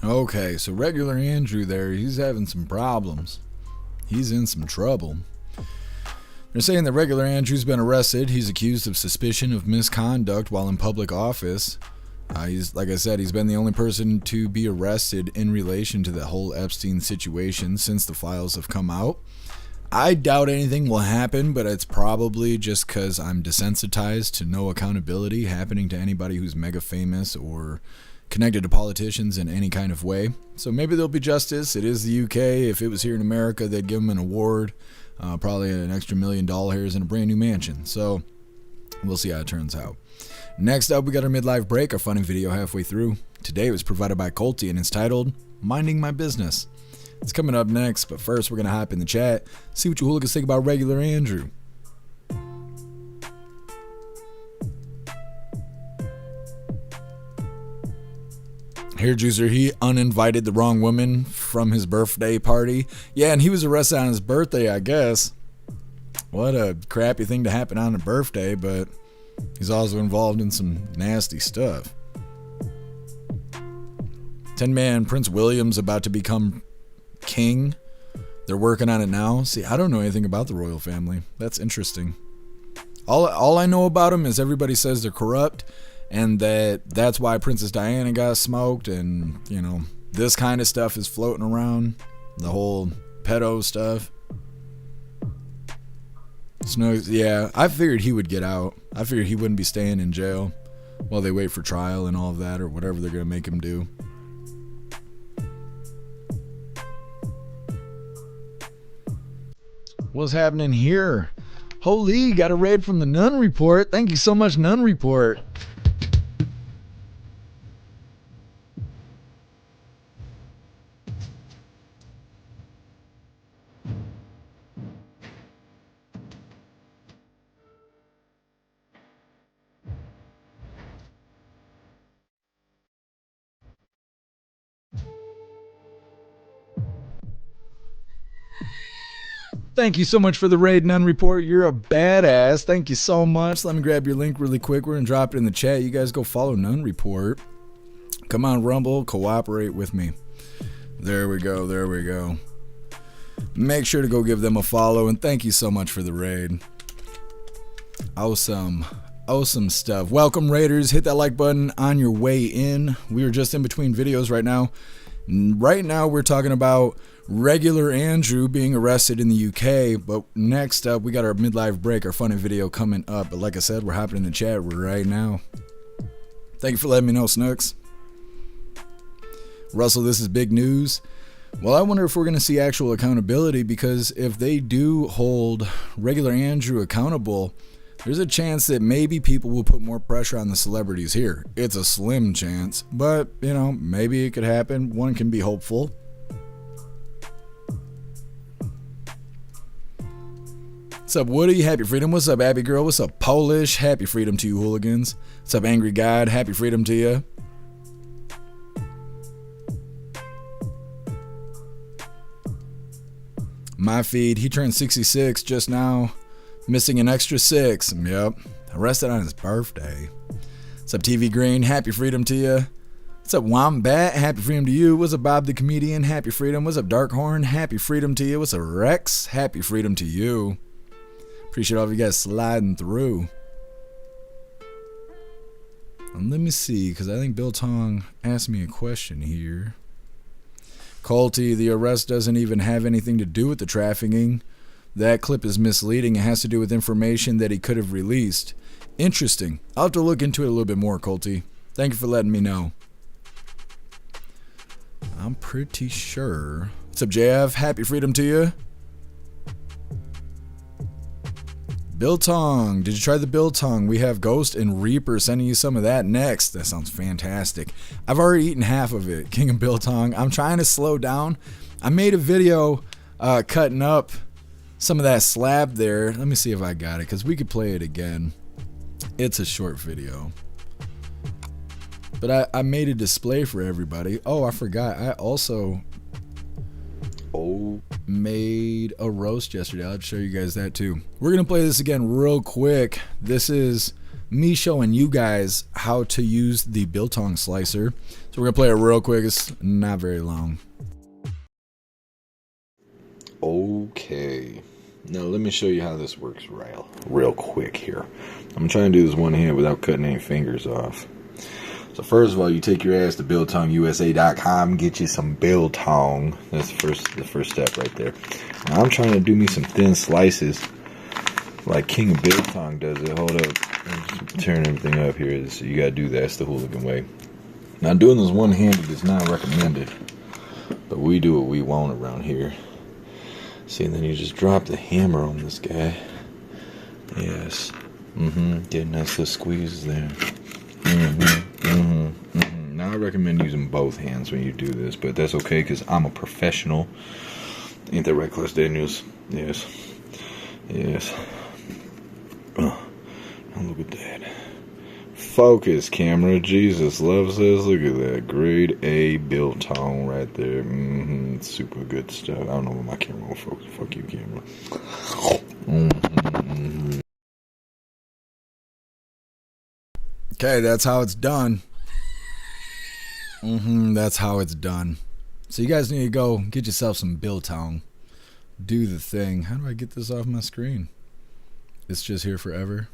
Okay, so regular Andrew there, he's having some problems. He's in some trouble. They're saying that regular Andrew's been arrested. He's accused of suspicion of misconduct while in public office. He's, like I said, he's been the only person to be arrested in relation to the whole Epstein situation since the files have come out. I doubt anything will happen, but it's probably just because I'm desensitized to no accountability happening to anybody who's mega famous or connected to politicians in any kind of way. So maybe there'll be justice. It is the UK. If it was here in America, they'd give him an award, probably an extra $1 million and a brand new mansion. So we'll see how it turns out. Next up, we got our midlife break, our funny video halfway through. Today was provided by Colty and it's titled Minding My Business. It's coming up next, but first we're going to hop in the chat, see what you hooligans think about regular Andrew. Hair juicer, he uninvited the wrong woman from his birthday party. Yeah, and he was arrested on his birthday, I guess. What a crappy thing to happen on a birthday, but he's also involved in some nasty stuff. 10-man Prince William's about to become king. They're working on it now. See, I don't know anything about the royal family. That's interesting. All I know about them is everybody says they're corrupt, and that's why Princess Diana got smoked, and you know, this kind of stuff is floating around, the whole pedo stuff. Snooks, yeah, I figured he would get out. I figured he wouldn't be staying in jail while they wait for trial and all of that, or whatever they're gonna make him do. What's happening here? Holy, got a raid from the Nun Report. Thank you so much, Nun Report. Thank you so much for the raid, Nun Report. You're a badass. Thank you so much. Let me grab your link really quick. We're going to drop it in the chat. You guys go follow Nun Report. Come on, Rumble. Cooperate with me. There we go. There we go. Make sure to go give them a follow. And thank you so much for the raid. Awesome. Awesome stuff. Welcome, Raiders. Hit that like button on your way in. We are just in between videos right now. Right now, we're talking about regular Andrew being arrested in the UK, but next up we got our midlife break, our funny video coming up. But like I said, we're hopping in the chat right now. Thank you for letting me know, Snooks. Russell, this is big news. Well, I wonder if we're going to see actual accountability, because if they do hold regular Andrew accountable, there's a chance that maybe people will put more pressure on the celebrities here. It's a slim chance, but you know, maybe it could happen. One can be hopeful. What's up, Woody? Happy freedom. What's up, Abby Girl? What's up, Polish? Happy freedom to you, hooligans. What's up, Angry God? Happy freedom to you. My feed, he turned 66 just now, missing an extra 6. Yep, arrested on his birthday. What's up, TV Green? Happy freedom to you. What's up, Wombat? Happy freedom to you. What's up, Bob the Comedian? Happy freedom. What's up, Darkhorn? Happy freedom to you. What's up, Rex? Happy freedom to you. Appreciate all of you guys sliding through. And let me see, because I think Bill Tong asked me a question here. Colty, the arrest doesn't even have anything to do with the trafficking. That clip is misleading. It has to do with information that he could have released. Interesting. I'll have to look into it a little bit more, Colty. Thank you for letting me know. I'm pretty sure. What's up, JF? Happy freedom to you. Biltong. Did you try the biltong? We have Ghost and Reaper sending you some of that next. That sounds fantastic. I've already eaten half of it. King of Biltong. I'm trying to slow down. I made a video cutting up some of that slab there. Let me see if I got it, because we could play it again. It's a short video. But I made a display for everybody. Oh, I forgot. I also made a roast yesterday. I'll show you guys that too. We're going to play this again real quick. This is me showing you guys how to use the biltong slicer. So we're going to play it real quick. It's not very long. Okay. Now let me show you how this works real quick here. I'm trying to do this one hand without cutting any fingers off. So first of all, you take your ass to biltongusa.com, get you some biltong. That's the first step right there. Now I'm trying to do me some thin slices like King of Biltong does it. Hold up. Just turn everything up here. So you gotta do that. That's the hooligan way. Now doing this one-handed is not recommended, but we do what we want around here. See, and then you just drop the hammer on this guy. Yes. Get nice little squeezes there. Now I recommend using both hands when you do this, but that's okay because I'm a professional. Ain't that right, Clutch Daniels? Yes. Yes. Oh, look at that. Focus, camera. Jesus loves us. Look at that. Grade A biltong right there. Super good stuff. I don't know where my camera will focus. Fuck you, camera. Okay, that's how it's done. That's how it's done. So you guys need to go get yourself some biltong. Do the thing. How do I get this off my screen? It's just here forever.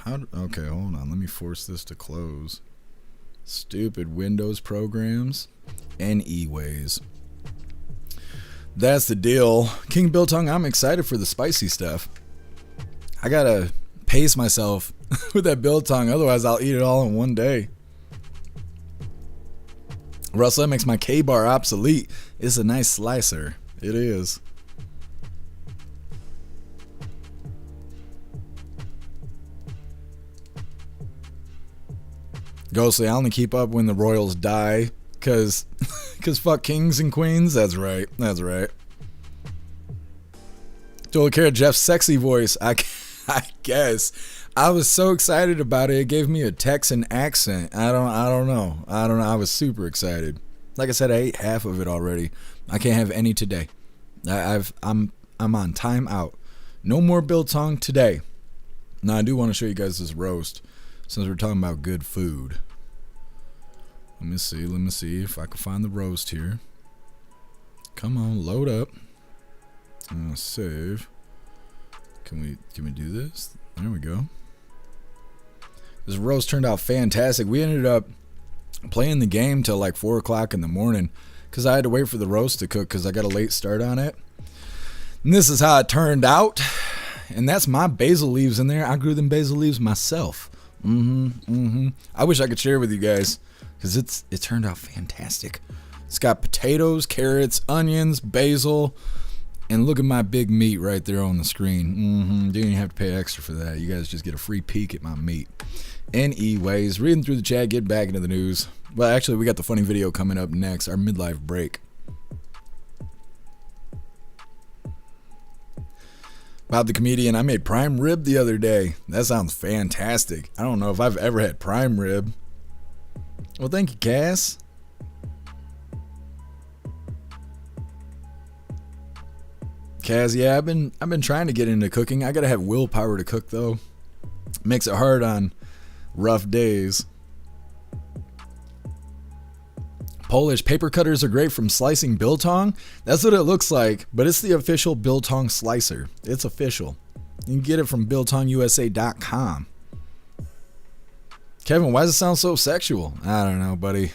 Okay, hold on. Let me force this to close. Stupid Windows programs and e-ways. That's the deal. King Biltong, I'm excited for the spicy stuff. I gotta pace myself with that biltong, otherwise I'll eat it all in one day. Russell, that makes my K-bar obsolete. It's a nice slicer. It is. Ghostly, I only keep up when the royals die, cause fuck kings and queens. That's right. That's right. Joel Care, Jeff's sexy voice. I guess. I was so excited about it. It gave me a Texan accent. I don't know. I was super excited. Like I said, I ate half of it already. I can't have any today. I'm on time out. No more biltong today. Now I do want to show you guys this roast, since we're talking about good food. Let me see if I can find the roast here. Come on, load up. I'm gonna save. Can we do this? There we go. This roast turned out fantastic. We ended up playing the game till like 4 o'clock in the morning because I had to wait for the roast to cook because I got a late start on it. And this is how it turned out. And that's my basil leaves in there. I grew them basil leaves myself. I wish I could share with you guys because it turned out fantastic. It's got potatoes, carrots, onions, basil, and look at my big meat right there on the screen. You didn't have to pay extra for that. You guys just get a free peek at my meat. Anyways, reading through the chat, get back into the news. Well, actually, we got the funny video coming up next, our midlife break. Bob the Comedian, I made prime rib the other day. That sounds fantastic. I don't know if I've ever had prime rib. Well, thank you, Cass. Kaz, yeah, I've been trying to get into cooking. I gotta have willpower to cook though. Makes it hard on rough days. Polish paper cutters are great from slicing biltong. That's what it looks like, but it's the official biltong slicer. It's official. You can get it from biltongusa.com. Kevin, why does it sound so sexual? I don't know, buddy.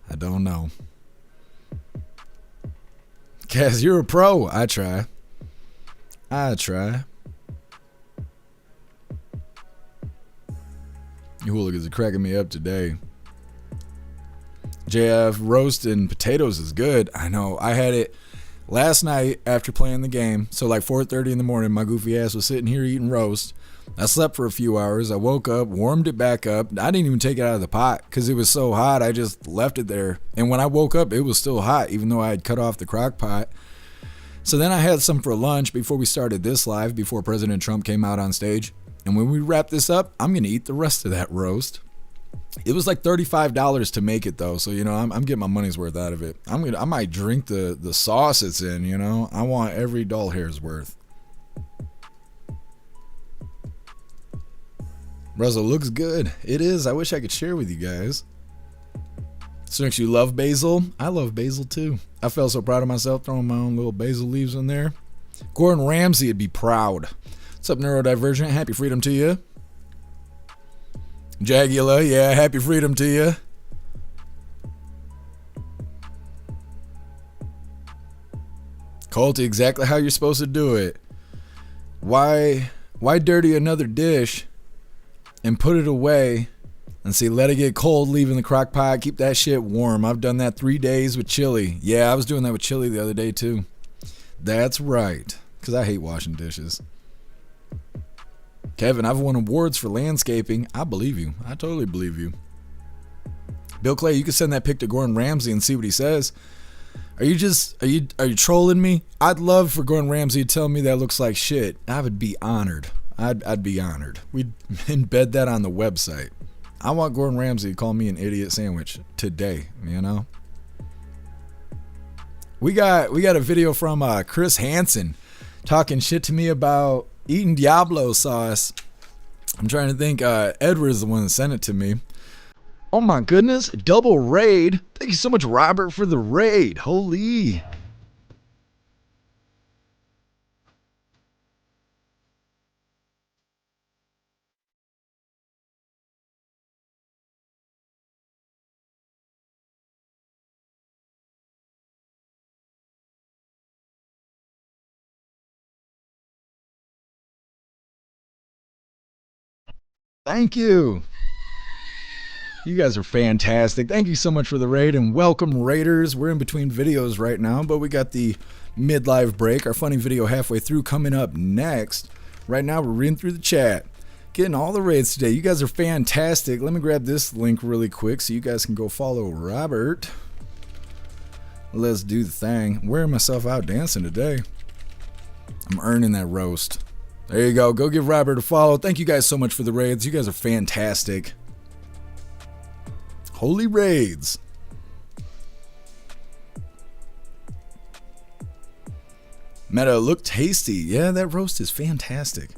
I don't know. Kaz, you're a pro. I try. You hooligans are cracking me up today. JF, roast and potatoes is good. I know. I had it last night after playing the game. So like 4:30 in the morning, my goofy ass was sitting here eating roast. I slept for a few hours. I woke up, warmed it back up. I didn't even take it out of the pot because it was so hot. I just left it there. And when I woke up, it was still hot, even though I had cut off the crock pot. So then I had some for lunch before we started this live, before President Trump came out on stage. And when we wrap this up, I'm going to eat the rest of that roast. It was like $35 to make it though. So, you know, I'm getting my money's worth out of it. I might drink the sauce it's in, you know. I want every doll hair's worth. Russell looks good. It is. I wish I could share with you guys. Since you love basil, I love basil too. I felt so proud of myself throwing my own little basil leaves in there. Gordon Ramsay would be proud. What's up, Neurodivergent? Happy freedom to you. Jagula, yeah, happy freedom to you. Colty, exactly how you're supposed to do it. Why dirty another dish and put it away and say let it get cold, leave it in the crock pot, keep that shit warm. I've done that 3 days with chili. Yeah, I was doing that with chili the other day too. That's right, because I hate washing dishes. Kevin, I've won awards for landscaping. I believe you. I totally believe you. Bill Clay, you can send that pic to Gordon Ramsay and see what he says. Are you trolling me? I'd love for Gordon Ramsay to tell me that looks like shit. I would be honored. I'd be honored. We'd embed that on the website. I want Gordon Ramsay to call me an idiot sandwich today, you know? We got a video from Chris Hansen talking shit to me about eating Diablo sauce. I'm trying to think. Edward's the one that sent it to me. Oh my goodness, double raid. Thank you so much, Robert, for the raid. Holy. Thank you. You guys are fantastic. Thank you so much for the raid and welcome raiders. We're in between videos right now, but we got the mid-live break. Our funny video halfway through coming up next. Right now we're reading through the chat. Getting all the raids today. You guys are fantastic. Let me grab this link really quick so you guys can go follow Robert. Let's do the thing. I'm wearing myself out dancing today. I'm earning that roast. There you go. Go give Robert a follow. Thank you guys so much for the raids. You guys are fantastic. Holy raids. Meta, look tasty. Yeah, that roast is fantastic.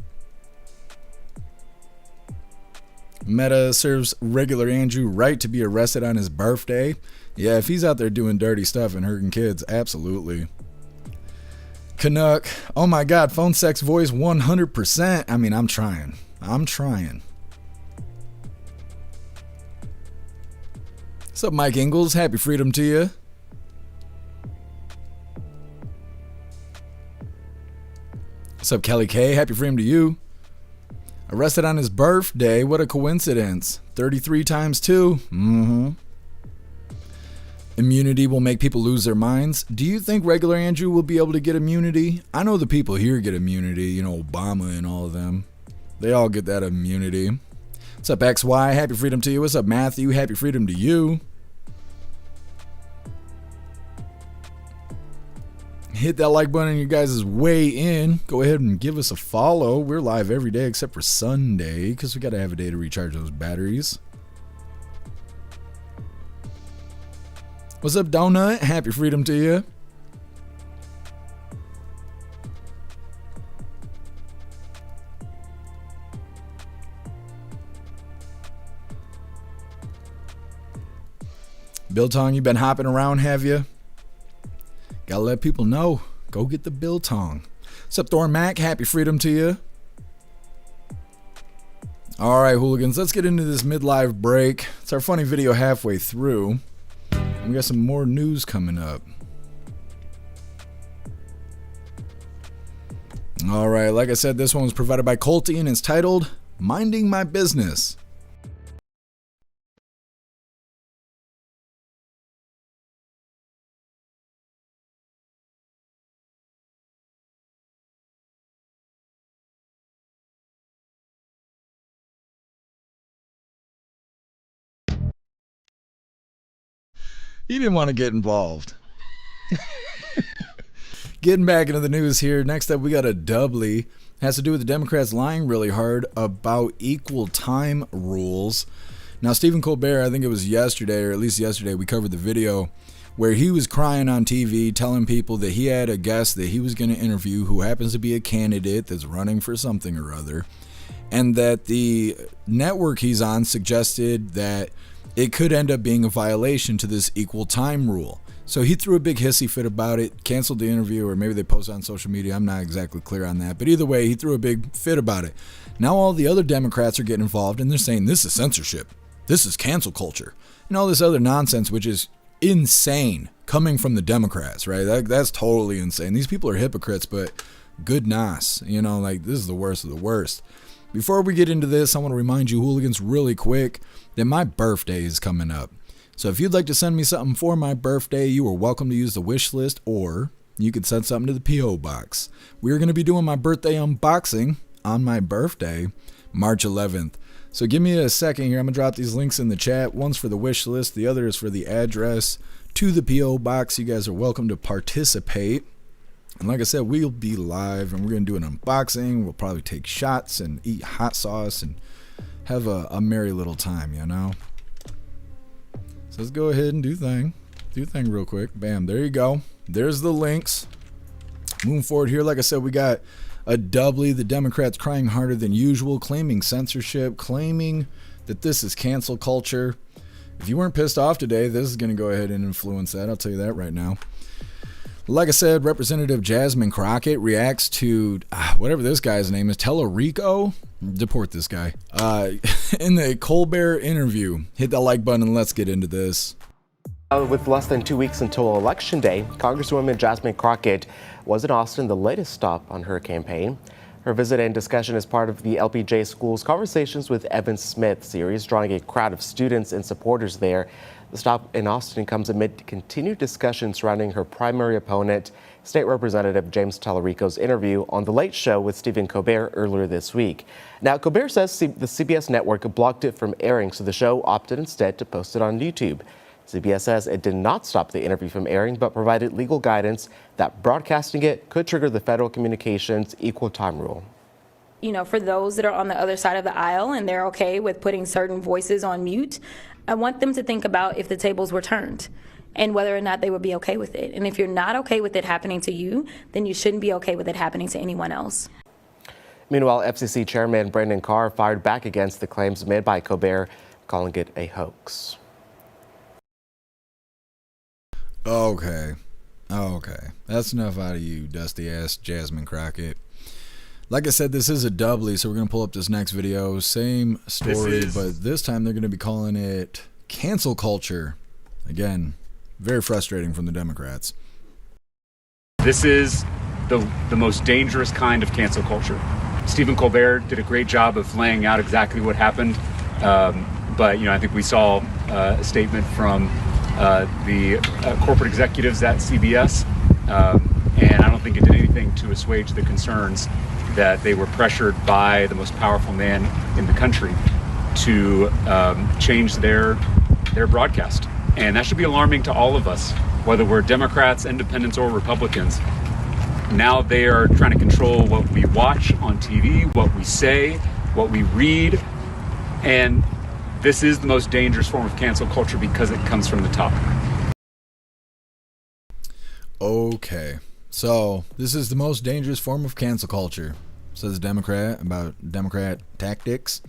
Meta serves regular Andrew right to be arrested on his birthday. Yeah, if he's out there doing dirty stuff and hurting kids, absolutely. Canuck, oh my god, phone sex voice 100%. I mean, I'm trying. What's up, Mike Ingalls? Happy freedom to you. What's up, Kelly K? Happy freedom to you. Arrested on his birthday. What a coincidence. 33 times 2. Immunity will make people lose their minds. Do you think regular Andrew will be able to get immunity? I know the people here get immunity. You know, Obama and all of them. They all get that immunity. What's up, XY? Happy freedom to you. What's up, Matthew? Happy freedom to you. Hit that like button. You guys' way in. Go ahead and give us a follow. We're live every day except for Sunday because we got to have a day to recharge those batteries. What's up, Donut? Happy freedom to you. Biltong, you been hopping around, have you? Gotta let people know. Go get the Biltong. What's up, Thor Mac? Happy freedom to you. Alright, hooligans, let's get into this mid-live break. It's our funny video halfway through. We got some more news coming up. All right, like I said, this one was provided by Colty and it's titled Minding My Business. He didn't want to get involved. Getting back into the news here. Next up, we got a doubly. Has to do with the Democrats lying really hard about equal time rules. Now, Stephen Colbert, I think it was yesterday, or at least yesterday, we covered the video where he was crying on TV, telling people that he had a guest that he was going to interview who happens to be a candidate that's running for something or other, and that the network he's on suggested that it could end up being a violation to this equal time rule. So he threw a big hissy fit about it, canceled the interview, or maybe they posted on social media. I'm not exactly clear on that. But either way, he threw a big fit about it. Now all the other Democrats are getting involved, and they're saying this is censorship. This is cancel culture. And all this other nonsense, which is insane, coming from the Democrats, right? That's totally insane. These people are hypocrites, but good nos. You know, like, this is the worst of the worst. Before we get into this, I want to remind you, hooligans, really quick, that my birthday is coming up. So if you'd like to send me something for my birthday, you are welcome to use the wish list, or you could send something to the P.O. box. We're going to be doing my birthday unboxing on my birthday, March 11th. So give me a second here. I'm going to drop these links in the chat. One's for the wish list. The other is for the address to the P.O. box. You guys are welcome to participate. And like I said, we'll be live, and we're going to do an unboxing. We'll probably take shots and eat hot sauce and have a merry little time, you know? So let's go ahead and do thing real quick. Bam, there you go. There's the links. Moving forward here, like I said, we got a doubly. The Democrats crying harder than usual, claiming censorship, claiming that this is cancel culture. If you weren't pissed off today, this is going to go ahead and influence that. I'll tell you that right now. Like I said, Representative Jasmine Crockett reacts to whatever this guy's name is, Tellerico. Deport this guy. In the Colbert interview. Hit that like button and let's get into this. With less than 2 weeks until Election Day, Congresswoman Jasmine Crockett was in Austin, the latest stop on her campaign. Her visit and discussion is part of the LPJ School's Conversations with Evan Smith series, drawing a crowd of students and supporters there. The stop in Austin comes amid continued discussion surrounding her primary opponent, State Representative James Tellerico's interview on The Late Show with Stephen Colbert earlier this week. Now, Colbert says the CBS network blocked it from airing, so the show opted instead to post it on YouTube. CBS says it did not stop the interview from airing, but provided legal guidance that broadcasting it could trigger the Federal Communications Equal Time Rule. You know, for those that are on the other side of the aisle and they're okay with putting certain voices on mute, I want them to think about if the tables were turned and whether or not they would be okay with it. And if you're not okay with it happening to you, then you shouldn't be okay with it happening to anyone else. Meanwhile, FCC Chairman Brandon Carr fired back against the claims made by Colbert, calling it a hoax. Okay. That's enough out of you, dusty ass Jasmine Crockett. Like I said, this is a doubly, so we're going to pull up this next video. Same story, but this time they're going to be calling it cancel culture. Again, very frustrating from the Democrats. This is the most dangerous kind of cancel culture. Stephen Colbert did a great job of laying out exactly what happened. But, I think we saw a statement from the corporate executives at CBS, and I don't think it did anything to assuage the concerns that they were pressured by the most powerful man in the country to change their broadcast. And that should be alarming to all of us, whether we're Democrats, independents, or Republicans. Now they are trying to control what we watch on TV, what we say, what we read, and this is the most dangerous form of cancel culture because it comes from the top. Okay, so this is the most dangerous form of cancel culture, says a Democrat about Democrat tactics.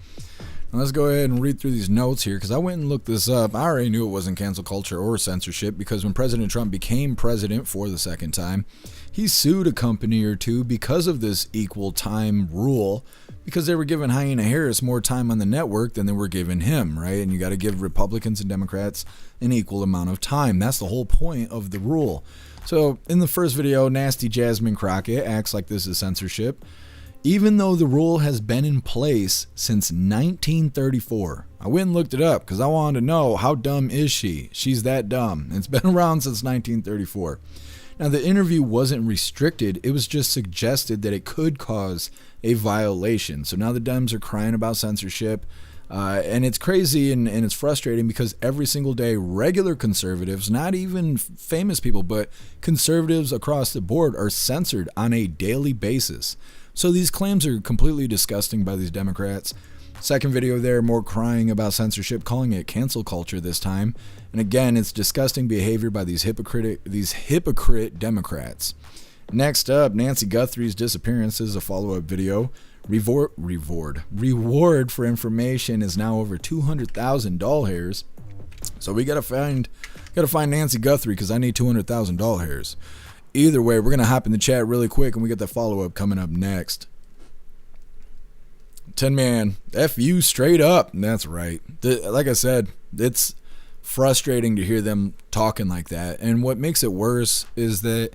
Now let's go ahead and read through these notes here, because I went and looked this up. I already knew it wasn't cancel culture or censorship, because when President Trump became president for the second time, he sued a company or two because of this equal time rule, because they were giving Hyena Harris more time on the network than they were giving him, right? And you got to give Republicans and Democrats an equal amount of time. That's the whole point of the rule. So in the first video, nasty Jasmine Crockett acts like this is censorship, even though the rule has been in place since 1934. I went and looked it up because I wanted to know, how dumb is she? She's that dumb. It's been around since 1934. Now, the interview wasn't restricted. It was just suggested that it could cause a violation. So now the Dems are crying about censorship. And it's crazy and it's frustrating because every single day, regular conservatives, not even famous people, but conservatives across the board are censored on a daily basis. So these claims are completely disgusting by these Democrats. Second video there, more crying about censorship, calling it cancel culture this time. And again, it's disgusting behavior by these hypocrite Democrats. Next up, Nancy Guthrie's disappearance is a follow-up video. Reward for information is now over 200,000 doll hairs. So we gotta find Nancy Guthrie because I need 200,000 doll hairs. Either way, we're gonna hop in the chat really quick and we get the follow-up coming up next. 10 man, F you straight up. That's right. Like I said, it's frustrating to hear them talking like that. And what makes it worse is that,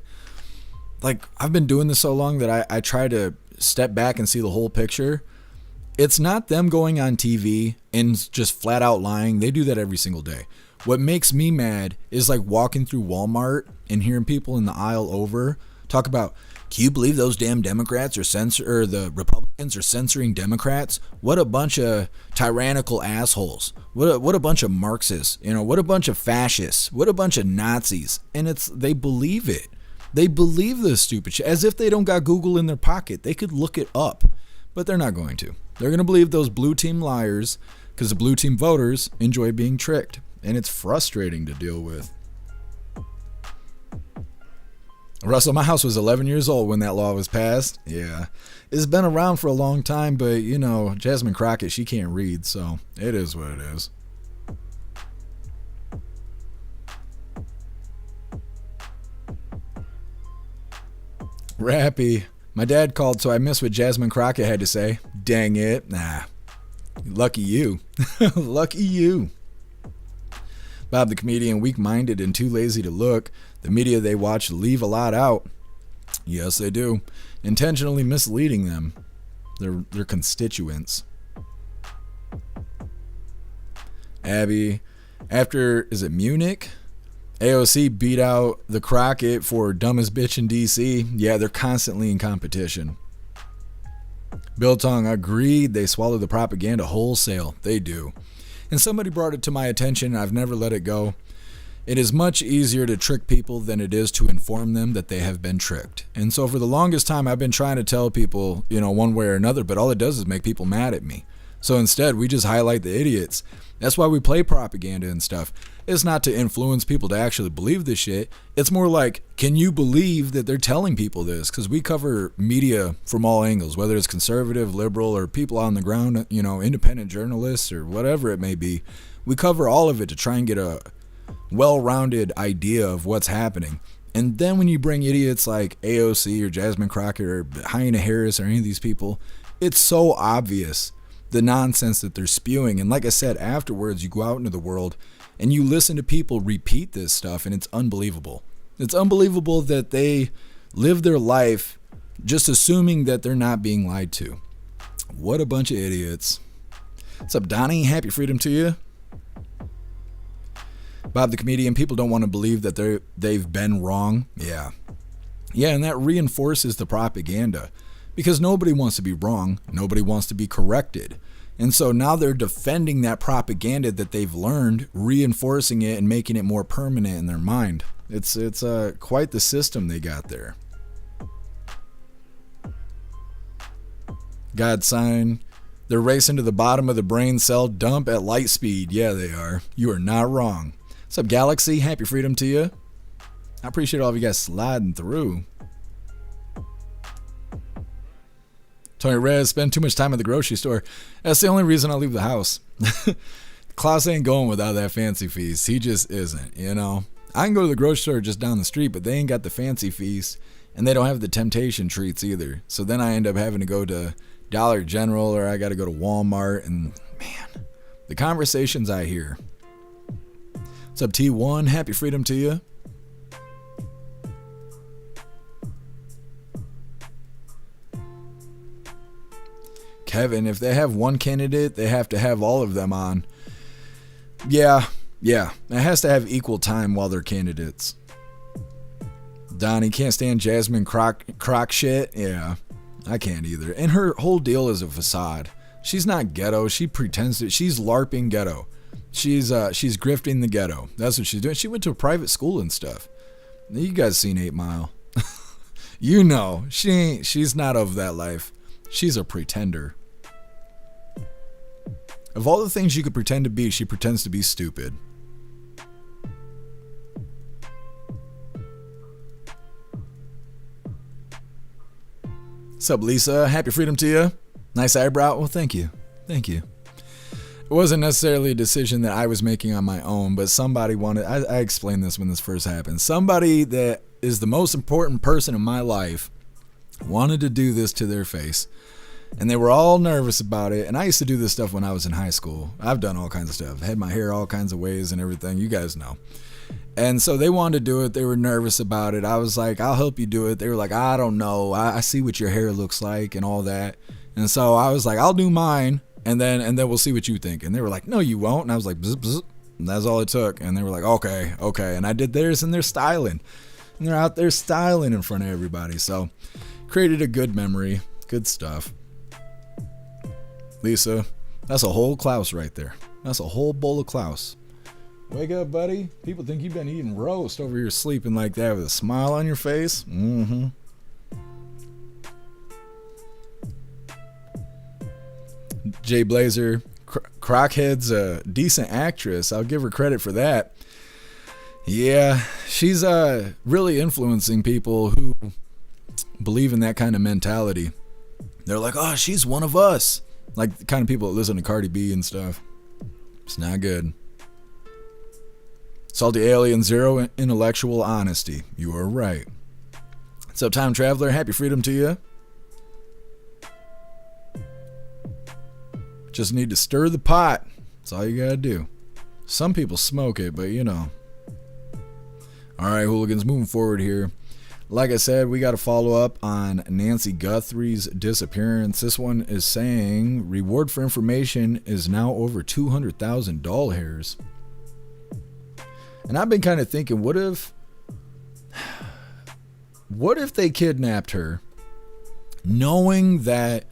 like, I've been doing this so long that I try to step back and see the whole picture. It's not them going on TV and just flat out lying. They do that every single day. What makes me mad is like walking through Walmart and hearing people in the aisle over talk about, can you believe those damn Democrats or the Republicans are censoring Democrats? What a bunch of tyrannical assholes. What a bunch of Marxists. What a bunch of fascists. What a bunch of Nazis. And they believe it. They believe this stupid shit as if they don't got Google in their pocket. They could look it up, but they're not going to. They're going to believe those blue team liars because the blue team voters enjoy being tricked, and it's frustrating to deal with. Russell, my house was 11 years old when that law was passed. Yeah, it's been around for a long time, but Jasmine Crockett, she can't read, so it is what it is. Rappy, my dad called, so I missed what Jasmine Crockett had to say. Dang it. Nah. Lucky you. Lucky you. Bob the comedian, weak-minded and too lazy to look. The media they watch leave a lot out. Yes, they do. Intentionally misleading them. Their constituents. Abby, is it Munich? AOC beat out the Crockett for dumbest bitch in DC. Yeah, they're constantly in competition. Bill Tong agreed they swallow the propaganda wholesale. They do. And somebody brought it to my attention, and I've never let it go. It is much easier to trick people than it is to inform them that they have been tricked. And so for the longest time, I've been trying to tell people, one way or another, but all it does is make people mad at me. So instead, we just highlight the idiots. That's why we play propaganda and stuff. It's not to influence people to actually believe this shit. It's more like, can you believe that they're telling people this? Because we cover media from all angles, whether it's conservative, liberal, or people on the ground, independent journalists or whatever it may be. We cover all of it to try and get a well-rounded idea of what's happening. And then when you bring idiots like AOC or Jasmine Crockett or Hyena Harris or any of these people, it's so obvious the nonsense that they're spewing. And like I said, afterwards, you go out into the world and you listen to people repeat this stuff, and it's unbelievable. It's unbelievable that they live their life just assuming that they're not being lied to. What a bunch of idiots. What's up, Donnie? Happy freedom to you. Bob the comedian, people don't want to believe that they've been wrong. Yeah, and that reinforces the propaganda because nobody wants to be wrong. Nobody wants to be corrected. And so now they're defending that propaganda that they've learned, reinforcing it and making it more permanent in their mind. It's quite the system they got there. God sign. They're racing to the bottom of the brain cell dump at light speed. Yeah, they are. You are not wrong. What's up, Galaxy? Happy freedom to you. I appreciate all of you guys sliding through. Tony Rez, spend too much time at the grocery store. That's the only reason I leave the house. Klaus ain't going without that fancy feast. He just isn't, I can go to the grocery store just down the street, but they ain't got the fancy feast, and they don't have the temptation treats either. So then I end up having to go to Dollar General, or I got to go to Walmart, and man, the conversations I hear. What's up, T1? Happy freedom to you. heaven. If they have one candidate, they have to have all of them on. Yeah. It has to have equal time while they're candidates. Donnie can't stand Jasmine Croc shit. Yeah, I can't either. And her whole deal is a facade. She's not ghetto. She pretends that she's LARPing ghetto. She's grifting the ghetto. That's what she's doing. She went to a private school and stuff. You guys seen 8 Mile. You know, she's not of that life. She's a pretender. Of all the things you could pretend to be, she pretends to be stupid. What's up, Lisa? Happy freedom to you. Nice eyebrow. Well, thank you. Thank you. It wasn't necessarily a decision that I was making on my own, but somebody wanted, I explained this when this first happened. Somebody that is the most important person in my life wanted to do this to their face. And they were all nervous about it. And I used to do this stuff when I was in high school. I've done all kinds of stuff. Had my hair all kinds of ways and everything. You guys know. And so they wanted to do it. They were nervous about it. I was like, I'll help you do it. They were like, I don't know. I see what your hair looks like and all that. And so I was like, I'll do mine. And then we'll see what you think. And they were like, no, you won't. And I was like, bzz, bzz. And that's all it took. And they were like, okay. And I did theirs, and they're styling. And they're out there styling in front of everybody. So created a good memory. Good stuff. Lisa, that's a whole Klaus right there. That's a whole bowl of Klaus. Wake up, buddy. People think you've been eating roast over here sleeping like that with a smile on your face. Mm-hmm. Jay Blazer, Crockhead's a decent actress. I'll give her credit for that. Yeah, she's really influencing people who believe in that kind of mentality. They're like, oh, she's one of us. Like the kind of people that listen to Cardi B and stuff. It's not good. Salty Alien, zero intellectual honesty. You are right. What's up, Time Traveler? Happy freedom to you. Just need to stir the pot. That's all you gotta do. Some people smoke it, but you know. Alright, hooligans, moving forward here. Like I said, we got to follow up on Nancy Guthrie's disappearance. This one is saying reward for information is now over 200,000 doll hairs. And I've been kind of thinking, what if they kidnapped her, knowing that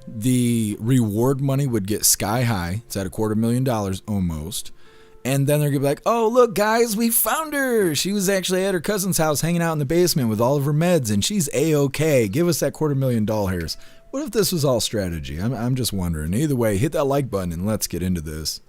the reward money would get sky high? It's at $250,000 almost. And then they're going to be like, oh, look, guys, we found her. She was actually at her cousin's house hanging out in the basement with all of her meds, and she's A-okay. Give us that $250,000 doll hairs. What if this was all strategy? I'm just wondering. Either way, hit that like button and let's get into this.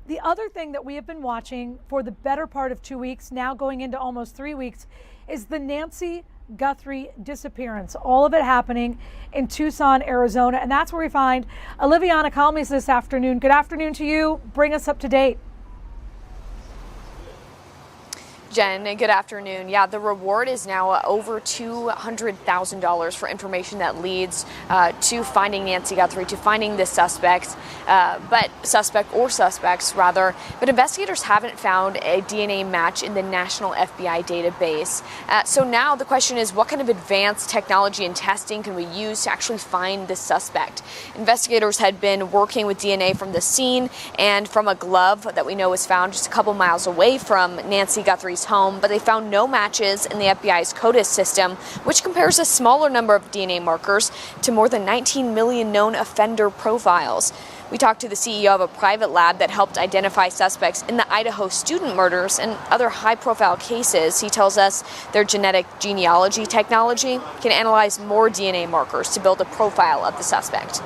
The other thing that we have been watching for the better part of 2 weeks, now going into almost 3 weeks, is the Nancy Guthrie disappearance. All of it happening in Tucson, Arizona. And that's where we find Oliviana Calmes this afternoon. Good afternoon to you. Bring us up to date. Jen, good afternoon. Yeah, the reward is now over $200,000 for information that leads to finding Nancy Guthrie, to finding this suspects, but investigators haven't found a DNA match in the national FBI database. So now the question is, what kind of advanced technology and testing can we use to actually find this suspect? Investigators had been working with DNA from the scene and from a glove that we know was found just a couple miles away from Nancy Guthrie's home, but they found no matches in the FBI's CODIS system, which compares a smaller number of DNA markers to more than 19 million known offender profiles. We talked to the CEO of a private lab that helped identify suspects in the Idaho student murders and other high-profile cases. He tells us their genetic genealogy technology can analyze more DNA markers to build a profile of the suspect.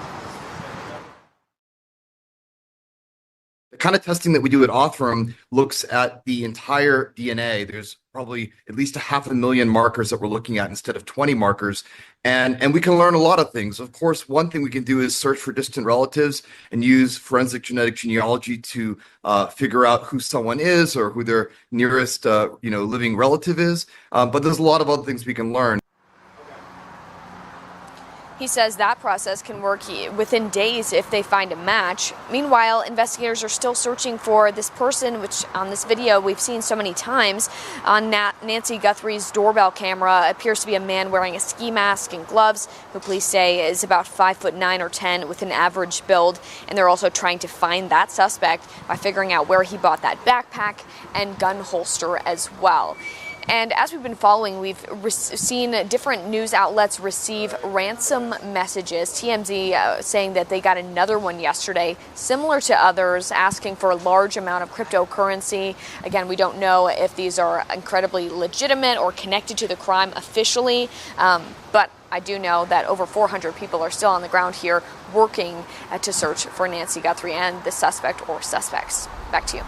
The kind of testing that we do at Othram looks at the entire DNA. There's probably at least 500,000 markers that we're looking at instead of 20 markers. And we can learn a lot of things. Of course, one thing we can do is search for distant relatives and use forensic genetic genealogy to figure out who someone is or who their nearest living relative is. But there's a lot of other things we can learn. He says that process can work within days if they find a match. Meanwhile, investigators are still searching for this person, which on this video we've seen so many times. On Nancy Guthrie's doorbell camera appears to be a man wearing a ski mask and gloves, who police say is about 5'9" or 10 with an average build. And they're also trying to find that suspect by figuring out where he bought that backpack and gun holster as well. And as we've been following, we've seen different news outlets receive ransom messages. TMZ saying that they got another one yesterday, similar to others, asking for a large amount of cryptocurrency. Again, we don't know if these are incredibly legitimate or connected to the crime officially, but I do know that over 400 people are still on the ground here working to search for Nancy Guthrie and the suspect or suspects. Back to you.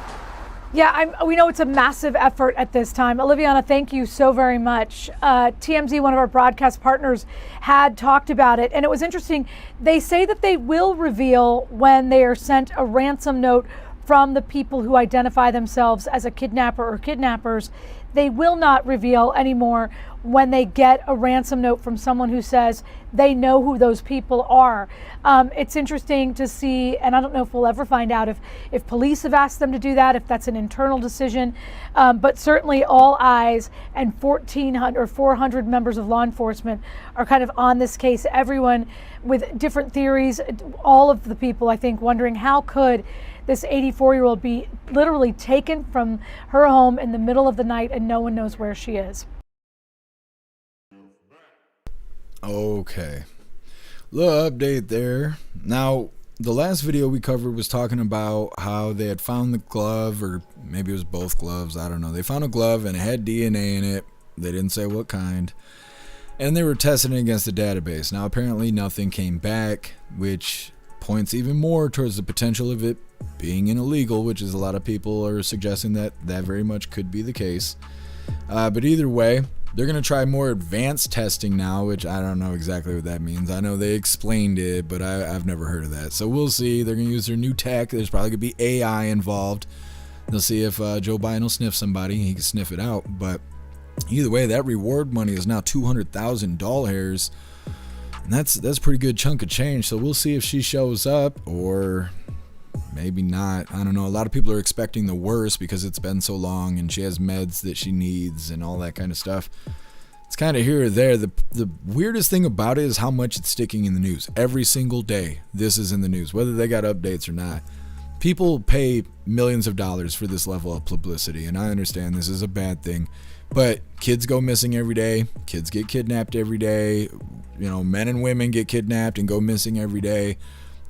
Yeah, we know it's a massive effort at this time. Oliviana, thank you so very much. TMZ, one of our broadcast partners, had talked about it, and it was interesting. They say that they will reveal when they are sent a ransom note from the people who identify themselves as a kidnapper or kidnappers. They will not reveal anymore when they get a ransom note from someone who says they know who those people are. It's interesting to see, and I don't know if we'll ever find out if police have asked them to do that, if that's an internal decision, but certainly all eyes and 1,400 or 400 members of law enforcement are kind of on this case. Everyone with different theories, all of the people, I think, wondering how could this 84-year-old be literally taken from her home in the middle of the night and no one knows where she is. Okay. Little update there. Now, the last video we covered was talking about how they had found the glove, or maybe it was both gloves, I don't know. They found a glove and it had DNA in it. They didn't say what kind. And they were testing it against the database. Now, apparently nothing came back, which points even more towards the potential of it being illegal, which is a lot of people are suggesting that very much could be the case. But either way, they're going to try more advanced testing now, which I don't know exactly what that means. I know they explained it, but I've never heard of that. So we'll see. They're going to use their new tech. There's probably going to be AI involved. They'll see if Joe Biden will sniff somebody. He can sniff it out. But either way, that reward money is now $200,000. And that's a pretty good chunk of change. So we'll see if she shows up or maybe not. I don't know. A lot of people are expecting the worst because it's been so long and she has meds that she needs and all that kind of stuff. It's kind of here or there. The weirdest thing about it is how much it's sticking in the news. Every single day, this is in the news, whether they got updates or not. People pay millions of dollars for this level of publicity, and I understand this is a bad thing. But kids go missing every day. Kids get kidnapped every day. You know, men and women get kidnapped and go missing every day.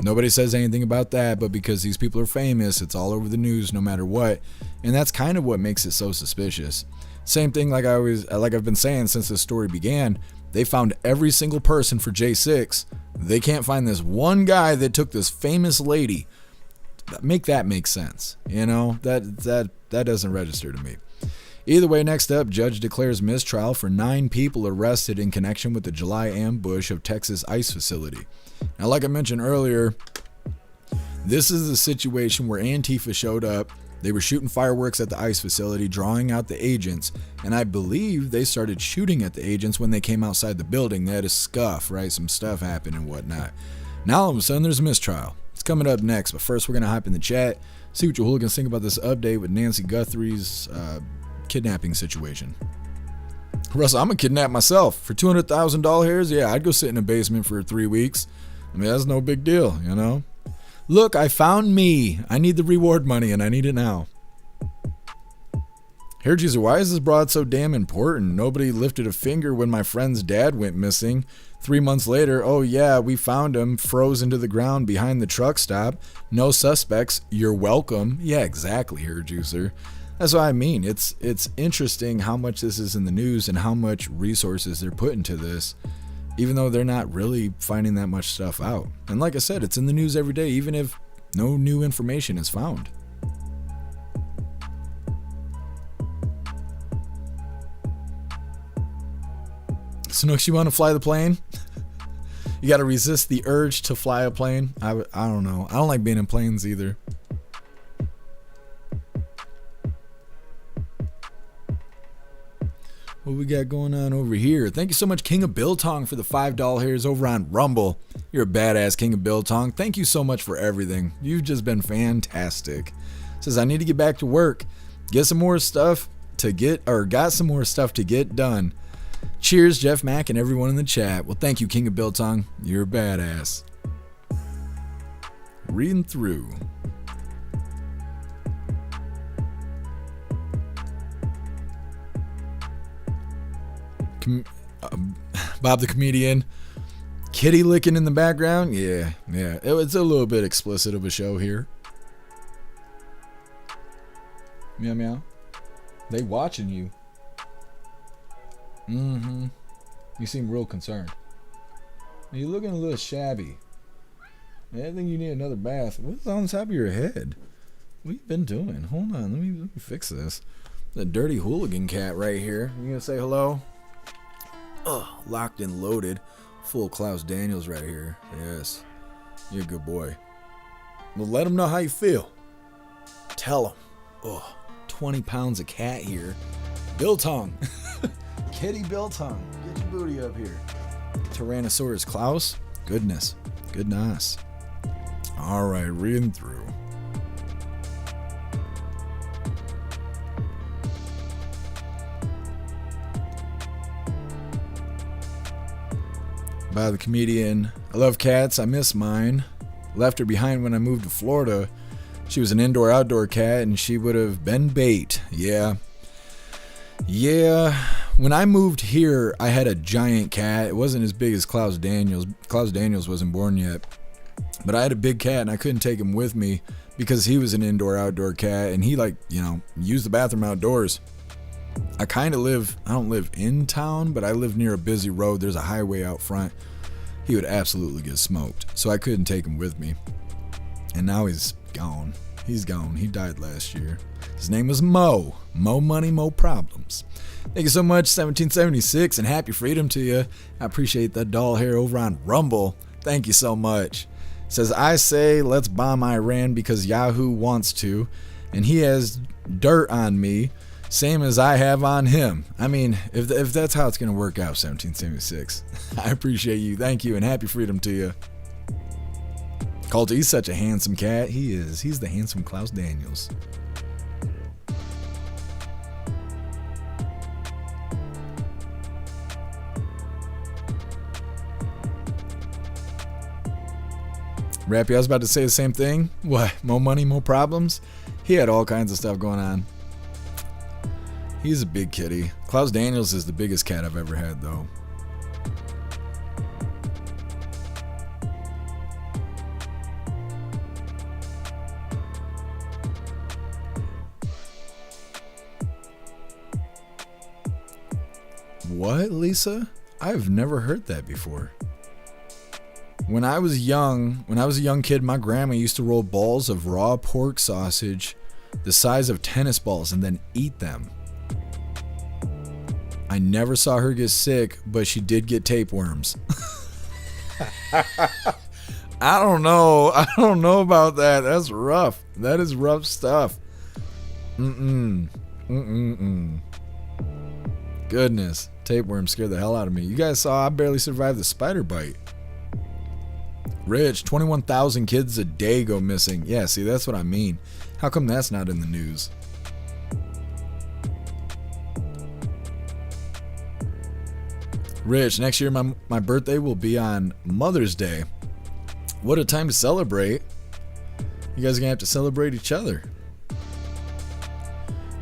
Nobody says anything about that, but because these people are famous, it's all over the news no matter what. And that's kind of what makes it so suspicious. Same thing like I've been saying since this story began. They found every single person for J6. They can't find this one guy that took this famous lady. Make that make sense. You know, that doesn't register to me. Either way, next up, judge declares mistrial for 9 people arrested in connection with the July ambush of Texas ICE facility. Now, like I mentioned earlier, this is the situation where Antifa showed up. They were shooting fireworks at the ICE facility, drawing out the agents, and I believe they started shooting at the agents when they came outside the building. They had a scuff, right? Some stuff happened and whatnot. Now, all of a sudden, there's a mistrial. It's coming up next, but first, we're going to hop in the chat, see what your hooligans think about this update with Nancy Guthrie's kidnapping situation. Russell, I'm gonna kidnap myself for $200,000. Yeah, I'd go sit in a basement for 3 weeks. I mean, that's no big deal, you know. Look, I found me. I need the reward money and I need it now. Here, Jesus, why is this broad so damn important? Nobody lifted a finger when my friend's dad went missing. 3 months later, oh yeah, we found him frozen to the ground behind the truck stop. No suspects. You're welcome. Yeah, exactly, Here, Juicer. That's what I mean. It's interesting how much this is in the news and how much resources they're putting to this, even though they're not really finding that much stuff out. And like I said, it's in the news every day, even if no new information is found. Snooks, you want to fly the plane? You got to resist the urge to fly a plane. I don't know. I don't like being in planes either. What we got going on over here? Thank you so much, King of Biltong, for the $5 hairs over on Rumble. You're a badass, King of Biltong. Thank you so much for everything. You've just been fantastic. Says, I need to get back to work. Got some more stuff to get done. Cheers, Jeff Mack and everyone in the chat. Well, thank you, King of Biltong. You're a badass. Reading through. Bob the comedian, kitty licking in the background. Yeah, it's a little bit explicit of a show here. Meow meow. They watching you. You seem real concerned. You're looking a little shabby. I think you need another bath. What's on top of your head? What you been doing? Hold on, let me fix this. The dirty hooligan cat right here. You gonna say hello? Locked and loaded. Full Klaus Daniels right here. Yes. You're a good boy. Well, let him know how you feel. Tell him. 20 pounds of cat here. Biltong. Kitty Biltong. Get your booty up here. Tyrannosaurus Klaus. Goodness. Goodness. All right, reading through. By the comedian, I love cats, I miss mine. Left her behind when I moved to Florida. She was an indoor-outdoor cat and she would have been bait. Yeah. When I moved here, I had a giant cat. It wasn't as big as Klaus Daniels. Klaus Daniels wasn't born yet. But I had a big cat and I couldn't take him with me because he was an indoor-outdoor cat and he used the bathroom outdoors. I don't live in town, but I live near a busy road. There's a highway out front. He would absolutely get smoked. So I couldn't take him with me. And now he's gone. He's gone. He died last year. His name was Mo. Mo money, mo problems. Thank you so much, 1776, and happy freedom to you. I appreciate that doll hair over on Rumble. Thank you so much. Says, I say let's bomb Iran because Yahoo wants to, and he has dirt on me. Same as I have on him. I mean, if that's how it's going to work out, 1776. I appreciate you. Thank you, and happy freedom to you. Colt, he's such a handsome cat. He is. He's the handsome Klaus Daniels. Rappy, I was about to say the same thing. What? More money, more problems? He had all kinds of stuff going on. He's a big kitty. Klaus Daniels is the biggest cat I've ever had, though. What, Lisa? I've never heard that before. When I was a young kid, my grandma used to roll balls of raw pork sausage the size of tennis balls and then eat them. I never saw her get sick, but she did get tapeworms. I don't know about that. That's rough. That is rough stuff. Goodness, tapeworms scared the hell out of me. You guys saw I barely survived the spider bite. Rich, 21,000 kids a day go missing. Yeah, see, that's what I mean. How come that's not in the news? Rich, next year my birthday will be on Mother's Day. What a time to celebrate. You guys are going to have to celebrate each other.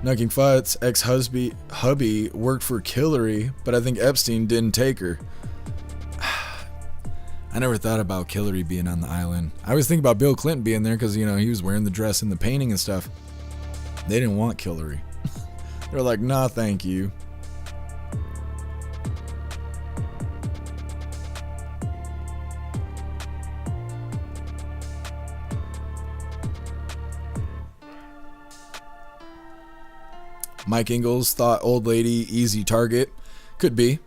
Nucking Futz, ex-hubby worked for Hillary, but I think Epstein didn't take her. I never thought about Hillary being on the island. I always think about Bill Clinton being there because, he was wearing the dress and the painting and stuff. They didn't want Hillary. They're like, nah, thank you. Mike Ingalls thought old lady easy target. Could be.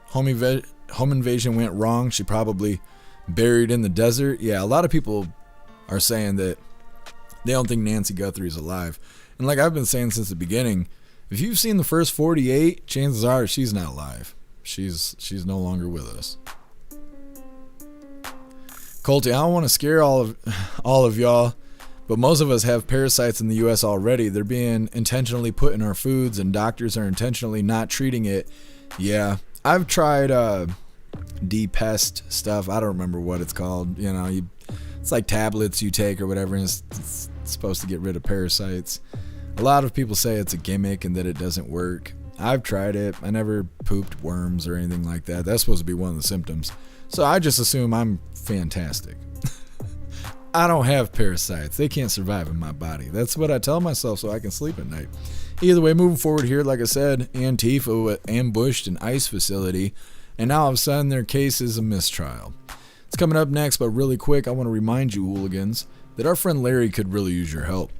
Home invasion went wrong. She probably buried in the desert. Yeah, a lot of people are saying that they don't think Nancy Guthrie is alive. And like I've been saying since the beginning, If you've seen the first 48, chances are she's not alive. She's no longer with us. Colty, I don't want to scare all of y'all, but most of us have parasites in the U.S. already. They're being intentionally put in our foods, and doctors are intentionally not treating it. Yeah, I've tried de-pest stuff. I don't remember what it's called. You know, it's like tablets you take or whatever, and it's supposed to get rid of parasites. A lot of people say it's a gimmick and that it doesn't work. I've tried it. I never pooped worms or anything like that. That's supposed to be one of the symptoms. So I just assume I'm fantastic. I don't have parasites. They can't survive in my body. That's what I tell myself so I can sleep at night. Either way, moving forward here, like I said, Antifa ambushed an ICE facility, and now all of a sudden their case is a mistrial. It's coming up next, but really quick, I want to remind you, hooligans, that our friend Larry could really use your help.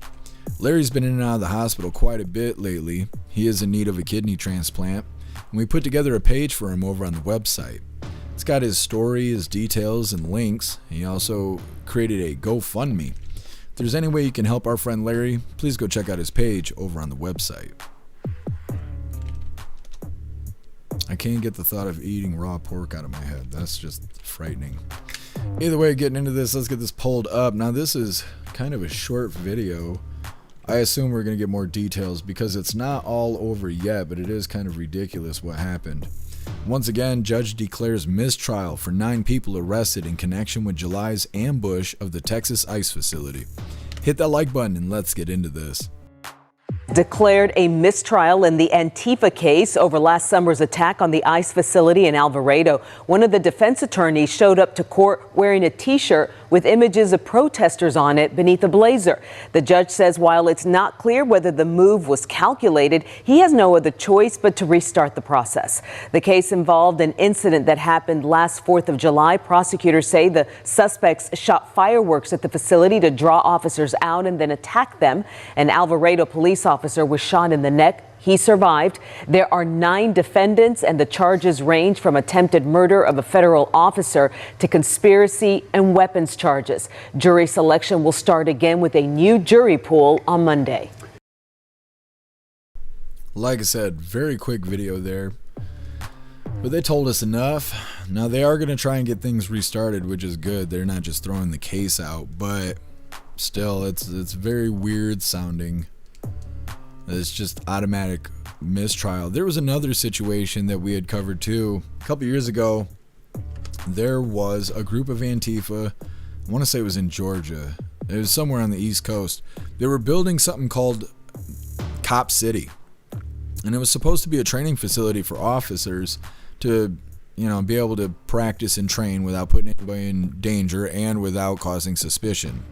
Larry's been in and out of the hospital quite a bit lately. He is in need of a kidney transplant, and we put together a page for him over on the website. It's got his story, his details, and links. He also created a GoFundMe. If there's any way you can help our friend Larry, please go check out his page over on the website. I can't get the thought of eating raw pork out of my head. That's just frightening. Either way, getting into this, let's get this pulled up. Now, this is kind of a short video. I assume we're going to get more details because it's not all over yet, but it is kind of ridiculous what happened. Once again, judge declares mistrial for 9 people arrested in connection with July's ambush of the Texas ICE facility. Hit that like button and let's get into this. Declared a mistrial in the Antifa case over last summer's attack on the ICE facility in Alvarado. One of the defense attorneys showed up to court wearing a T-shirt with images of protesters on it beneath a blazer. The judge says while it's not clear whether the move was calculated, he has no other choice but to restart the process. The case involved an incident that happened last 4th of July. Prosecutors say the suspects shot fireworks at the facility to draw officers out and then attack them. An Alvarado police officer was shot in the neck. He survived. There are 9 defendants, and the charges range from attempted murder of a federal officer to conspiracy and weapons charges. Jury selection will start again with a new jury pool on Monday. Like I said, very quick video there. But they told us enough. Now they are going to try and get things restarted, which is good. They're not just throwing the case out, but still, it's very weird sounding. It's just automatic mistrial. There was another situation that we had covered too. A couple years ago, there was a group of Antifa, I want to say it was in Georgia. It was somewhere on the East Coast. They were building something called Cop City. And it was supposed to be a training facility for officers to, you know, be able to practice and train without putting anybody in danger and without causing suspicion.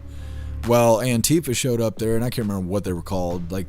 Well, Antifa showed up there, and I can't remember what they were called, like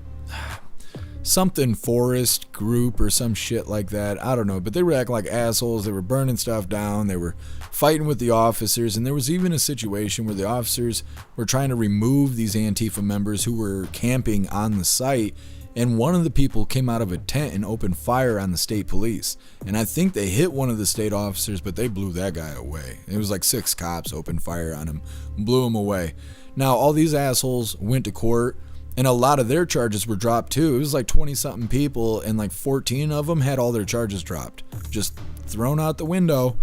something forest group or some shit like that. I don't know, but they were acting like assholes. They were burning stuff down. They were fighting with the officers, and there was even a situation where the officers were trying to remove these Antifa members who were camping on the site, and one of the people came out of a tent and opened fire on the state police. And I think they hit one of the state officers, but they blew that guy away. It was like 6 cops opened fire on him, blew him away. Now, all these assholes went to court, and a lot of their charges were dropped too. It was like 20-something people, and like 14 of them had all their charges dropped. Just thrown out the window.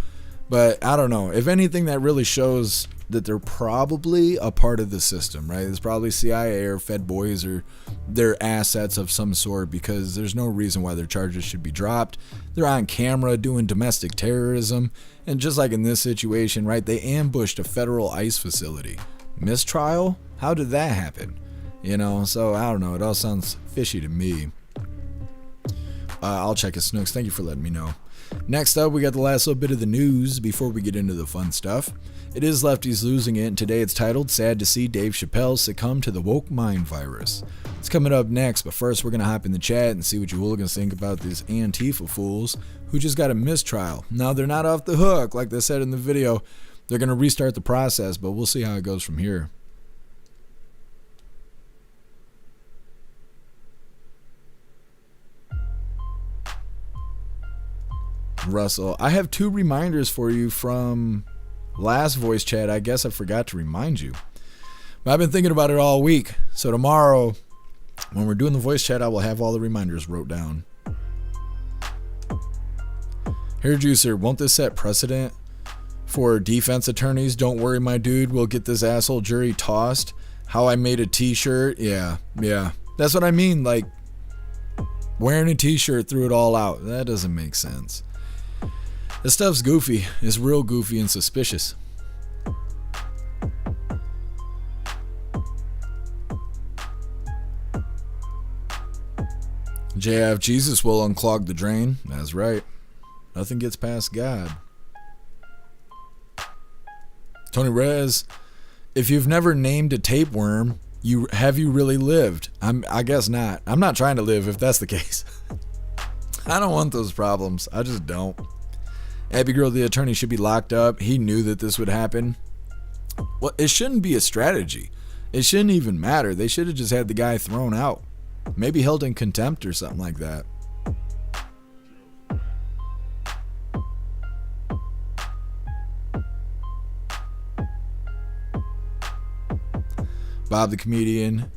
But I don't know. If anything, that really shows that they're probably a part of the system, right? It's probably CIA or Fed boys or their assets of some sort, because there's no reason why their charges should be dropped. They're on camera doing domestic terrorism. And just like in this situation, right, they ambushed a federal ICE facility. Mistrial? How did that happen? You know, so I don't know. It all sounds fishy to me. I'll check his Snooks. Thank you for letting me know. Next up, we got the last little bit of the news before we get into the fun stuff. It is Lefties Losing It, and today it's titled, Sad to See Dave Chappelle Succumb to the Woke Mind Virus. It's coming up next, but first we're going to hop in the chat and see what you hooligans think about these Antifa fools who just got a mistrial. Now, they're not off the hook, like they said in the video. They're going to restart the process, but we'll see how it goes from here. Russell, I have 2 reminders for you from last voice chat. I guess I forgot to remind you, but I've been thinking about it all week. So tomorrow When we're doing the voice chat, I will have all the reminders wrote down. Hair Juicer, won't this set precedent for defense attorneys? Don't worry, my dude, we'll get this asshole jury tossed. How I made a t-shirt. Yeah. That's what I mean. Like, wearing a t-shirt threw it all out. That doesn't make sense. This stuff's goofy. It's real goofy and suspicious. JF, Jesus will unclog the drain. That's right. Nothing gets past God. Tony Rez, if you've never named a tapeworm, have you really lived? I guess not. I'm not trying to live if that's the case. I don't want those problems. I just don't. Abby Girl, the attorney, should be locked up. He knew that this would happen. Well, it shouldn't be a strategy. It shouldn't even matter. They should have just had the guy thrown out. Maybe held in contempt or something like that. Bob the comedian.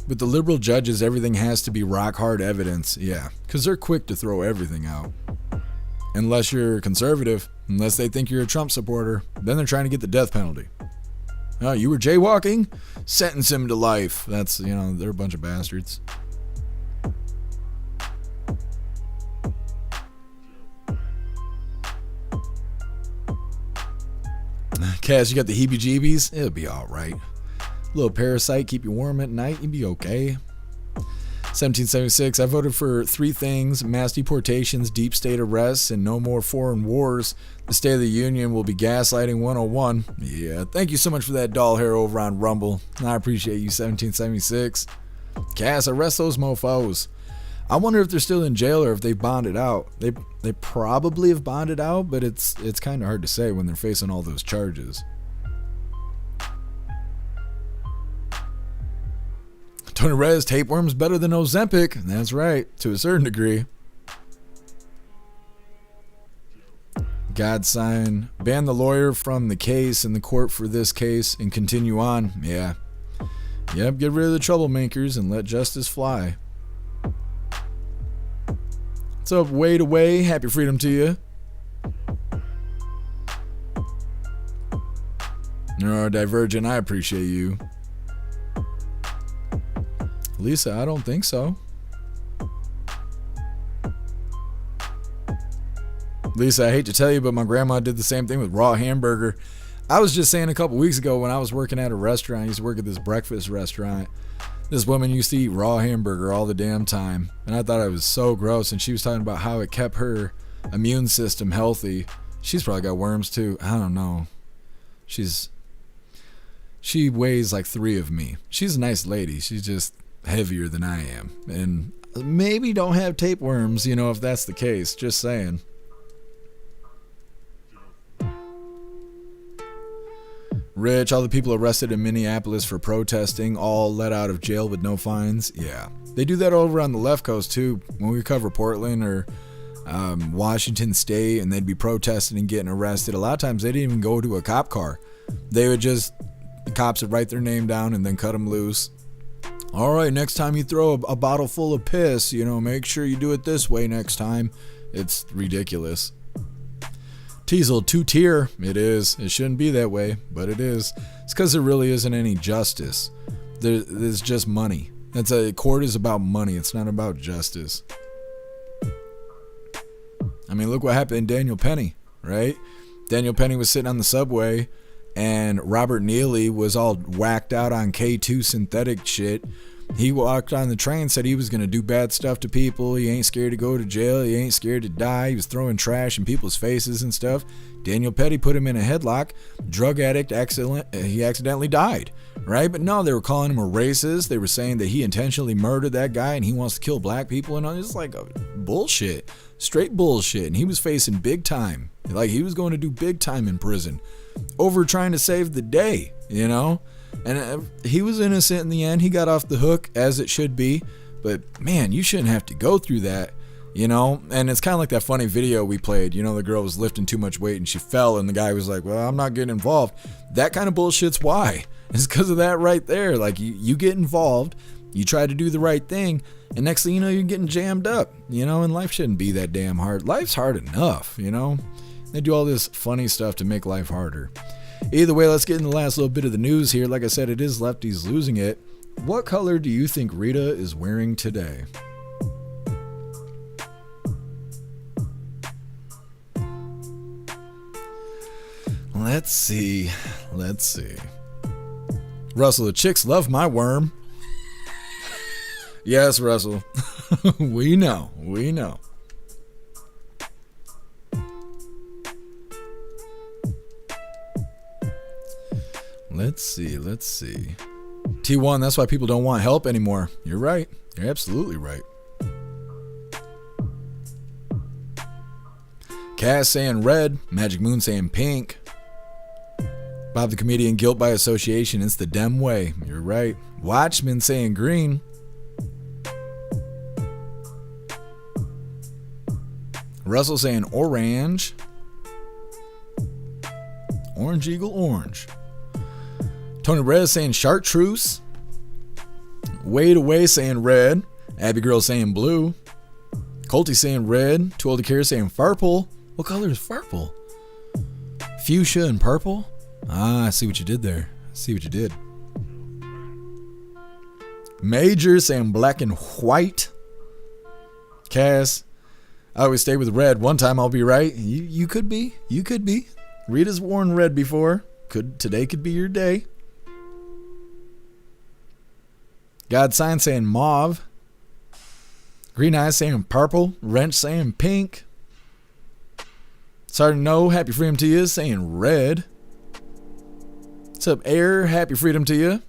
With the liberal judges, everything has to be rock hard evidence. Yeah, because they're quick to throw everything out. Unless you're conservative, unless they think you're a Trump supporter, then they're trying to get the death penalty. Oh, you were jaywalking? Sentence him to life. That's, they're a bunch of bastards. Cass, you got the heebie-jeebies? It'll be alright. Little parasite, keep you warm at night, you'd be okay. 1776, I voted for 3 things: mass deportations, deep state arrests, and no more foreign wars. The State of the Union will be gaslighting 101. Yeah, thank you so much for that doll hair over on Rumble. I appreciate you, 1776. Cass, arrest those mofos. I wonder if they're still in jail or if they bonded out. They probably have bonded out, but it's kind of hard to say when they're facing all those charges. Tony Rez, tapeworm's better than Ozempic. That's right, to a certain degree. God sign, ban the lawyer from the case and the court for this case and continue on. Yeah. Yep, get rid of the troublemakers and let justice fly. What's up, Wade Away? Happy freedom to you. Neurodivergent, I appreciate you. Lisa, I don't think so. Lisa, I hate to tell you, but my grandma did the same thing with raw hamburger. I was just saying a couple weeks ago when I was working at a restaurant, I used to work at this breakfast restaurant. This woman used to eat raw hamburger all the damn time. And I thought it was so gross. And she was talking about how it kept her immune system healthy. She's probably got worms too. I don't know. She weighs like 3 of me. She's a nice lady. She's just heavier than I am. And maybe don't have tapeworms, if that's the case. Just saying. Rich, all the people arrested in Minneapolis for protesting, all let out of jail with no fines. Yeah. They do that over on the left coast too. When we cover Portland or Washington State and they'd be protesting and getting arrested, a lot of times they didn't even go to a cop car. They would the cops would write their name down and then cut them loose. All right, next time you throw a bottle full of piss, make sure you do it this way next time. It's ridiculous. Teasel, 2-tier. It is. It shouldn't be that way, but it is. It's because there really isn't any justice. There's just money. Court is about money. It's not about justice. I mean, look what happened in Daniel Penny, right? Daniel Penny was sitting on the subway, and Robert Neely was all whacked out on K2 synthetic shit. He walked on the train, said he was going to do bad stuff to people. He ain't scared to go to jail. He ain't scared to die. He was throwing trash in people's faces and stuff. Daniel Petty put him in a headlock. Drug addict, he accidentally died, right? But no, they were calling him a racist. They were saying that he intentionally murdered that guy and he wants to kill black people. And it's like bullshit, straight bullshit. And he was facing big time. Like he was going to do big time in prison over trying to save the day, And he was innocent in the end. He got off the hook, as it should be. But, man, you shouldn't have to go through that, And it's kind of like that funny video we played. The girl was lifting too much weight and she fell. And the guy was like, well, I'm not getting involved. That kind of bullshit's why. It's because of that right there. Like, you get involved. You try to do the right thing, and next thing you know, you're getting jammed up, and life shouldn't be that damn hard. Life's hard enough, They do all this funny stuff to make life harder. Either way, let's get in the last little bit of the news here. Like I said, it is lefties losing it. What color do you think Rita is wearing today? Let's see. Russell, the chicks love my worm. Yes, Russell. We know. Let's see. T1, that's why people don't want help anymore. You're right. You're absolutely right. Cass saying red. Magic Moon saying pink. Bob the Comedian, guilt by association. It's the Dem way. You're right. Watchman saying green. Russell saying orange. Orange Eagle orange. Tony Rez saying chartreuse. Wade Away saying red. Abby Girl saying blue. Colty saying red. Too Old to Care saying purple. What color is purple? Fuchsia and purple? Ah, I see what you did there. Major saying black and white. Cass, I always stay with red. One time I'll be right. You could be. Rita's worn red before. Today could be your day. God Sign saying mauve. Green Eyes saying purple. Wrench saying pink. Sergeant No, happy freedom to you, saying red. What's up, Air? Happy freedom to you.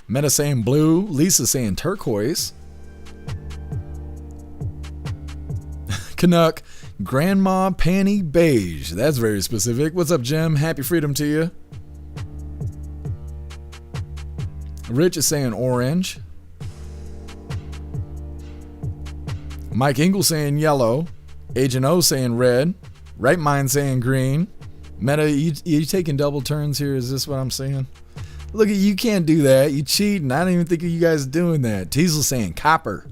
Meta saying blue. Lisa saying turquoise. Canuck, Grandma Panty Beige. That's very specific. What's up, Jim? Happy freedom to you. Rich is saying orange. Mike Ingle saying yellow. Agent O saying red. Right Mind saying green. Meta, you taking double turns here? Is this what I'm saying? Look, you can't do that. You cheating. I don't even think of you guys doing that. Teasel saying copper.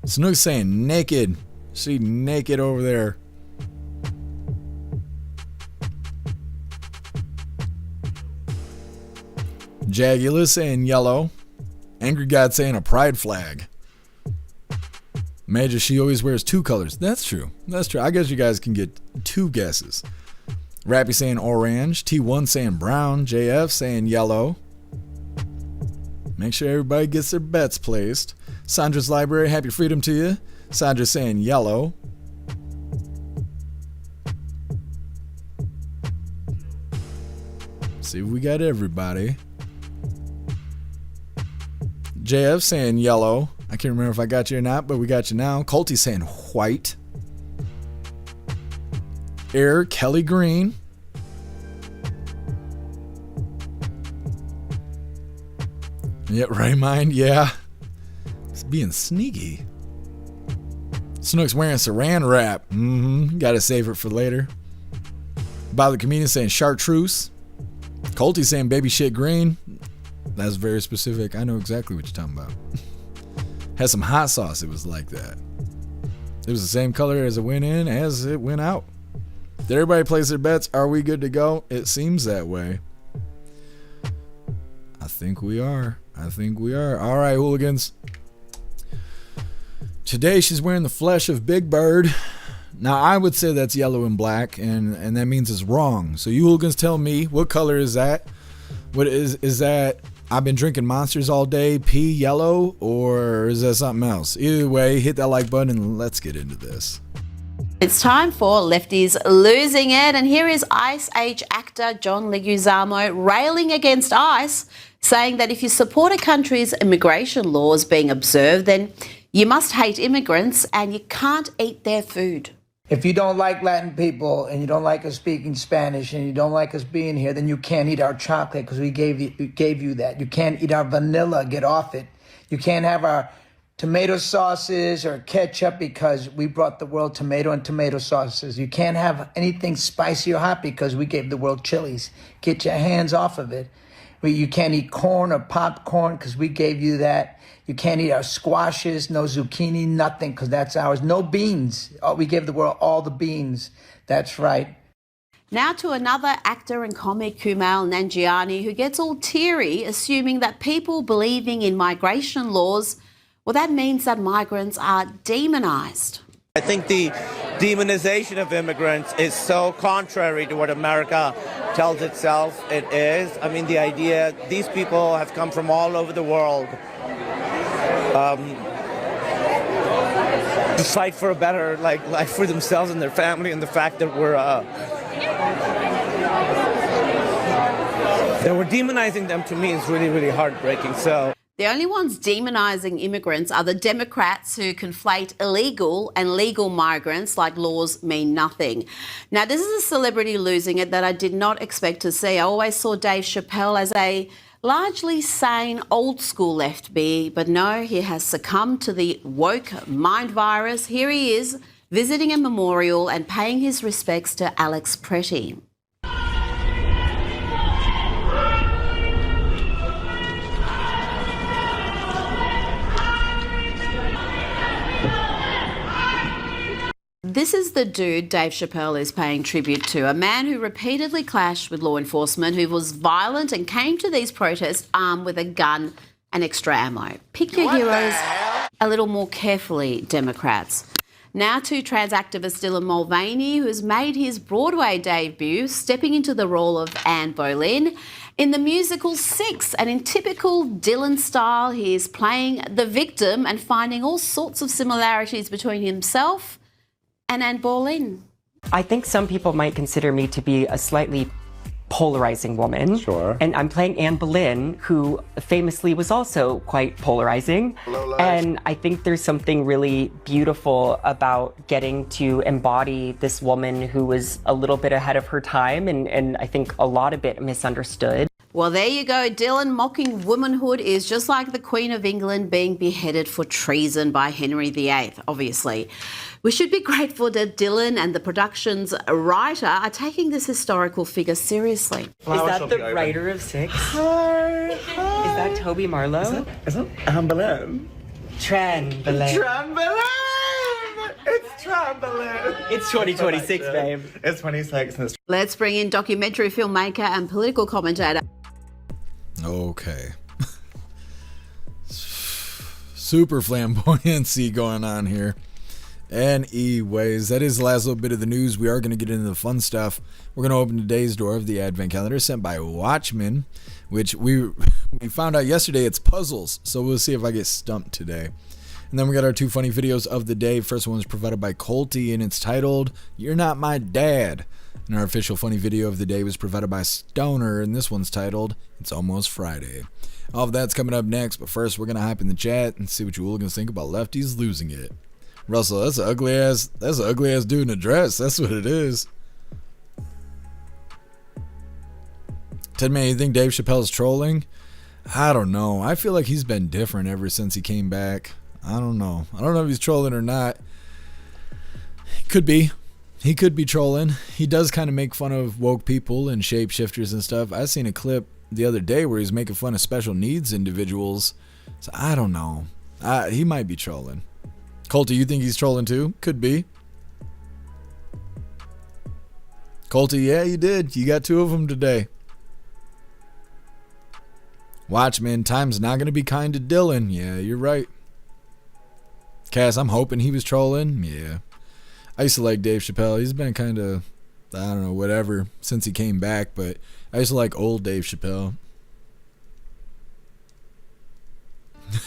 Snook saying naked. She naked over there. Jagula saying yellow. Angry God saying a pride flag. Major, she always wears two colors. That's true. I guess you guys can get two guesses. Rappy saying orange. T1 saying brown. JF saying yellow. Make sure everybody gets their bets placed. Sandra's Library, happy freedom to you. Sandra saying yellow. See if we got everybody. JF saying yellow. I can't remember if I got you or not, but we got you now. Colty saying white. Air Kelly green. Yeah, right mind, yeah. It's being sneaky. Snook's wearing saran wrap. Gotta save it for later. Bob the Comedian saying chartreuse. Colty saying baby shit green. That's very specific. I know exactly what you're talking about. Had some hot sauce, it was like that. It was the same color as it went in as it went out. Did everybody place their bets? Are we good to go? It seems that way. I think we are. All right, hooligans. Today she's wearing the flesh of Big Bird. Now I would say that's yellow and black, and that means it's wrong. So you hooligans tell me, what color is that? What is that? I've been drinking Monsters all day, pea yellow, or is that something else? Either way, hit that like button and let's get into this. It's time for Lefties Losing It, and here is Ice Age actor John Leguizamo railing against ICE, saying that if you support a country's immigration laws being observed, then you must hate immigrants and you can't eat their food. If you don't like Latin people and you don't like us speaking Spanish and you don't like us being here, then you can't eat our chocolate because we gave you that. You can't eat our vanilla. Get off it. You can't have our tomato sauces or ketchup because we brought the world tomato and tomato sauces. You can't have anything spicy or hot because we gave the world chilies. Get your hands off of it. You can't eat corn or popcorn because we gave you that. You can't eat our squashes, no zucchini, nothing, because that's ours. No beans. We gave the world all the beans. That's right. Now to another actor and comic, Kumail Nanjiani, who gets all teary, assuming that people believing in migration laws, well, that means that migrants are demonized. I think the demonization of immigrants is so contrary to what America tells itself it is. I mean, the idea, these people have come from all over the world to fight for a better life for themselves and their family, and the fact that we're demonizing them, to me, is really, really heartbreaking. So the only ones demonising immigrants are the Democrats who conflate illegal and legal migrants like laws mean nothing. Now, this is a celebrity losing it that I did not expect to see. I always saw Dave Chappelle as a largely sane, old-school left-B, but no, he has succumbed to the woke mind virus. Here he is, visiting a memorial and paying his respects to Alex Pretty. This is the dude Dave Chappelle is paying tribute to, a man who repeatedly clashed with law enforcement, who was violent and came to these protests armed with a gun and extra ammo. Pick your heroes a little more carefully, Democrats. Now to trans activist Dylan Mulvaney, who has made his Broadway debut, stepping into the role of Anne Boleyn in the musical Six. And in typical Dylan style, he is playing the victim and finding all sorts of similarities between himself and Anne Boleyn. I think some people might consider me to be a slightly polarizing woman. Sure. And I'm playing Anne Boleyn, who famously was also quite polarizing. And I think there's something really beautiful about getting to embody this woman who was a little bit ahead of her time, and I think a lot of it misunderstood. Well, there you go. Dylan mocking womanhood is just like the Queen of England being beheaded for treason by Henry VIII, obviously. We should be grateful that Dylan and the production's writer are taking this historical figure seriously. Is that the writer of Six? Hi. Is that Toby Marlowe? Is it Anne Boleyn? Tran Boleyn. Tran Boleyn! It's Tran Boleyn! It's 2026, babe. It's 26. Let's bring in documentary filmmaker and political commentator. Okay. Super flamboyancy going on here. Anyways, that is the last little bit of the news. We are going to get into the fun stuff. We're going to open today's door of the Advent calendar sent by Watchmen, which we found out yesterday it's puzzles. So we'll see if I get stumped today. And then we got our two funny videos of the day. First one is provided by Colty, and it's titled, "You're Not My Dad." And our official funny video of the day was provided by Stoner, and this one's titled, "It's Almost Friday." All of that's coming up next, but first we're going to hop in the chat and see what you hooligans think about lefties losing it. Russell, that's an ugly ass dude in a dress. That's what it is. Ted Man, you think Dave Chappelle's trolling? I don't know. I feel like he's been different ever since he came back. I don't know. I don't know if he's trolling or not. Could be. He could be trolling. He does kind of make fun of woke people and shapeshifters and stuff. I seen a clip the other day where he's making fun of special needs individuals. So I don't know. He might be trolling. Colty, you think he's trolling too? Could be. Colty, yeah, you did. You got two of them today. Watchmen, time's not going to be kind to Dylan. Yeah, you're right. Cass, I'm hoping he was trolling. Yeah. I used to like Dave Chappelle. He's been kind of, I don't know, whatever, since he came back. But I used to like old Dave Chappelle.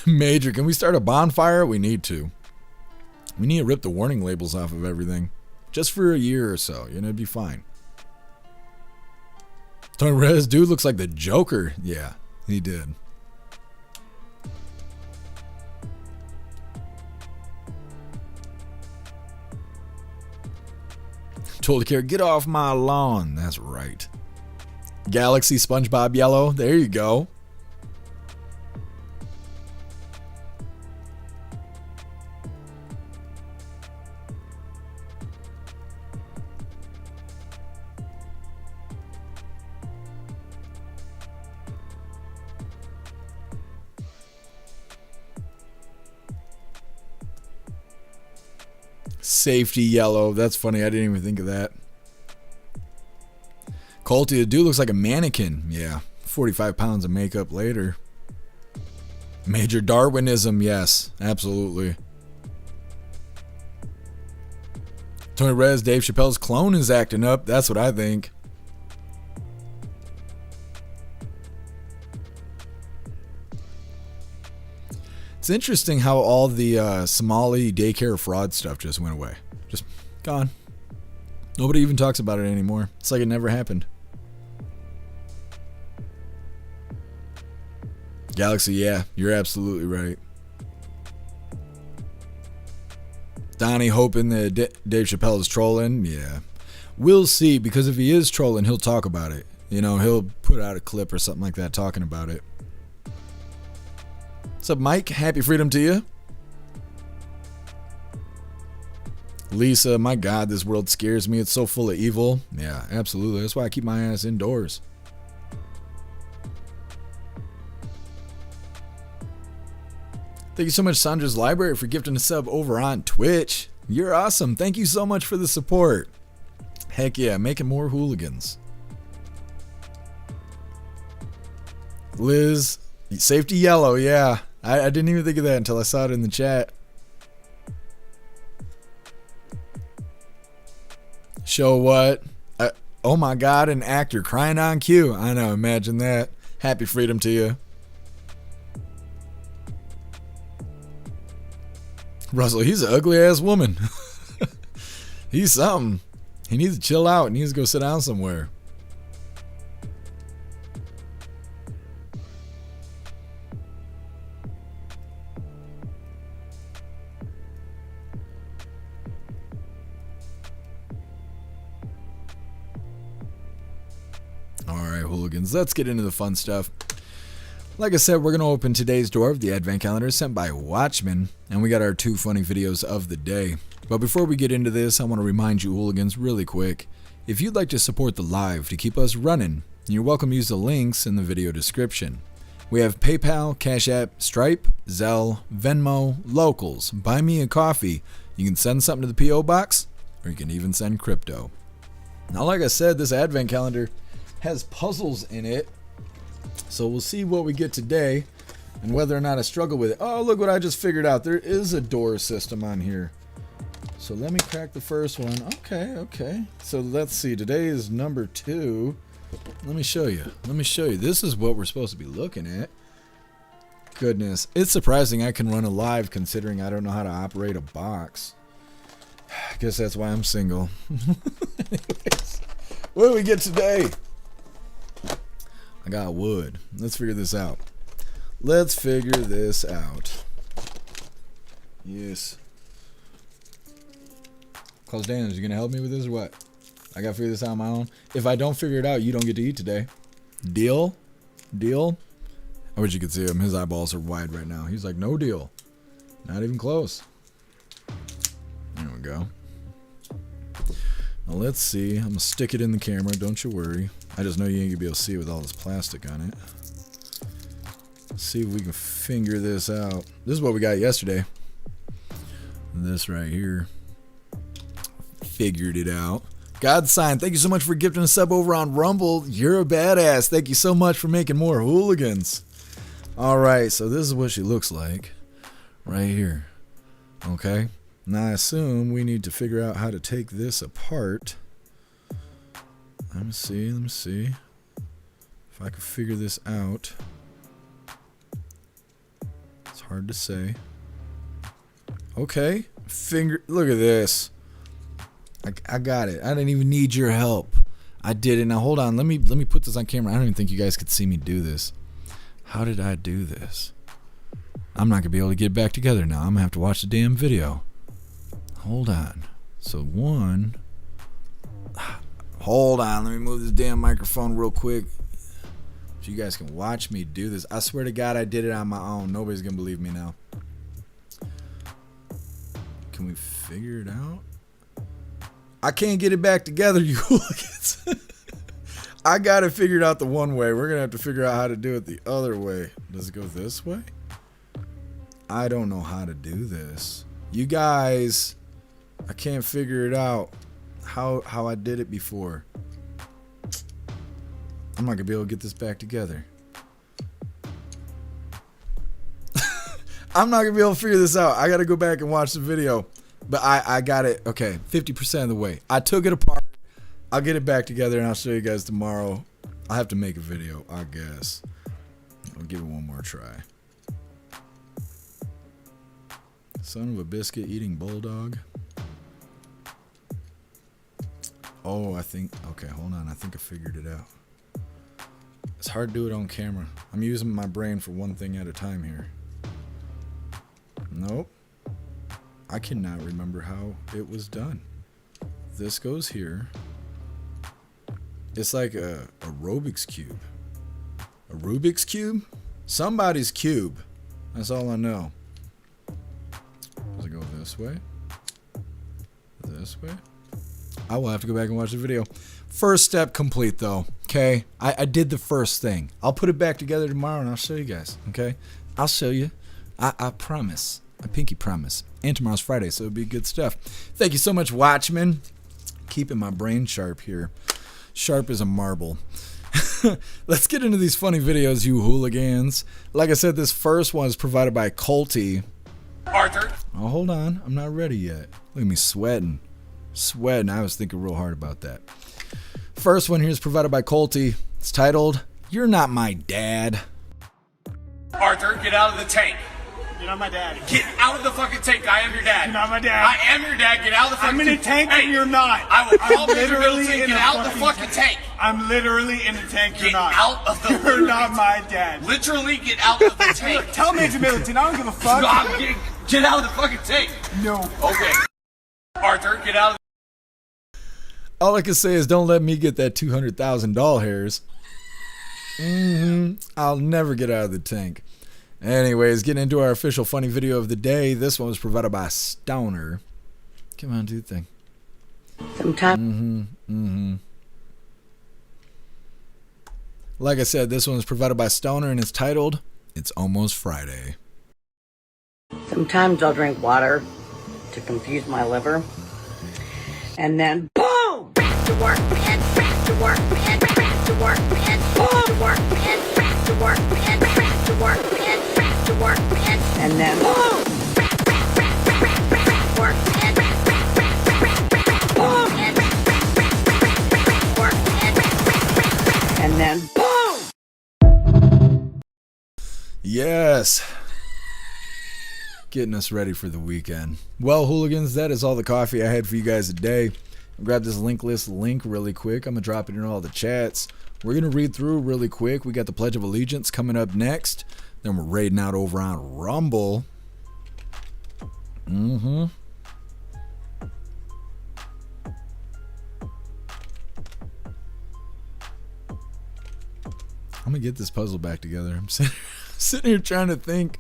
Major, can we start a bonfire? We need to. We need to rip the warning labels off of everything. Just for a year or so. You know, it'd be fine. Tony Rez, dude looks like the Joker. Yeah, he did. Told to care, get off my lawn. That's right. Galaxy SpongeBob Yellow. There you go. Safety yellow. That's funny. I didn't even think of that. Colty, the dude looks like a mannequin. Yeah. 45 pounds of makeup later. Major Darwinism. Yes, absolutely. Tony Rez, Dave Chappelle's clone is acting up. That's what I think. It's interesting how all the Somali daycare fraud stuff just went away. Just gone. Nobody even talks about it anymore. It's like it never happened. Galaxy, yeah, you're absolutely right. Donnie hoping that Dave Chappelle is trolling. Yeah. We'll see, because if he is trolling, he'll talk about it. You know, he'll put out a clip or something like that talking about it. What's up, Mike? Happy freedom to you. Lisa, my God, this world scares me. It's so full of evil. Yeah, absolutely. That's why I keep my ass indoors. Thank you so much, Sandra's Library, for gifting a sub over on Twitch. You're awesome. Thank you so much for the support. Heck yeah, making more hooligans. Liz, safety yellow, yeah. I didn't even think of that until I saw it in the chat. Show what? Oh my God, an actor crying on cue. I know, imagine that. Happy freedom to you. Russell, he's an ugly ass woman. He's something. He needs to chill out. He needs to go sit down somewhere. Alright, hooligans, let's get into the fun stuff. Like I said, we're going to open today's door of the Advent Calendar sent by Watchmen, and we got our 2 funny videos of the day. But before we get into this, I want to remind you hooligans really quick, if you'd like to support the live to keep us running, you're welcome to use the links in the video description. We have PayPal, Cash App, Stripe, Zelle, Venmo, Locals, Buy Me a Coffee. You can send something to the P.O. Box, or you can even send crypto. Now, like I said, this Advent Calendar has puzzles in it. So we'll see what we get today and whether or not I struggle with it. Oh, look what I just figured out. There is a door system on here. So let me crack the first one. Okay. So let's see. Today is number 2. Let me show you. This is what we're supposed to be looking at. Goodness. It's surprising I can run a live considering I don't know how to operate a box. I guess that's why I'm single. Anyways, what do we get today? I got wood. Let's figure this out. Yes. Cause Dan, is you gonna help me with this or what? I gotta figure this out on my own. If I don't figure it out, you don't get to eat today. Deal? I wish you could see him. His eyeballs are wide right now. He's like, no deal. Not even close. There we go. Now let's see. I'm gonna stick it in the camera. Don't you worry. I just know you ain't gonna be able to see with all this plastic on it. Let's see if we can figure this out. This is what we got yesterday. This right here. Figured it out. God sign, thank you so much for gifting a sub over on Rumble. You're a badass. Thank you so much for making more hooligans. Alright, so this is what she looks like. Right here. Okay. Now I assume we need to figure out how to take this apart. Let me see. If I can figure this out. It's hard to say. Okay. Look at this. I got it. I didn't even need your help. I did it. Now hold on. Let me put this on camera. I don't even think you guys could see me do this. How did I do this? I'm not going to be able to get it back together now. I'm going to have to watch the damn video. Hold on. So one. Hold on. Let me move this damn microphone real quick. So you guys can watch me do this. I swear to God I did it on my own. Nobody's going to believe me now. Can we figure it out? I can't get it back together, you hooligans. I got it figured out the one way. We're going to have to figure out how to do it the other way. Does it go this way? I don't know how to do this. You guys, I can't figure it out. How I did it before. I'm not gonna be able to get this back together. I'm not gonna be able to figure this out. I gotta go back and watch the video. But I got it, okay, 50% of the way. I took it apart. I'll get it back together and I'll show you guys tomorrow. I'll have to make a video, I guess. I'll give it one more try. Son of a biscuit eating bulldog. Oh, I think, okay, hold on. I think I figured it out. It's hard to do it on camera. I'm using my brain for one thing at a time here. Nope. I cannot remember how it was done. This goes here. It's like a Rubik's Cube. A Rubik's Cube? Somebody's cube. That's all I know. Does it go this way? This way? I will have to go back and watch the video. First step complete though. Okay? I did the first thing. I'll put it back together tomorrow and I'll show you guys. Okay? I'll show you. I promise. I pinky promise. And tomorrow's Friday, so it'll be good stuff. Thank you so much, Watchmen. Keeping my brain sharp here. Sharp as a marble. Let's get into these funny videos, you hooligans. Like I said, this first one is provided by Colty. Arthur. Oh, hold on. I'm not ready yet. Look at me sweating. Sweating. I was thinking real hard about that. First one here is provided by Colty. It's titled, "You're Not My Dad." Arthur, get out of the tank. You're not my dad. Get out of the fucking tank. I am your dad. You're not my dad. I am your dad. Get out of the fucking tank. I'm in a tank and you're not. I will call I'm Mr. literally Middleton. in Get a out the fucking tank. I'm literally in a tank. You're Get not. out of the You're not my dad. Literally get out of the tank. Tell Major Middleton. I don't give a fuck. Get out of the fucking tank. No. Okay. Arthur, get out of All I can say is don't let me get that $200,000 hairs. I'll never get out of the tank. Anyways, getting into our official funny video of the day. This one was provided by Stoner. Come on, do the thing. Like I said, this one was provided by Stoner and it's titled, "It's Almost Friday." Sometimes I'll drink water to confuse my liver. And then, boom! Back to work, man! Back to work, man! Back to work, man! Back to work, man! Back to work, man! Back to work, man! Back to work, man! And then, boom! Back to work, man! Boom! Work, man! And then, boom! Yes. Getting us ready for the weekend. Well, hooligans, that is all the coffee I had for you guys today. Grab this link list link really quick. I'm going to drop it in all the chats. We're going to read through really quick. We got the Pledge of Allegiance coming up next. Then we're raiding out over on Rumble. I'm going to get this puzzle back together. I'm sitting here trying to think.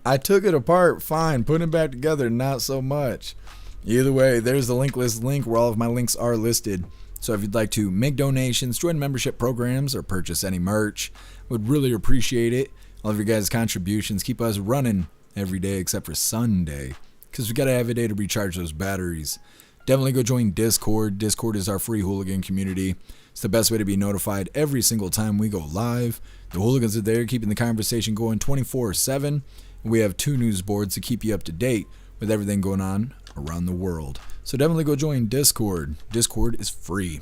I took it apart, fine. Putting it back together, not so much. Either way, there's the link list link where all of my links are listed. So if you'd like to make donations, join membership programs, or purchase any merch, would really appreciate it. All of your guys' contributions keep us running every day except for Sunday, because we got to have a day to recharge those batteries. Definitely go join Discord. Discord is our free hooligan community. It's the best way to be notified every single time we go live. The hooligans are there keeping the conversation going 24/7. We have 2 news boards to keep you up to date with everything going on around the world. So definitely go join Discord. Discord is free.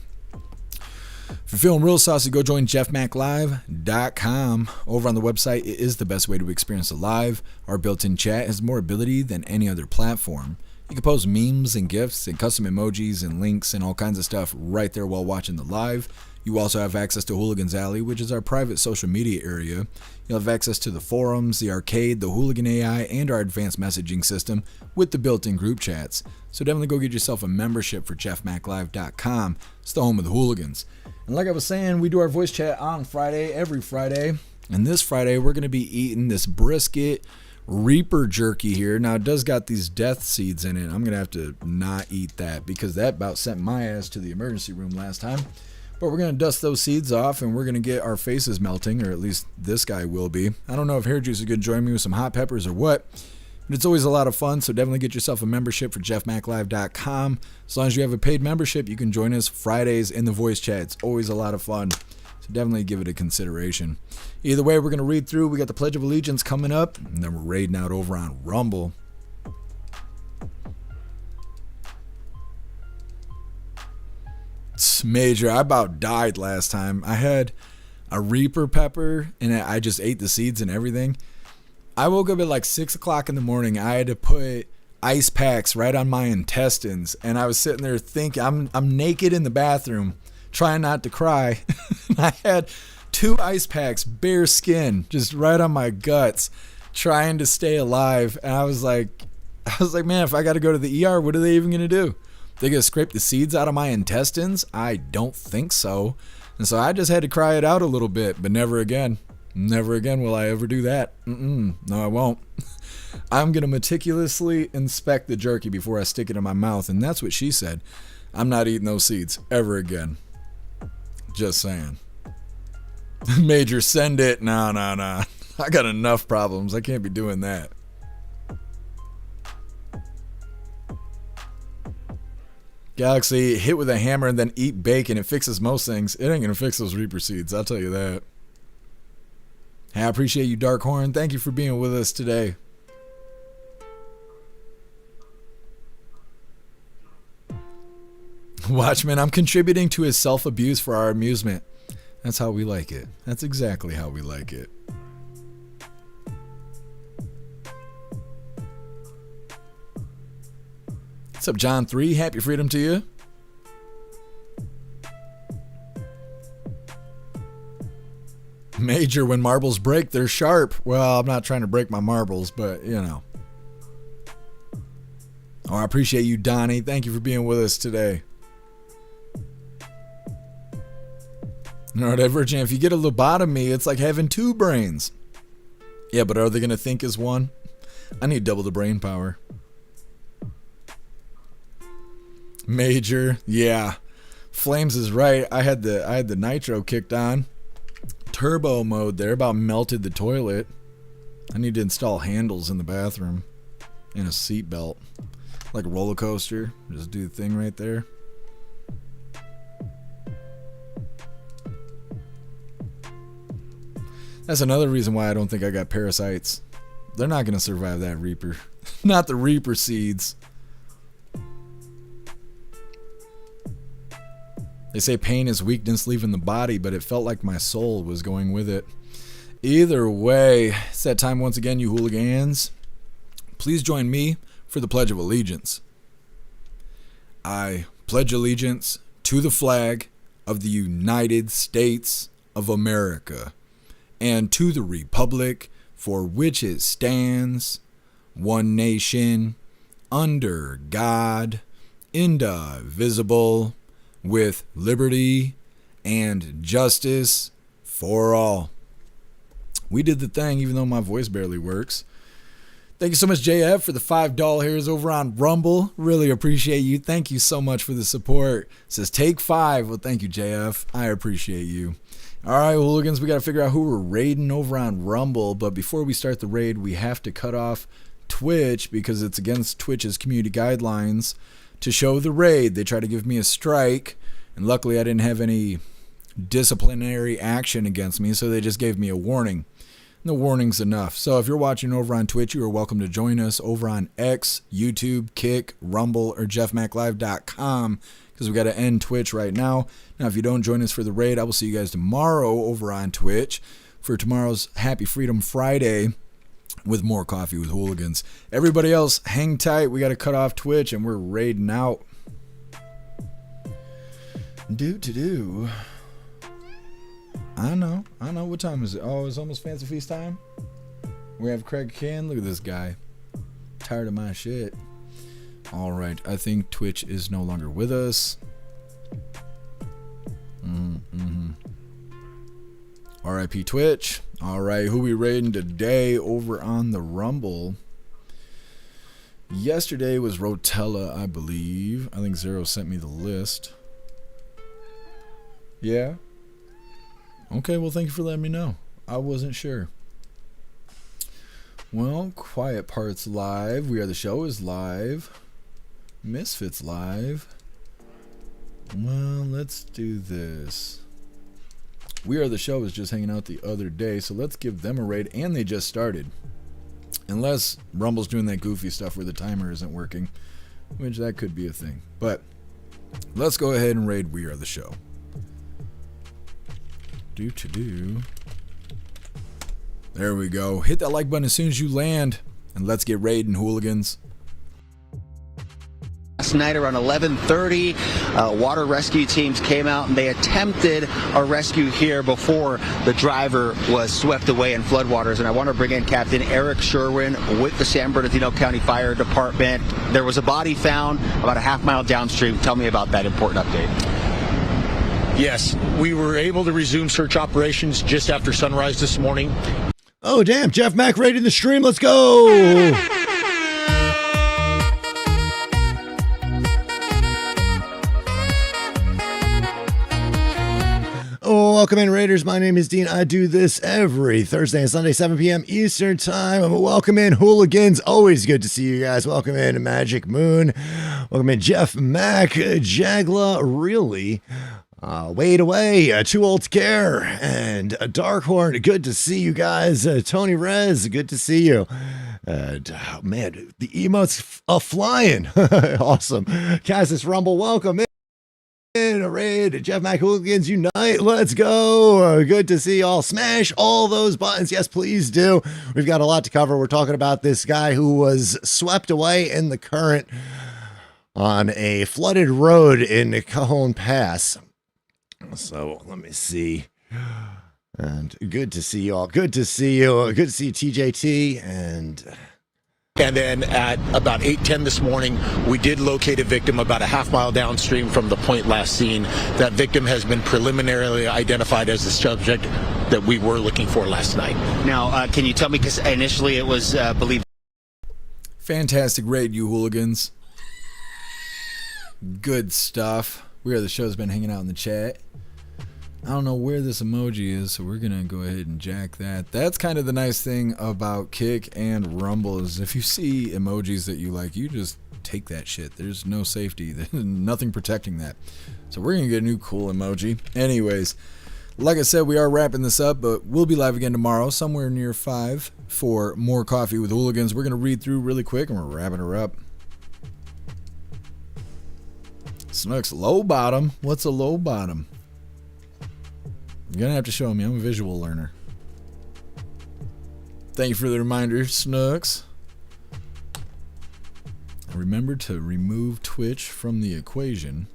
If you're feeling real saucy, go join jeffmaclive.com. Over on the website, it is the best way to experience the live. Our built-in chat has more ability than any other platform. You can post memes and GIFs and custom emojis and links and all kinds of stuff right there while watching the live. You also have access to Hooligans Alley, which is our private social media area. You'll have access to the forums, the arcade, the Hooligan AI, and our advanced messaging system with the built-in group chats. So definitely go get yourself a membership for jeffmaclive.com. It's the home of the hooligans. And like I was saying, we do our voice chat on Friday, every Friday. And this Friday, we're going to be eating this brisket Reaper jerky here. Now, it does got these death seeds in it. I'm going to have to not eat that because that about sent my ass to the emergency room last time. But we're going to dust those seeds off and we're going to get our faces melting, or at least this guy will be. I don't know if Hair Juice is going to join me with some hot peppers or what. But it's always a lot of fun, so definitely get yourself a membership for jeffmaclive.com. As long as you have a paid membership, you can join us Fridays in the voice chat. It's always a lot of fun, so definitely give it a consideration. Either way, we're going to read through. We got the Pledge of Allegiance coming up, and then we're raiding out over on Rumble. It's major. I about died last time. I had a Reaper pepper, and I just ate the seeds and everything. I woke up at like 6 o'clock in the morning. I had to put ice packs right on my intestines, and I was sitting there thinking, I'm naked in the bathroom, trying not to cry. I had 2 ice packs, bare skin, just right on my guts, trying to stay alive. And I was like, man, if I got to go to the ER, what are they even gonna do? They gonna scrape the seeds out of my intestines? I don't think so. And so I just had to cry it out a little bit, but never again. Never again will I ever do that. No, I won't. I'm going to meticulously inspect the jerky before I stick it in my mouth, and that's what she said. I'm not eating those seeds ever again. Just saying. Major, send it. No. I got enough problems. I can't be doing that. Galaxy, hit with a hammer and then eat bacon. It fixes most things. It ain't going to fix those Reaper seeds, I'll tell you that. Hey, I appreciate you, Darkhorn. Thank you for being with us today. Watchman, I'm contributing to his self-abuse for our amusement. That's how we like it. That's exactly how we like it. What's up, John 3? Happy freedom to you. Major, when marbles break, they're sharp. Well, I'm not trying to break my marbles, but, you know. Oh, I appreciate you, Donnie. Thank you for being with us today. Neurodivergent, if you get a lobotomy, it's like having 2 brains. Yeah, but are they going to think as one? I need double the brain power. Major, yeah. Flames is right. I had the nitro kicked on. Turbo mode there, about melted the toilet. I need to install handles in the bathroom and a seat belt, like a roller coaster. Just do the thing right there. That's another reason why I don't think I got parasites. They're not going to survive that Reaper. Not the Reaper seeds. They say pain is weakness leaving the body, but it felt like my soul was going with it. Either way, it's that time once again, you hooligans. Please join me for the Pledge of Allegiance. I pledge allegiance to the flag of the United States of America and to the republic for which it stands, one nation, under God, indivisible, with liberty and justice for all. We did the thing, even though my voice barely works. Thank you so much, JF, for the $5 hairs over on Rumble. Really appreciate you. Thank you so much for the support. It says take 5. Well, thank you, JF. I appreciate you. All right, hooligans, we got to figure out who we're raiding over on Rumble. But before we start the raid, we have to cut off Twitch because it's against Twitch's community guidelines to show the raid. They try to give me a strike, and luckily I didn't have any disciplinary action against me, so they just gave me a warning. And the warning's enough. So if you're watching over on Twitch, you are welcome to join us over on X, YouTube, Kick, Rumble, or jeffmaclive.com, because we got to end Twitch right now. Now, if you don't join us for the raid, I will see you guys tomorrow over on Twitch for tomorrow's Happy Freedom Friday with more Coffee with Hooligans. Everybody else, hang tight. We got to cut off Twitch, and we're raiding out. Do. I know. What time is it? Oh, it's almost Fancy Feast time. We have Craig Can. Look at this guy. Tired of my shit. All right. I think Twitch is no longer with us. R.I.P. Twitch. All right. Who we raiding today over on the Rumble? Yesterday was Rotella, I believe. I think Zero sent me the list. Yeah. Okay, well, thank you for letting me know. I wasn't sure. Well, Quiet Parts live. We Are the Show is live. Misfits live. Well, let's do this. We Are the Show was just hanging out the other day, so let's give them a raid, and they just started. Unless Rumble's doing that goofy stuff where the timer isn't working, which that could be a thing. But let's go ahead and raid We Are the Show. There we go. Hit that like button as soon as you land, and let's get raiding, hooligans. Last night around 11:30, water rescue teams came out and they attempted a rescue here before the driver was swept away in floodwaters. And I want to bring in Captain Eric Sherwin with the San Bernardino County Fire Department. There was a body found about a half-mile downstream. Tell me about that important update. Yes, we were able to resume search operations just after sunrise this morning. Oh, damn. Jeff Mack raiding the stream. Let's go. Welcome in, Raiders. My name is Dean. I do this every Thursday and Sunday, 7 p.m. Eastern Time. Welcome in, Hooligans. Always good to see you guys. Welcome in, Magic Moon. Welcome in, Jeff Mack, Jagla, really. Wade Away, Too Old to Care, and Darkhorn. Good to see you guys. Tony Rez, good to see you. Man, the emotes flying. Awesome. Cassis Rumble, welcome in. A raid, Jeff Mack Hooligans Unite. Let's go. Good to see y'all. Smash all those buttons. Yes, please do. We've got a lot to cover. We're talking about this guy who was swept away in the current on a flooded road in Cajon Pass. So let me see. And good to see y'all. Good to see you. Good to see TJT. And then at about 8:10 this morning, we did locate a victim about a half-mile downstream from the point last seen. That victim has been preliminarily identified as the subject that we were looking for last night. Now, can you tell me, because initially it was believed... Fantastic raid, you hooligans. Good stuff. We Are the Show's been hanging out in the chat. I don't know where this emoji is, so we're gonna go ahead and jack that. That's kind of the nice thing about Kick and Rumble is if you see emojis that you like, you just take that shit. There's no safety. There's nothing protecting that. So we're gonna get a new cool emoji. Anyways, like I said, we are wrapping this up, but we'll be live again tomorrow, somewhere near 5 for more Coffee with Hooligans. We're gonna read through really quick and we're wrapping her up. Snooks, low bottom. What's a low bottom? You're gonna have to show me. I'm a visual learner. Thank you for the reminder, Snooks. Remember to remove Twitch from the equation.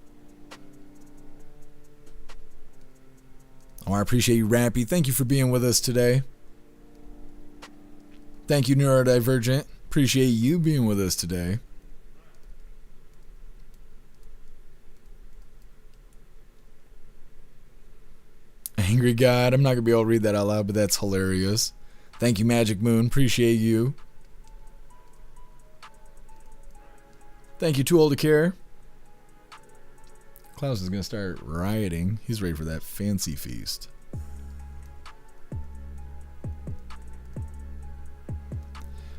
Oh, I appreciate you, Rampy. Thank you for being with us today. Thank you, Neurodivergent. Appreciate you being with us today. Angry God. I'm not going to be able to read that out loud, but that's hilarious. Thank you, Magic Moon. Appreciate you. Thank you, Too Old to Care. Klaus is going to start rioting. He's ready for that fancy feast.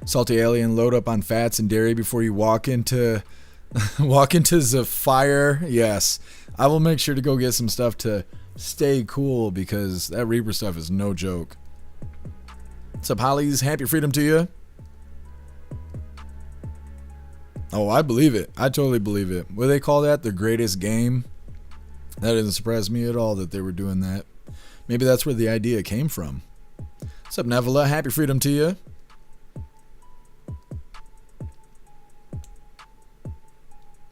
Salty Alien, load up on fats and dairy before you walk into the fire. Yes. I will make sure to go get some stuff to stay cool because that Reaper stuff is no joke. What's up, Hollies? Happy freedom to you. Oh, I believe it. I totally believe it. What do they call that? The greatest game? That doesn't surprise me at all that they were doing that. Maybe that's where the idea came from. What's up, Nevila? Happy freedom to you.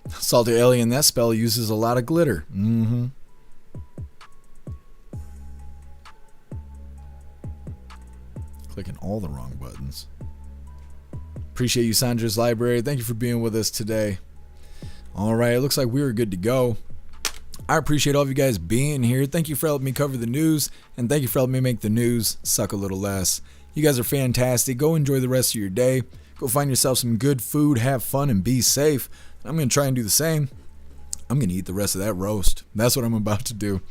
Salty Alien, that spell uses a lot of glitter. Mm-hmm. Clicking all the wrong buttons. Appreciate you, Sandra's Library. Thank you for being with us today. All right, it looks like we were good to go. I appreciate all of you guys being here. Thank you for helping me cover the news, and thank you for helping me make the news suck a little less. You guys are fantastic. Go enjoy the rest of your day. Go find yourself some good food, have fun, and be safe. I'm going to try and do the same. I'm going to eat the rest of that roast. That's what I'm about to do.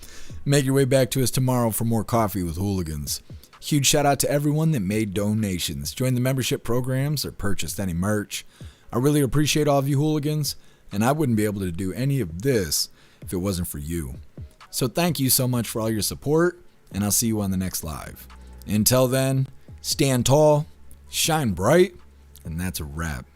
Make your way back to us tomorrow for more Coffee with Hooligans. Huge shout out to everyone that made donations, joined the membership programs, or purchased any merch. I really appreciate all of you hooligans, and I wouldn't be able to do any of this if it wasn't for you. So thank you so much for all your support, and I'll see you on the next live. Until then, stand tall, shine bright, and that's a wrap.